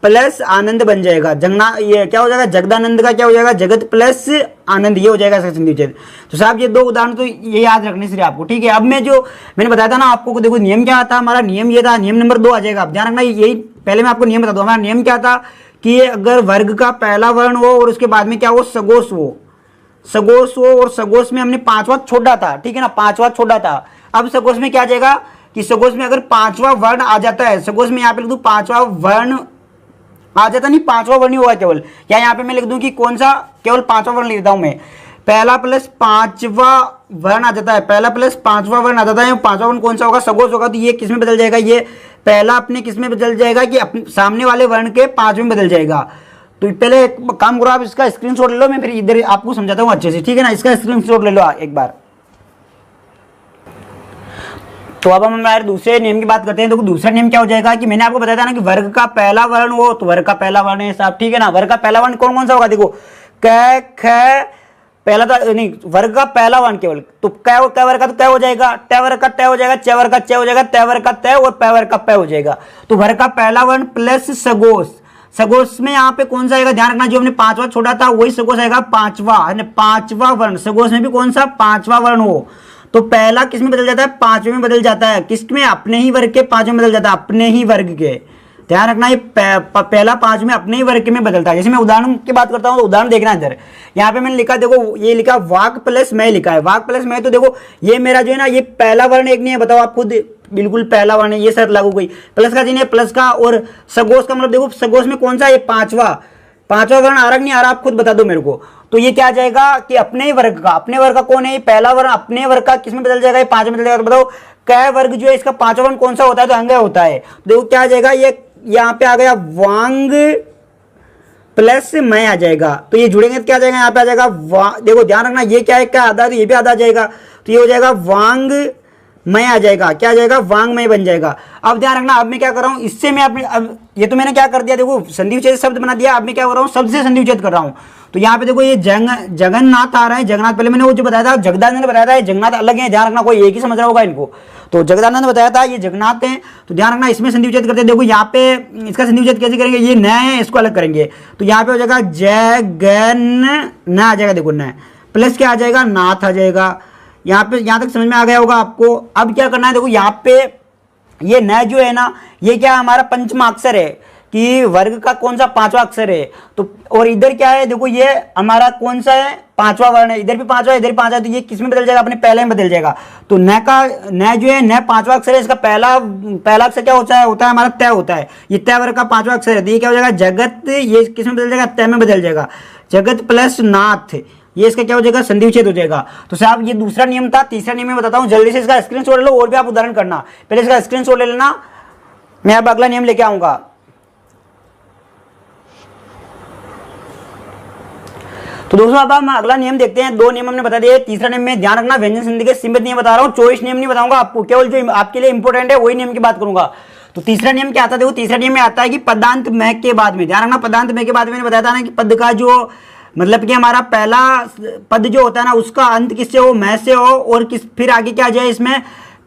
प्लस आनंद बन जाएगा। जगना ये क्या हो जाएगा, जगदानंद का क्या हो जाएगा, जगत प्लस आनंद, ये हो जाएगा इसका संधि विच्छेद। तो साहब ये दो उदाहरण तो ये याद रखने से आपको, ठीक है। अब मैं जो मैंने बताया था ना आपको, देखो नियम क्या था हमारा, नियम ये था, नियम नंबर 2 आ जाएगा। आप ध्यान रखना, यही पहले मैं आपको नियम बता दूं। हमारा नियम क्या था कि अगर वर्ग का पहला वर्ण हो और उसके बाद में क्या हो, सगोस हो, सगोस हो, और सगोस में हमने पांचवा छोड़ा था, ठीक है ना, पांचवा छोड़ा था। अब सगोस में क्या आ जाएगा कि सगोस में अगर पांचवा वर्ण आ जाता है, सगोस में यहाँ पे लिख दूं पांचवा वर्ण आ जाता, नहीं पांचवा वर्ण ही होगा केवल, या यहाँ पे मैं लिख दूं कि कौन सा, केवल पांचवा वर्ण लिख देता हूं मैं, पहला प्लस पांचवा वर्ण आ जाता है, पहला प्लस पांचवा वर्ण आ जाता है। पांचवा वर्ण कौन सा होगा, सगोस होगा। तो ये किस में बदल जाएगा, ये पहला अपने किस में बदल जाएगा कि सामने वाले वर्ण के पांचवें में बदल जाएगा। तो पहले एक काम करो, आप इसका स्क्रीनशॉट ले लो, मैं फिर इधर आपको समझाता हूँ अच्छे से, ठीक है ना। इसका स्क्रीनशॉट ले लो एक बार। तो अब हम हमारे दूसरे नियम की बात करते हैं। तो दूसरा नियम क्या हो जाएगा कि मैंने आपको बताया था ना कि वर्ग का पहला वर्ण हो, तो वर्ग का पहला वर्ण है साहब, ठीक है ना। वर्ग का पहला वर्ण कौन कौन सा होगा, देखो क ख, पहला तो नहीं, वर्ग का पहला वर्ण केवल, तो क वर्ग का तो क हो जाएगा, ट वर्ग का ट हो जाएगा, च वर्ग का च हो जाएगा, त वर्ग का त और प वर्ग का प हो जाएगा। तो वर्ग का पहला वर्ण प्लस सगोस, सगोस में यहाँ पे कौन सा आएगा, ध्यान रखना, जो हमने पांचवा छोड़ा था वही सगोस आएगा, पांचवा, पांचवा वर्ण। सगोस में भी कौन सा, पांचवा वर्ण हो, तो पहला किस में बदल जाता है, पांचवें में बदल जाता है। किस में, अपने ही वर्ग के पांचवें में बदल जाता है, अपने ही वर्ग के। ध्यान रखना, ये पहला पांचवें अपने ही वर्ग में बदलता है। जैसे मैं उदाहरण की बात करता हूं, तो उदाहरण देखना इधर, यहाँ पे मैंने लिखा, देखो ये लिखा वाक प्लस मैं लिखा है, वाक प्लस मैं। तो देखो ये मेरा जो है ना, ये पहला वर्ण एक नहीं है, बताओ आप खुद, बिल्कुल पहला वर्ण है, ये शर्त लागू गई। प्लस का चिन्ह है, प्लस का, और सगोस का मतलब देखो सगोस में कौन सा, ये पांचवा वर्ण आ रहा नहीं आ रहा, आप खुद बता दो मेरे को। तो ये क्या आ जाएगा कि अपने ही वर्ग का, अपने वर्ग का कौन है, पहला वर्ण अपने वर्ग का किस में बदल जाएगा, ये पांच में बदल जाएगा। तो बताओ क वर्ग जो है इसका पांचवा वर्ण कौन सा होता है, तो अंग होता है। देखो क्या आ जाएगा, ये यहाँ पे आ गया वांग प्लस मैं आ जाएगा। तो ये जुड़ेंगे तो क्या आ जाएगा, यहाँ पे आ जाएगा देखो ध्यान रखना, ये क्या है, क्या आधा है, तो ये भी आधा आ जाएगा। तो ये हो जाएगा वांग मैं आ जाएगा, क्या आ जाएगा, वांगमय बन जाएगा। अब ध्यान रखना, अब मैं क्या कर रहा हूं, इससे मैं अपने, अब ये तो मैंने क्या कर दिया, देखो संधि विच्छेद शब्द बना दिया। अब मैं क्या कर रहा हूं, शब्द से संधि विच्छेद कर रहा हूं। तो यहाँ पे देखो ये जगन्नाथ आ रहा है, जगन्नाथ पहले मैंने वो जो बताया था, जगदानंद बताया था, जगन्नाथ अलग है, ध्यान रखना, कोई एक ही समझ रहा होगा इनको। तो जगदानंद बताया था, ये जगन्नाथ है। तो ध्यान रखना, इसमें संधि विच्छेद करते हैं। देखो यहाँ पे इसका संधि विच्छेद कैसे करेंगे, ये न है, इसको अलग करेंगे। तो यहाँ पे हो जाएगा जगन न आ जाएगा, देखो न प्लस क्या आ जाएगा, नाथ आ जाएगा। यहाँ पे यहाँ तक समझ में आ गया होगा आपको। अब क्या करना है, देखो यहाँ पे ये न जो है ना, ये क्या हमारा पंचमा अक्षर है कि वर्ग का कौन सा पांचवा अक्षर है। तो और इधर क्या है, देखो ये हमारा कौन सा है, पांचवा वर्ण है, इधर भी पांचवा इधर भी पांचवा। तो ये किस में बदल जाएगा, अपने पहले में बदल जाएगा। तो न का, न जो है न पांचवा अक्षर है, इसका पहला अक्षर क्या होता है हमारा तय होता है। ये तय वर्ग का पांचवा अक्षर है। तो ये क्या हो जाएगा, जगत, ये किस में बदल जाएगा, तय में बदल जाएगा, जगत प्लस नाथ, ये इसका क्या हो जाएगा, संधि विच्छेद हो जाएगा। तो साहब ये दूसरा नियम था। तीसरा नियम मैं बताता हूँ, जल्दी से इसका स्क्रीनशॉट ले लो, और भी आप उदाहरण करना, पहले इसका स्क्रीनशॉट ले लेना, मैं अब अगला नियम लेके आऊंगा। तो दोस्तों अब हम अगला नियम देखते हैं। दो नियम हमने बता दिए, तीसरा नियम में ध्यान रखना, व्यंजन संधि के सीमित नियम बता रहा हूँ, 24 नियम नहीं बताऊंगा आपको, केवल जो आपके लिए इंपॉर्टेंट है वही नियम की बात करूंगा। तो तीसरा नियम क्या आता है, देखो तीसरा नियम में आता है कि पदांत में के बाद में, ध्यान रखना, पदांत में के बाद मैंने बताया था ना कि पद का जो मतलब कि हमारा पहला पद जो होता है ना, उसका अंत किससे हो, मैं से हो, और किस फिर आगे क्या आ जाए, इसमें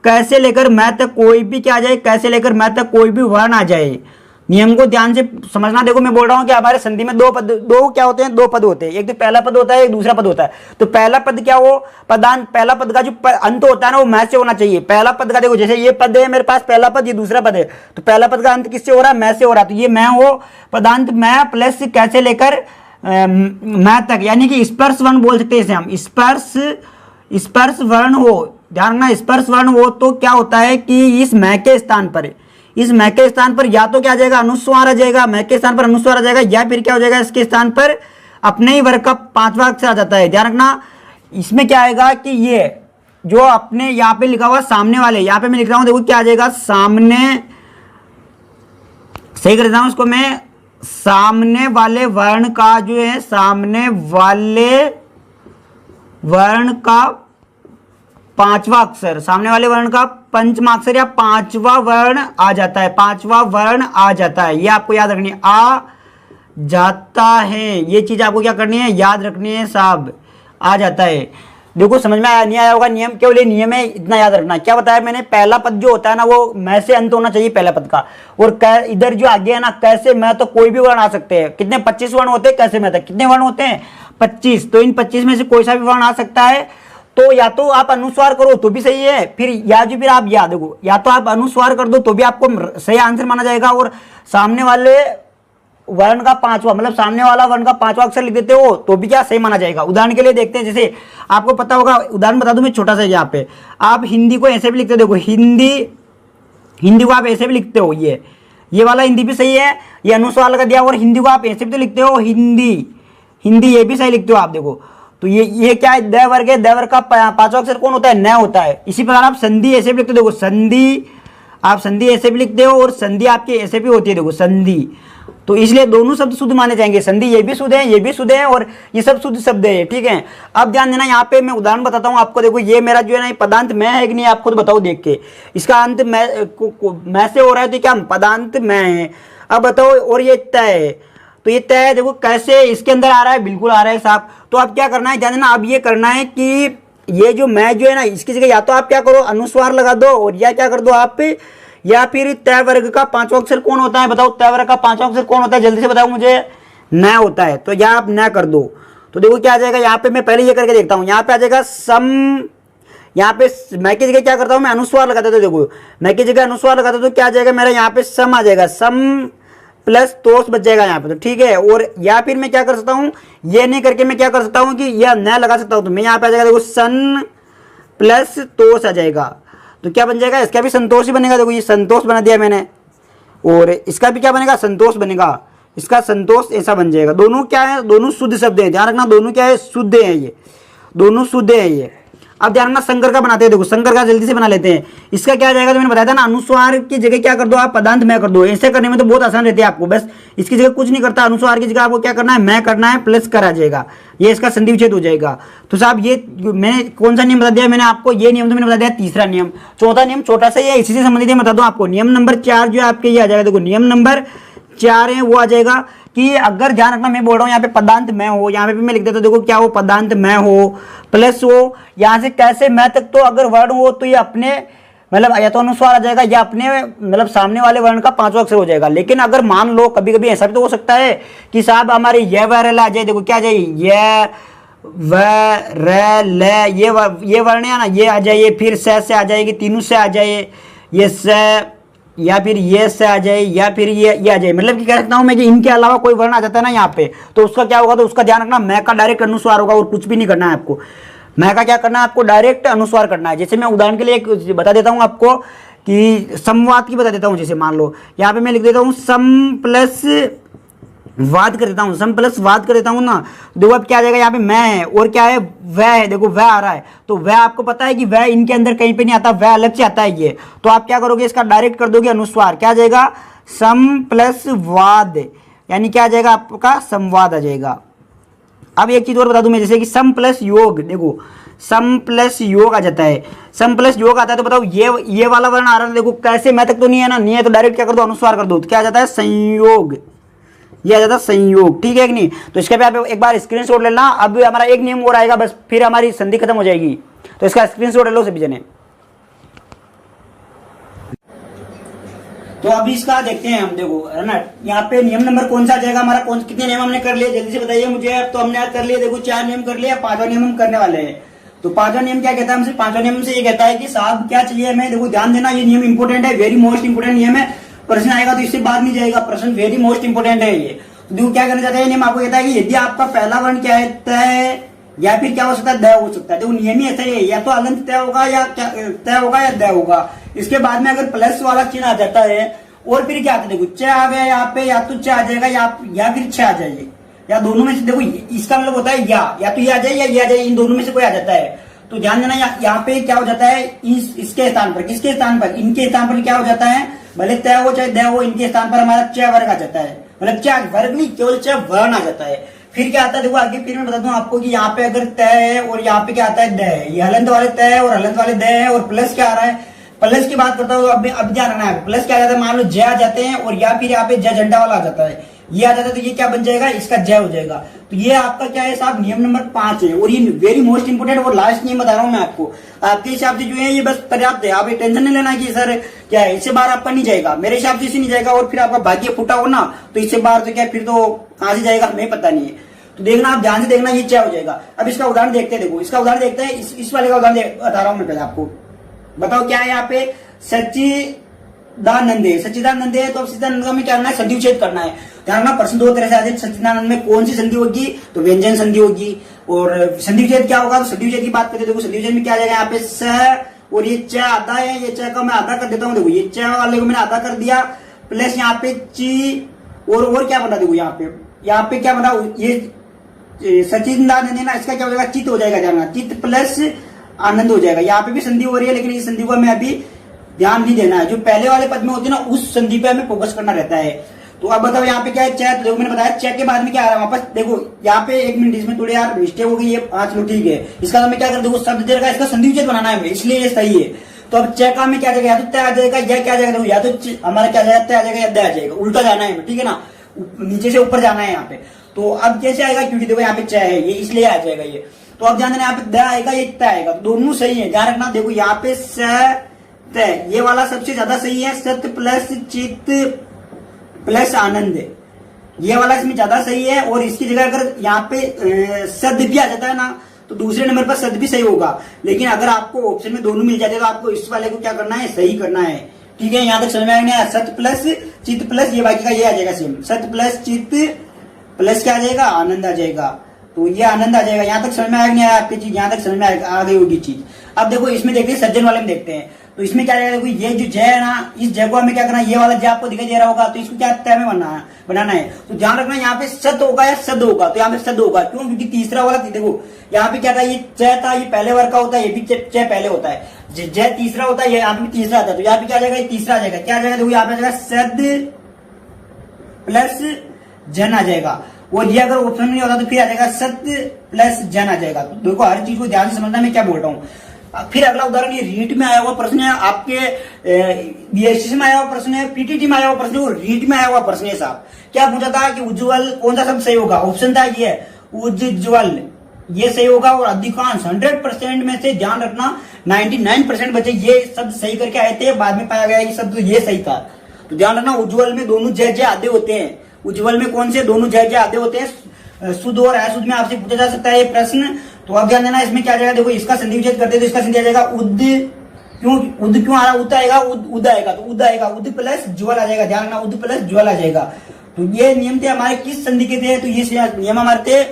कैसे लेकर मैं तक कोई भी क्या आ जाए, कैसे लेकर मैं तक कोई भी वर्ण आ जाए। नियम को ध्यान से समझना। देखो मैं बोल रहा हूं कि हमारे संधि में दो क्या होते हैं, दो पद होते हैं, एक तो पहला पद होता है, एक दूसरा पद होता है। तो पहला पद क्या हो, पदांत, पहला पद का जो अंत होता है ना, वो मैं से होना चाहिए। पहला पद का देखो, जैसे ये पद है मेरे पास, पहला पद, ये दूसरा पद है, तो पहला पद का अंत किससे हो रहा है, मैं से हो रहा है। तो ये मैं हो, पदांत मैं प्लस कैसे लेकर मैं तक, यानी कि स्पर्श वर्ण बोल सकते हैं इसे हम, स्पर्श वर्ण हो। ध्यान रखना, स्पर्श वर्ण हो तो क्या होता है कि इस मैं के स्थान पर इस मैं के स्थान पर या तो क्या आ जाएगा, अनुस्वार आ जाएगा, मैं के स्थान पर अनुस्वार आ जाएगा, या फिर क्या हो जाएगा, इसके स्थान पर अपने ही वर्ग का 5वां अक्षर आ जाता है। ध्यान रखना, इसमें क्या आएगा कि ये जो अपने यहाँ पे लिखा हुआ सामने वाले, यहाँ पे मैं लिख रहा हूं, देखो क्या आ जाएगा, सामने, सही कर देता हूं इसको मैं, सामने वाले वर्ण का जो है, सामने वाले वर्ण का 5वां अक्षर, सामने वाले वर्ण का 5वां अक्षर या 5वां वर्ण आ जाता है, 5वां वर्ण आ जाता है। ये आपको याद रखनी है, आ जाता है, ये चीज आपको क्या करनी है, याद रखनी है साहब, आ जाता है। देखो समझ में नहीं आया होगा, नियम केवल ये नियम है, इतना याद रखना। क्या बताया मैंने, पहला पद जो होता है ना वो मैं से अंत होना चाहिए पहला पद का, और इधर जो आगे है ना कैसे मैं, तो कोई भी वर्ण आ सकते हैं। कितने 25 वर्ण होते हैं कैसे में तक, कितने वर्ण होते हैं 25, तो इन 25 में से कोई सा भी वर्ण आ सकता है। तो या तो आप अनुस्वार करो तो भी सही है, फिर या जो फिर आप याद देखो, या तो आप अनुस्वार कर दो तो भी आपको सही आंसर माना जाएगा, और सामने वाले वर्ण का 5वां, मतलब सामने वाला वर्ण का 5वां अक्षर लिख देते हो तो भी क्या सही माना जाएगा। उदाहरण के लिए देखते हैं, जैसे आपको पता होगा, उदाहरण बता दूं मैं छोटा सा, यहाँ पे आप हिंदी को ऐसे भी लिखते हो, देखो हिंदी को आप ऐसे भी लिखते हो, ये वाला हिंदी भी सही है, ये अनुस्वार लगा दिया, और हिंदी को आप ऐसे भी तो लिखते हो, हिंदी ये भी सही लिखते हो आप, देखो तो ये क्या है, द वर्ग है, द वर्ग का 5वां अक्षर कौन होता है, न होता है। इसी प्रकार आप संधि ऐसे भी लिखते हो, देखो संधि, आप संधि ऐसे भी लिखते हो, और संधि आपकी ऐसे भी होती है, देखो संधि। तो इसलिए दोनों शब्द शुद्ध माने जाएंगे, संधि ये भी शुद्ध है, ये भी शुद्ध है, और ये सब शुद्ध शब्द है, ठीक है। अब ध्यान देना, यहाँ पे मैं उदाहरण बताता हूँ आपको, देखो ये मेरा जो है ना, ये पदांत मैं है कि नहीं, आप खुद बताओ देख के, इसका अंत मैं से हो रहा है तो क्या पदांत मैं है। अब बताओ, और ये तय है, तो ये तय देखो कैसे इसके अंदर आ रहा है, बिल्कुल आ रहा है साहब। तो अब क्या करना है, ध्यान देना, अब ये करना है कि ये जो मैं जो है ना, इसकी जगह या तो आप क्या करो, अनुस्वार लगा दो, और या क्या कर दो आप, या फिर तय वर्ग का 5वां अक्षर कौन होता है, बताओ तय वर्ग का 5वां अक्षर कौन होता है, जल्दी से बताओ मुझे, न होता है, तो या आप न कर दो। तो देखो क्या आ जाएगा, यहाँ पे मैं पहले ये करके देखता हूँ, यहाँ पे आ जाएगा सम, यहाँ पे मैं की जगह क्या करता हूँ, मैं अनुस्वार लगाता था, देखो मैं की जगह अनुस्वार लगाता तो क्या आ जाएगा मेरा, यहाँ पे सम आ जाएगा, सम प्लस तोष बच जाएगा यहाँ पे, तो ठीक है। और या फिर मैं क्या कर सकता हूँ, ये नहीं करके मैं क्या कर सकता हूँ कि यह न लगा सकता हूँ, तो मैं यहाँ पे आ जाएगा, देखो सन प्लस तोष आ जाएगा, तो क्या बन जाएगा, इसका भी संतोष ही बनेगा, देखो ये संतोष बना दिया मैंने, और इसका भी क्या बनेगा, संतोष बनेगा, इसका संतोष ऐसा बन जाएगा। दोनों क्या है, दोनों शुद्ध शब्द है, ध्यान रखना, दोनों क्या है, शुद्ध है, ये दोनों शुद्ध है ये। अब ध्यान रखना, शंकर का बनाते हैं, देखो शंकर का जल्दी से बना लेते हैं। इसका क्या जाएगा, तो मैंने बताया था ना, अनुस्वार की जगह क्या कर दो आप, पदांत मैं कर दो। ऐसे करने में तो बहुत आसान रहती है आपको, बस इसकी जगह कुछ नहीं करता, अनुस्वार की जगह आपको क्या करना है, मैं करना है, प्लस कर आ जाएगा, ये इसका संधि विच्छेद हो जाएगा। तो साहब ये मैंने कौन सा नियम बता दिया मैंने आपको, ये नियम तो मैंने बता दिया तीसरा नियम। चौथा नियम छोटा सा ही है, इसी से संबंधित बता दूं आपको, नियम नंबर 4 जो है आपके ये आ जाएगा, देखो नियम नंबर 4 है वो आ जाएगा कि अगर ध्यान रखना, मैं बोल रहा हूँ यहाँ पे पदांत मैं हो, यहाँ पे भी मैं लिख देता हूँ, देखो क्या हो, पदांत मैं हो प्लस हो, यहाँ से कैसे मैं तक तो अगर वर्ण हो तो ये अपने मतलब या तो अनुस्वार आ जाएगा, या अपने मतलब सामने वाले वर्ण का 5वां अक्षर हो जाएगा। लेकिन अगर मान लो कभी कभी ऐसा भी तो हो सकता है कि साहब हमारे यह वर्ण आ जाए, देखो क्या आ जाए, यह व र ल, ये वर्ण है ना, ये आ जाए, फिर से आ जाएगी, तीनों से आ जाए, ये स, या फिर ये से आ जाए, या फिर ये आ जाए, मतलब कि कह सकता हूं मैं कि इनके अलावा कोई वर्ण आ जाता है ना यहाँ पे, तो उसका क्या होगा, तो उसका ध्यान रखना, मैं का डायरेक्ट अनुस्वार होगा, और कुछ भी नहीं करना है आपको। मैं का क्या करना है, आपको डायरेक्ट अनुस्वार करना है। जैसे मैं उदाहरण के लिए एक बता देता हूँ आपको कि संवाद की बता देता हूँ, जैसे मान लो यहाँ पे मैं लिख देता हूँ सम प्लस वाद कर देता हूँ, सम प्लस वाद कर देता हूँ ना, देखो अब क्या आ जाएगा, यहाँ पे मैं है और क्या है, वह है, देखो वह आ रहा है, तो वह आपको पता है कि वह इनके अंदर कहीं पे नहीं आता, वह अलग से आता है ये, तो आप क्या करोगे, इसका डायरेक्ट कर दोगे अनुस्वार, क्या आ जाएगा, सम प्लस वाद, यानी क्या आ जाएगा आपका, संवाद आ जाएगा। अब एक चीज और बता दूं मैं, जैसे कि सम प्लस योग, देखो सम प्लस योग आ जाता है, सम प्लस योग आता है, तो बताओ ये वाला वर्ण आ रहा है, देखो कैसे मैं तक तो नहीं है ना, नहीं है तो डायरेक्ट क्या कर दो, अनुस्वार कर दो, तो क्या आ जाता है, संयोग, ये आ जाता है संयोग, ठीक है कि नहीं। तो इसके पे आप एक बार स्क्रीनशॉट ले लेना। अब हमारा एक नियम और आएगा, बस फिर हमारी संधि खत्म हो जाएगी, तो इसका स्क्रीनशॉट ले लो सभी जने। तो अभी इसका देखते हैं हम, देखो है ना, यहाँ पे नियम नंबर कौन सा आ जाएगा हमारा, कौन कितने नियम हमने कर लिए, जल्दी से बताइए मुझे। अब तो हमने आज कर लिए, देखो 4 नियम कर लिए, 5वां नियम हम करने वाले हैं। तो 5वां नियम क्या कहता है हमसे, 5वां नियम से ये कहता है कि साहब क्या चाहिए हमें, देखो ध्यान देना, ये नियम इंपोर्टेंट है, वेरी मोस्ट इंपोर्टेंट नियम है, प्रश्न आएगा तो इससे बात नहीं जाएगा, प्रश्न वेरी मोस्ट इंपोर्टेंट है ये। देखो क्या करना चाहता है नियम, आपको कहता है कि यदि आपका पहला वर्ण क्या है, तय या फिर क्या हो सकता है, द हो सकता है। देखो नियम ही ऐसा ही है, या तो अलंत तय होगा या तय होगा या द होगा। इसके बाद में अगर प्लस वाला चिन्ह आ जाता है और फिर क्या आता है, देखो च आ गया यहाँ पे, या तो च आ जाएगा या फिर छ आ जाएगी, या दोनों में से। देखो इसका मतलब होता है या तो ये आ जाए या ये आ जाए, इन दोनों में से कोई आ जाता है। तो ध्यान देना यहाँ पे क्या हो जाता है, इसके स्थान पर, किसके स्थान पर, इनके स्थान पर क्या हो जाता है, भले तय हो चाहे द हो, इनके स्थान पर हमारा च वर्ग आ जाता है। मतलब च वर्ग नहीं, केवल च वर्ण आ जाता है। फिर क्या आता है, देखो आगे फिर मैं बताता हूँ आपको कि यहाँ पे अगर तय है और यहाँ पे क्या आता है, द है। ये हलंत वाले तय है और हलंत वाले द है, और प्लस क्या आ रहा है, प्लस की बात करता हूँ। अब ध्यान रखना है, प्लस क्या आ जाता है, मान लो ज आ जाते हैं और या फिर यहाँ पे ज झंडा वाला आ जाता है, ये आ जाता है, तो ये क्या बन जाएगा, इसका जय हो जाएगा। तो ये आपका क्या है साहब, नियम नंबर 5 है। और ये वेरी मोस्ट इंपोर्टेंट और लास्ट नियम बता रहा हूँ मैं आपको। आपके हिसाब से जो है ये बस पर्याप्त है, आप ये टेंशन नहीं लेना कि सर क्या है, इससे बाहर आपका नहीं जाएगा, मेरे हिसाब से इससे नहीं जाएगा। और फिर आपका भाग्य फूटा हो ना, तो इससे बाहर तो क्या फिर तो कहां से जाएगा हमें पता नहीं है। तो देखना, आप ध्यान से देखना, ये क्या हो जाएगा। अब इसका उदाहरण देखते हैं। देखो इसका उदाहरण देखते हैं, इस वाले का उदाहरण बता रहा हूं मैं पहले आपको। बताओ क्या है यहाँ पे, सच्चिदानंद है। सच्चिदानंद है, तो अब सच्चिदानंद में क्या करना है, संधि उच्छेद करना है। ध्यान रखना, प्रश्न दो तरह से आते हैं। सच्चिदानंद में कौन सी संधि होगी, तो व्यंजन संधि होगी। और संधि उच्छेद क्या होगा, तो संधि उच्छेद की बात करते हैं। देखो संधि उच्छेद में क्या आ जाएगा, यहाँ पे स और ये च आधा है, ये च का मैं आधा कर देता हूँ। देखो ये च वाले को मैंने आधा कर दिया, प्लस यहाँ पे ची और क्या बना, देखो यहाँ पे क्या बना, ये सच्चिदानंद है ना, इसका क्या हो जाएगा, चित्त हो जाएगा। ध्यान, चित्त प्लस आनंद हो जाएगा। यहाँ पे भी संधि हो रही है, लेकिन इस संधि को हमें अभी ध्यान नहीं देना है। जो पहले वाले पद में होती है ना, उस संधि पे हमें फोकस करना रहता है। तो अब बताओ यहाँ पे क्या है, च। तो देखो मैंने बताया च के बाद में क्या आ रहा है वापस। देखो यहाँ पे 1 मिनट, इसमें थोड़ी यार मिस्टेक हो गई है। चलो ठीक है, इसका हमें क्या कर, देखो शब्द दे रखा है, इसका संधि उच्छेद बनाना है, इसलिए ये सही है। तो अब च का में क्या जाएगा, या तो तय आ जाएगा या क्या आ जाएगा, देखो या तो हमारा क्या जाएगा, तय आ जाएगा या द आ जाएगा। उल्टा जाना है, ठीक है ना, नीचे से ऊपर जाना है यहाँ पे। तो अब कैसे आएगा, क्योंकि देखो यहाँ पे च है, ये इसलिए आ जाएगा ये। तो अब ध्यान देना, यहाँ पे द आएगा, ये तय आएगा, तो दोनों सही है। ध्यान रखना, देखो यहाँ पे स तय, ये वाला सबसे ज्यादा सही है। सत्य प्लस चित्त प्लस आनंद, ये वाला इसमें ज्यादा सही है। और इसकी जगह अगर यहाँ पे सद भी आ जाता है ना, तो दूसरे नंबर पर सद भी सही होगा। लेकिन अगर आपको ऑप्शन में दोनों मिल जाते हैं, तो आपको इस वाले को क्या करना है, सही करना है। ठीक है, यहाँ तक समझ में आएगा। सत्य प्लस चित्त प्लस ये बाकी का ये आ जाएगा सेम। सत्य प्लस चित्त प्लस क्या आ जाएगा, आनंद आ जाएगा। तो ये आनंद आ जाएगा। यहाँ तक समझ में आएगा नहीं आया आपकी चीज, यहाँ तक समझ में आ गई होगी चीज। अब देखो इसमें देखते हैं, सज्जन वाले में देखते हैं। तो इसमें क्या जाएगा, देखो ये जो जय है ना, इस जय को हमें क्या करना है, ये वाला जय आपको दिखाई दे रहा होगा, तो इसको क्या तय में बनाना है। तो ध्यान रखना, यहाँ पे सद होगा या सद होगा, तो यहाँ पे सद होगा। क्यों, क्योंकि तीसरा वाला देखो यहाँ पे क्या था, ये च था, ये पहले वर्ग का होता है, ये भी च पहले होता है, जय तीसरा होता है, यहाँ पे तीसरा आता है। तो यहाँ पे क्या आ जाएगा, ये तीसरा आ जाएगा। क्या आ जाएगा, देखो यहाँ पे आ जाएगा सद प्लस जन आ जाएगा। और ये अगर ऑप्शन में नहीं होता तो फिर आ जाएगा सत्य प्लस जन आ जाएगा। तो देखो हर चीज को ध्यान से समझना मैं क्या बोल रहा हूँ। फिर अगला उदाहरण, ये रीट में आया हुआ प्रश्न है, आपके बीएससी में आया हुआ प्रश्न है, पीटीटी में आया हुआ प्रश्न है, और रीट में आया हुआ प्रश्न है। साहब क्या पूछा था कि उज्ज्वल कौन सा शब्द सही होगा, ऑप्शन था ये उज्ज्वल, ये सही होगा। और अधिकांश 100% में से ध्यान रखना 99% बच्चे ये शब्द सही करके आए थे, बाद में पाया गया कि शब्द ये सही था। तो ध्यान रखना, उज्ज्वल में दोनों जय जय आधे होते हैं। उज्ज्वल में कौन से दोनों जय जय आधे होते हैं, शुद्ध और अशुद्ध में आपसे पूछा जा सकता है ये प्रश्न। तो अब ध्यान देना, इसमें क्या जाएगा, देखो इसका संधि विच्छेद करते हैं तो इसका संधि आ जाएगा उद। क्यों आ रहा, उद आएगा, उद आएगा, तो उद आएगा, उद प्लस ज्वल आ जाएगा। ध्यान रखना, उद प्लस ज्वल आ जाएगा। तो ये नियम थे हमारे किस संधि के थे, तो ये नियम हमारे थे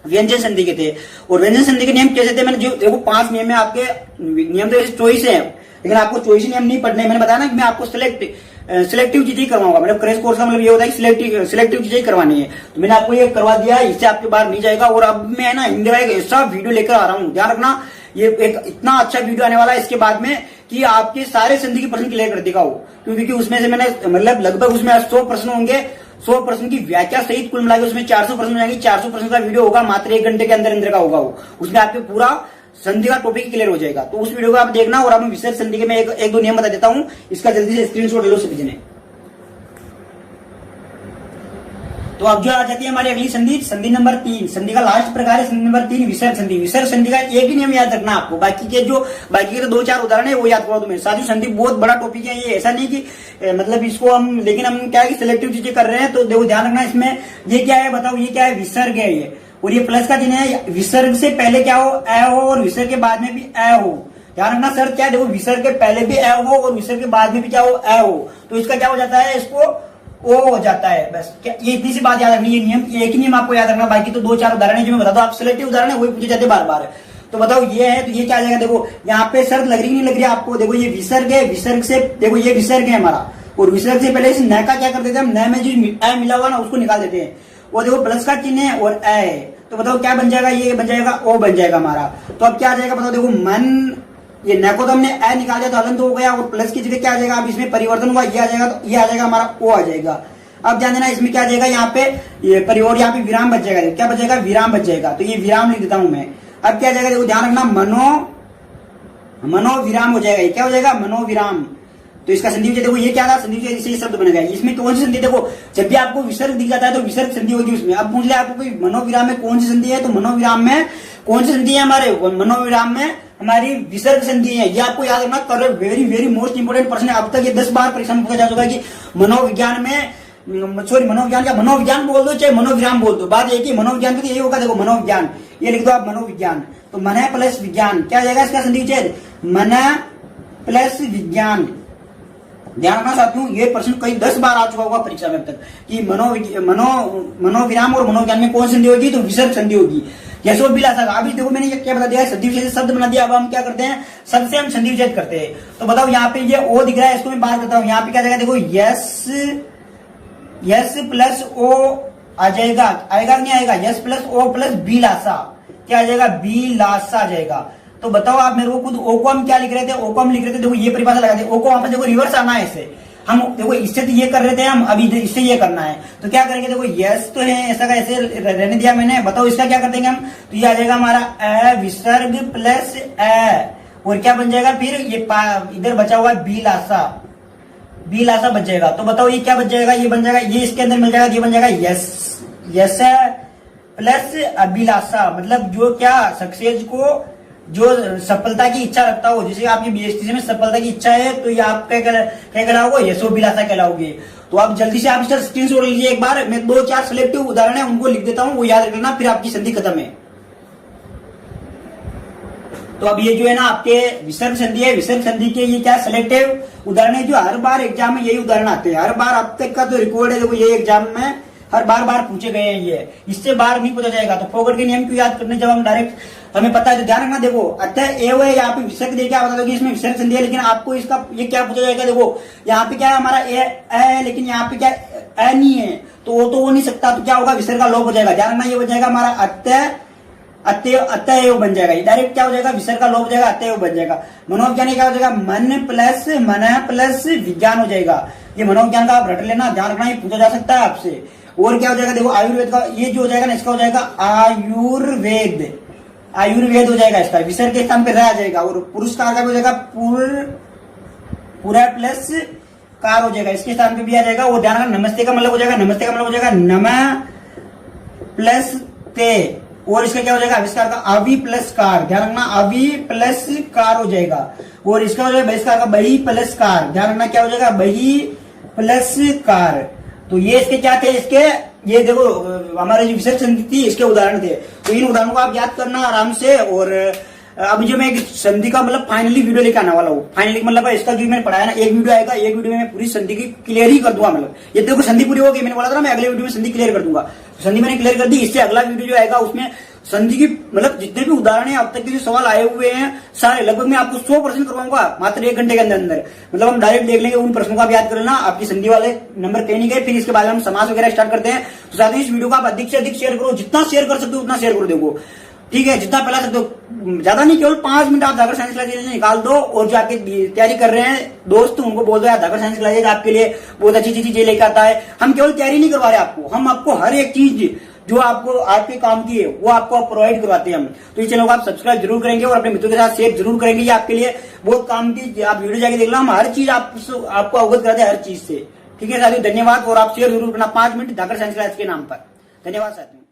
व्यंजन संधि के थे। और व्यंजन संधि के नियम कैसे थे, मैंने जो देखो 5 नियम में आपके नियम तो चॉइस है, लेकिन आपको चॉइस नियम नहीं पढ़ने। मैंने बताया ना कि मैं आपको सिलेक्टिव चीजें ही करवाऊंगा। मतलब क्रैश कोर्स का मतलब ये होता है कि सिलेक्टिव चीजें ही करवानी है। तो मैंने आपको ये करवा दिया, इससे आपके बाहर नहीं जाएगा। और अब मैं ना हिंदी का एक ऐसा वीडियो लेकर आ रहा हूँ, ध्यान रखना, ये एक इतना अच्छा वीडियो आने वाला है इसके बाद में कि आपके सारे संधि के प्रश्न क्लियर कर देगा वो। क्योंकि उसमें से मैंने मतलब लगभग उसमें 100 प्रश्न होंगे, 100 प्रश्न की व्याख्या सहित कुल मिलाकर उसमें 400 प्रश्न जाएंगे। 400 प्रश्न का वीडियो होगा, मात्र 1 घंटे के अंदर का होगा वो। उसमें आपके पूरा संधि का टॉपिक क्लियर हो जाएगा। तो उस वीडियो को आप देखना। और आप विशेष संधि के मैं एक दो नियम बता देता हूं, इसका जल्दी से स्क्रीनशॉट ले लो सभी जने। तो अब जो आ जाती है हमारी अगली संधि, संधि नंबर 3। संधि का लास्ट प्रकार है संधि नंबर 3, विसर्ग संधि। विसर्ग संधि का एक ही नियम याद रखना आपको, बाकी के 2-4 उदाहरण है वो याद करवा दूं मैं। साथियों संधि बहुत बड़ा टॉपिक है, ये ऐसा नहीं कि मतलब इसको हम, लेकिन हम क्या है कि सिलेक्टिव चीजें कर रहे हैं। तो देखो ध्यान रखना, इसमें ये क्या है बताओ, ये क्या है, विसर्ग है ये। और ये प्लस का चिन्ह है, विसर्ग से पहले क्या हो, अ हो, और विसर्ग के बाद में भी अ हो। ध्यान रखना सर, क्या देखो विसर्ग के पहले भी अ हो और विसर्ग के बाद में भी क्या हो, अ हो। तो इसका क्या हो जाता है, इसको ओ हो जाता है। बस ये इतनी सी बात याद रखनी, ये नियम, एक ही नियम आपको याद रखना, बाकी तो 2-4 उदाहरण है जो मैं बता दूं, आप सिलेक्टिव उदाहरण है वही पूछे जाते बार बार। तो बताओ ये है, तो ये क्या आ जाएगा, देखो यहाँ पे शर्त लग रही नहीं लग रही आपको, देखो ये विसर्ग है, विसर्ग से देखो ये विसर्ग है हमारा, और विसर्ग से पहले इस न का क्या कर देते हैं हम, न में जो ए मिला हुआ ना उसको निकाल देते हैं, वो देखो प्लस का चिन्ह है और ए है, तो बताओ क्या बन जाएगा, ये बन जाएगा ओ बन जाएगा हमारा। तो अब क्या आ जाएगा बताओ, देखो मन, ये न को तो हमने ए निकाल दिया तो हलन तो हो गया, और प्लस की जगह क्या आ जाएगा, अब इसमें परिवर्तन हुआ, ये आ जाएगा, तो ये आ जाएगा हमारा ओ आ जाएगा। अब ध्यान देना इसमें क्या आ जाएगा, यहाँ पे ये परिवार, यहाँ पे विराम बच जाएगा, क्या बच जाएगा, विराम बच जाएगा, तो ये विराम लिख देता हूं मैं। अब क्या जाएगा, देखो ध्यान रखना, मनोविराम हो जाएगा, ये क्या हो जाएगा, मनोविराम। तो इसका संधि विच्छेद देखो ये क्या था, संधि विच्छेद, इससे शब्द बनेगा। इसमें कौन सी संधि, देखो जब भी आपको विसर्ग दिख जाता है तो विसर्ग संधि होगी उसमें। अब पूछ ले आपको कोई मनोविराम में कौन सी संधि है, तो मनोविराम में कौन सी संधि है हमारे, मनोविराम में हमारी विसर्ग संधि है। ये आपको याद रखना, कर वेरी वेरी मोस्ट इंपोर्टेंट प्रश्न है। अब तक ये 10 बार परीक्षा में पूछा जा चुका है कि मनोविज्ञान में, सॉरी मनोविज्ञान क्या, मनोविज्ञान बोल दो चाहे मनोविराम बोल दो, बात एक ही, मनोविज्ञान तो यही होगा। देखो मनोविज्ञान ये लिख दो आप, मनोविज्ञान, तो मन प्लस विज्ञान क्या जाएगा इसका संधि विच्छेद, मन प्लस विज्ञान। ध्यान रखना साथियों, ये प्रश्न कई 10 बार आ चुका होगा परीक्षा में अब तक कि मनोविराम और मनोविज्ञान में कौन संधि होगी, तो विसर्ग संधि होगी। यशो बिलासा, अभी देखो मैंने ये क्या बता दिया, संधि विच्छेद शब्द बना दिया। अब हम क्या करते हैं, शब्द से हम संधि विच्छेद करते हैं। तो बताओ यहाँ पे ये ओ दिख रहा है, इसको मैं बात करता हूँ, यहाँ पे क्या जाएगा, देखो यस प्लस ओ आ जाएगा, आएगा नहीं आएगा, yes plus O plus B लासा, क्या आ जाएगा, बी लासा आ जाएगा। तो बताओ आप मेरे को खुद, ओ को हम क्या लिख रहे थे, ओ को हम लिख रहे थे, देखो ये परिभाषा लगा थे, ओ को वापस देखो रिवर्स आना है इससे, हम देखो इससे तो ये कर रहे थे हम, अभी इससे ये करना है, तो क्या करेंगे, देखो यस तो है ऐसा का ऐसे रहने दिया मैंने, बताओ इसका क्या कर देंगे हम, तो ये आ जाएगा हमारा ए विसर्ग प्लस ए, और क्या बन जाएगा फिर, ये इधर बचा हुआ बी लासा, बी लासा बच जाएगा। तो बताओ ये क्या बच जाएगा, ये बन जाएगा, ये इसके अंदर मिल जाएगा, ये बन जाएगा यस प्लस अभिलाषा, मतलब जो क्या सक्सेस को, जो सफलता की इच्छा रखता हो, जैसे आपकी बीएसटी में सफलता की इच्छा है तो ये आप क्या कहलाओगे, यशोभिलाषा कहलाओगे। तो आप जल्दी से आप इसका स्क्रीनशॉट लीजिए एक बार, मैं 2-4 सिलेक्टिव उदाहरण है उनको लिख देता हूं, वो याद रखना, फिर आपकी संधि खत्म है। तो अब ये जो है ना आपके विसर्ग संधि है, विसर्ग संधि के ये क्या सिलेक्टिव उदाहरण है जो हर बार एग्जाम में यही उदाहरण आते हैं, हर बार अब तक का तो रिकॉर्ड है, देखो ये एग्जाम में हर बार पूछे गए हैं, ये इससे बार नहीं पूछा जाएगा। तो फोगट के नियम क्यों याद करने, जब हम डायरेक्ट हमें पता है तो ध्यान रखना। देखो अतः एव है, यहाँ पे विसर्ग दे क्या बता दो कि इसमें विसर्ग संधि है, लेकिन आपको इसका ये क्या पूछा जाएगा, देखो यहाँ पे क्या है हमारा ए है, लेकिन यहाँ पे क्या ए नहीं है, तो वो तो हो नहीं सकता, तो क्या होगा, विसर्ग का लोप हो जाएगा। ध्यान रखना, ये बन जाएगा हमारा अतएव बन जाएगा, डायरेक्ट क्या हो जाएगा, विसर्ग का लोप हो जाएगा, अतएव बन जाएगा। मनोविज्ञान क्या हो जाएगा, मन प्लस विज्ञान हो जाएगा। ये मनोविज्ञान का आप रट लेना, ध्यान रखना, ये पूछा जा सकता है आपसे। और क्या हो जाएगा, देखो आयुर्वेद का ये जो हो जाएगा ना, इसका हो जाएगा आयुर्वेद हो जाएगा, इसका विसर्ग के स्थान पे रह जाएगा। और पुरस्कार का भी हो जाएगा पूरा प्लस कार हो जाएगा, इसके स्थान पे भी आ जाएगा। वो ध्यान रखना, नमस्ते का मतलब हो जाएगा, नमस्ते का मतलब हो जाएगा नमः प्लस ते, और इसका क्या हो जाएगा, आविष्कार का अवि प्लस कार, ध्यान रखना, अवि प्लस कार हो जाएगा। और इसका हो जाएगा बहिष्कार का बही प्लस कार, ध्यान रखना क्या हो जाएगा, बही प्लस कार। तो ये इसके क्या थे, इसके ये देखो हमारे जो विसर्ग संधि थी इसके उदाहरण थे। तो इन उदाहरणों को आप याद करना आराम से। और अभी जो मैं एक संधि का मतलब फाइनली वीडियो लेकर आने वाला हूँ, फाइनली मतलब इसका जो मैंने पढ़ाया ना, एक वीडियो आएगा, एक वीडियो में मैं पूरी संधि की क्लियर ही कर दूंगा। मतलब ये देखो संधि पूरी होगी, मैंने बोला था ना मैं अगले वीडियो में संधि क्लियर कर दूंगा, संधि मैंने क्लियर कर दी। इससे अगला वीडियो जो आएगा उसमें संधि की मतलब जितने भी उदाहरण है अब तक के जो सवाल आए हुए हैं सारे लगभग मैं आपको 100% करवाऊंगा मात्र 1 घंटे के अंदर। मतलब हम डायरेक्ट देख लेंगे, उन प्रश्नों को आप याद कर लेना, आपकी संधि वाले नंबर कहीं नहीं गए। फिर इसके बाद हम समास वगैरह स्टार्ट करते हैं। तो साथ ही इस वीडियो को आप अधिक से अधिक शेयर करो, जितना शेयर कर सकते हो उतना शेयर करो, देखो ठीक है, जितना फैला सकते हो, ज्यादा नहीं, केवल 5 मिनट आप जाकर साइंस क्लासेज निकाल दो। और जो आपकी तैयारी कर रहे हैं दोस्त उनको बोल दो यार जाकर साइंस क्लासेज आपके लिए बहुत अच्छी चीजें लेकर आता है। हम केवल तैयारी नहीं करवा रहे आपको, हम आपको हर एक चीज जो आपको आपके काम की है वो आपको प्रोवाइड करवाते हैं हम। तो इस चैनल को आप सब्सक्राइब जरूर करेंगे और अपने मित्रों के साथ शेयर जरूर करेंगे, ये आपके लिए बहुत काम की। आप वीडियो जाके देख लो, हम हर चीज आपको अवगत कराते हैं हर चीज से। ठीक है साथियों, धन्यवाद। और आप शेयर जरूर करना 5 मिनट जाकर साइंस क्लास के नाम पर। धन्यवाद साथियों।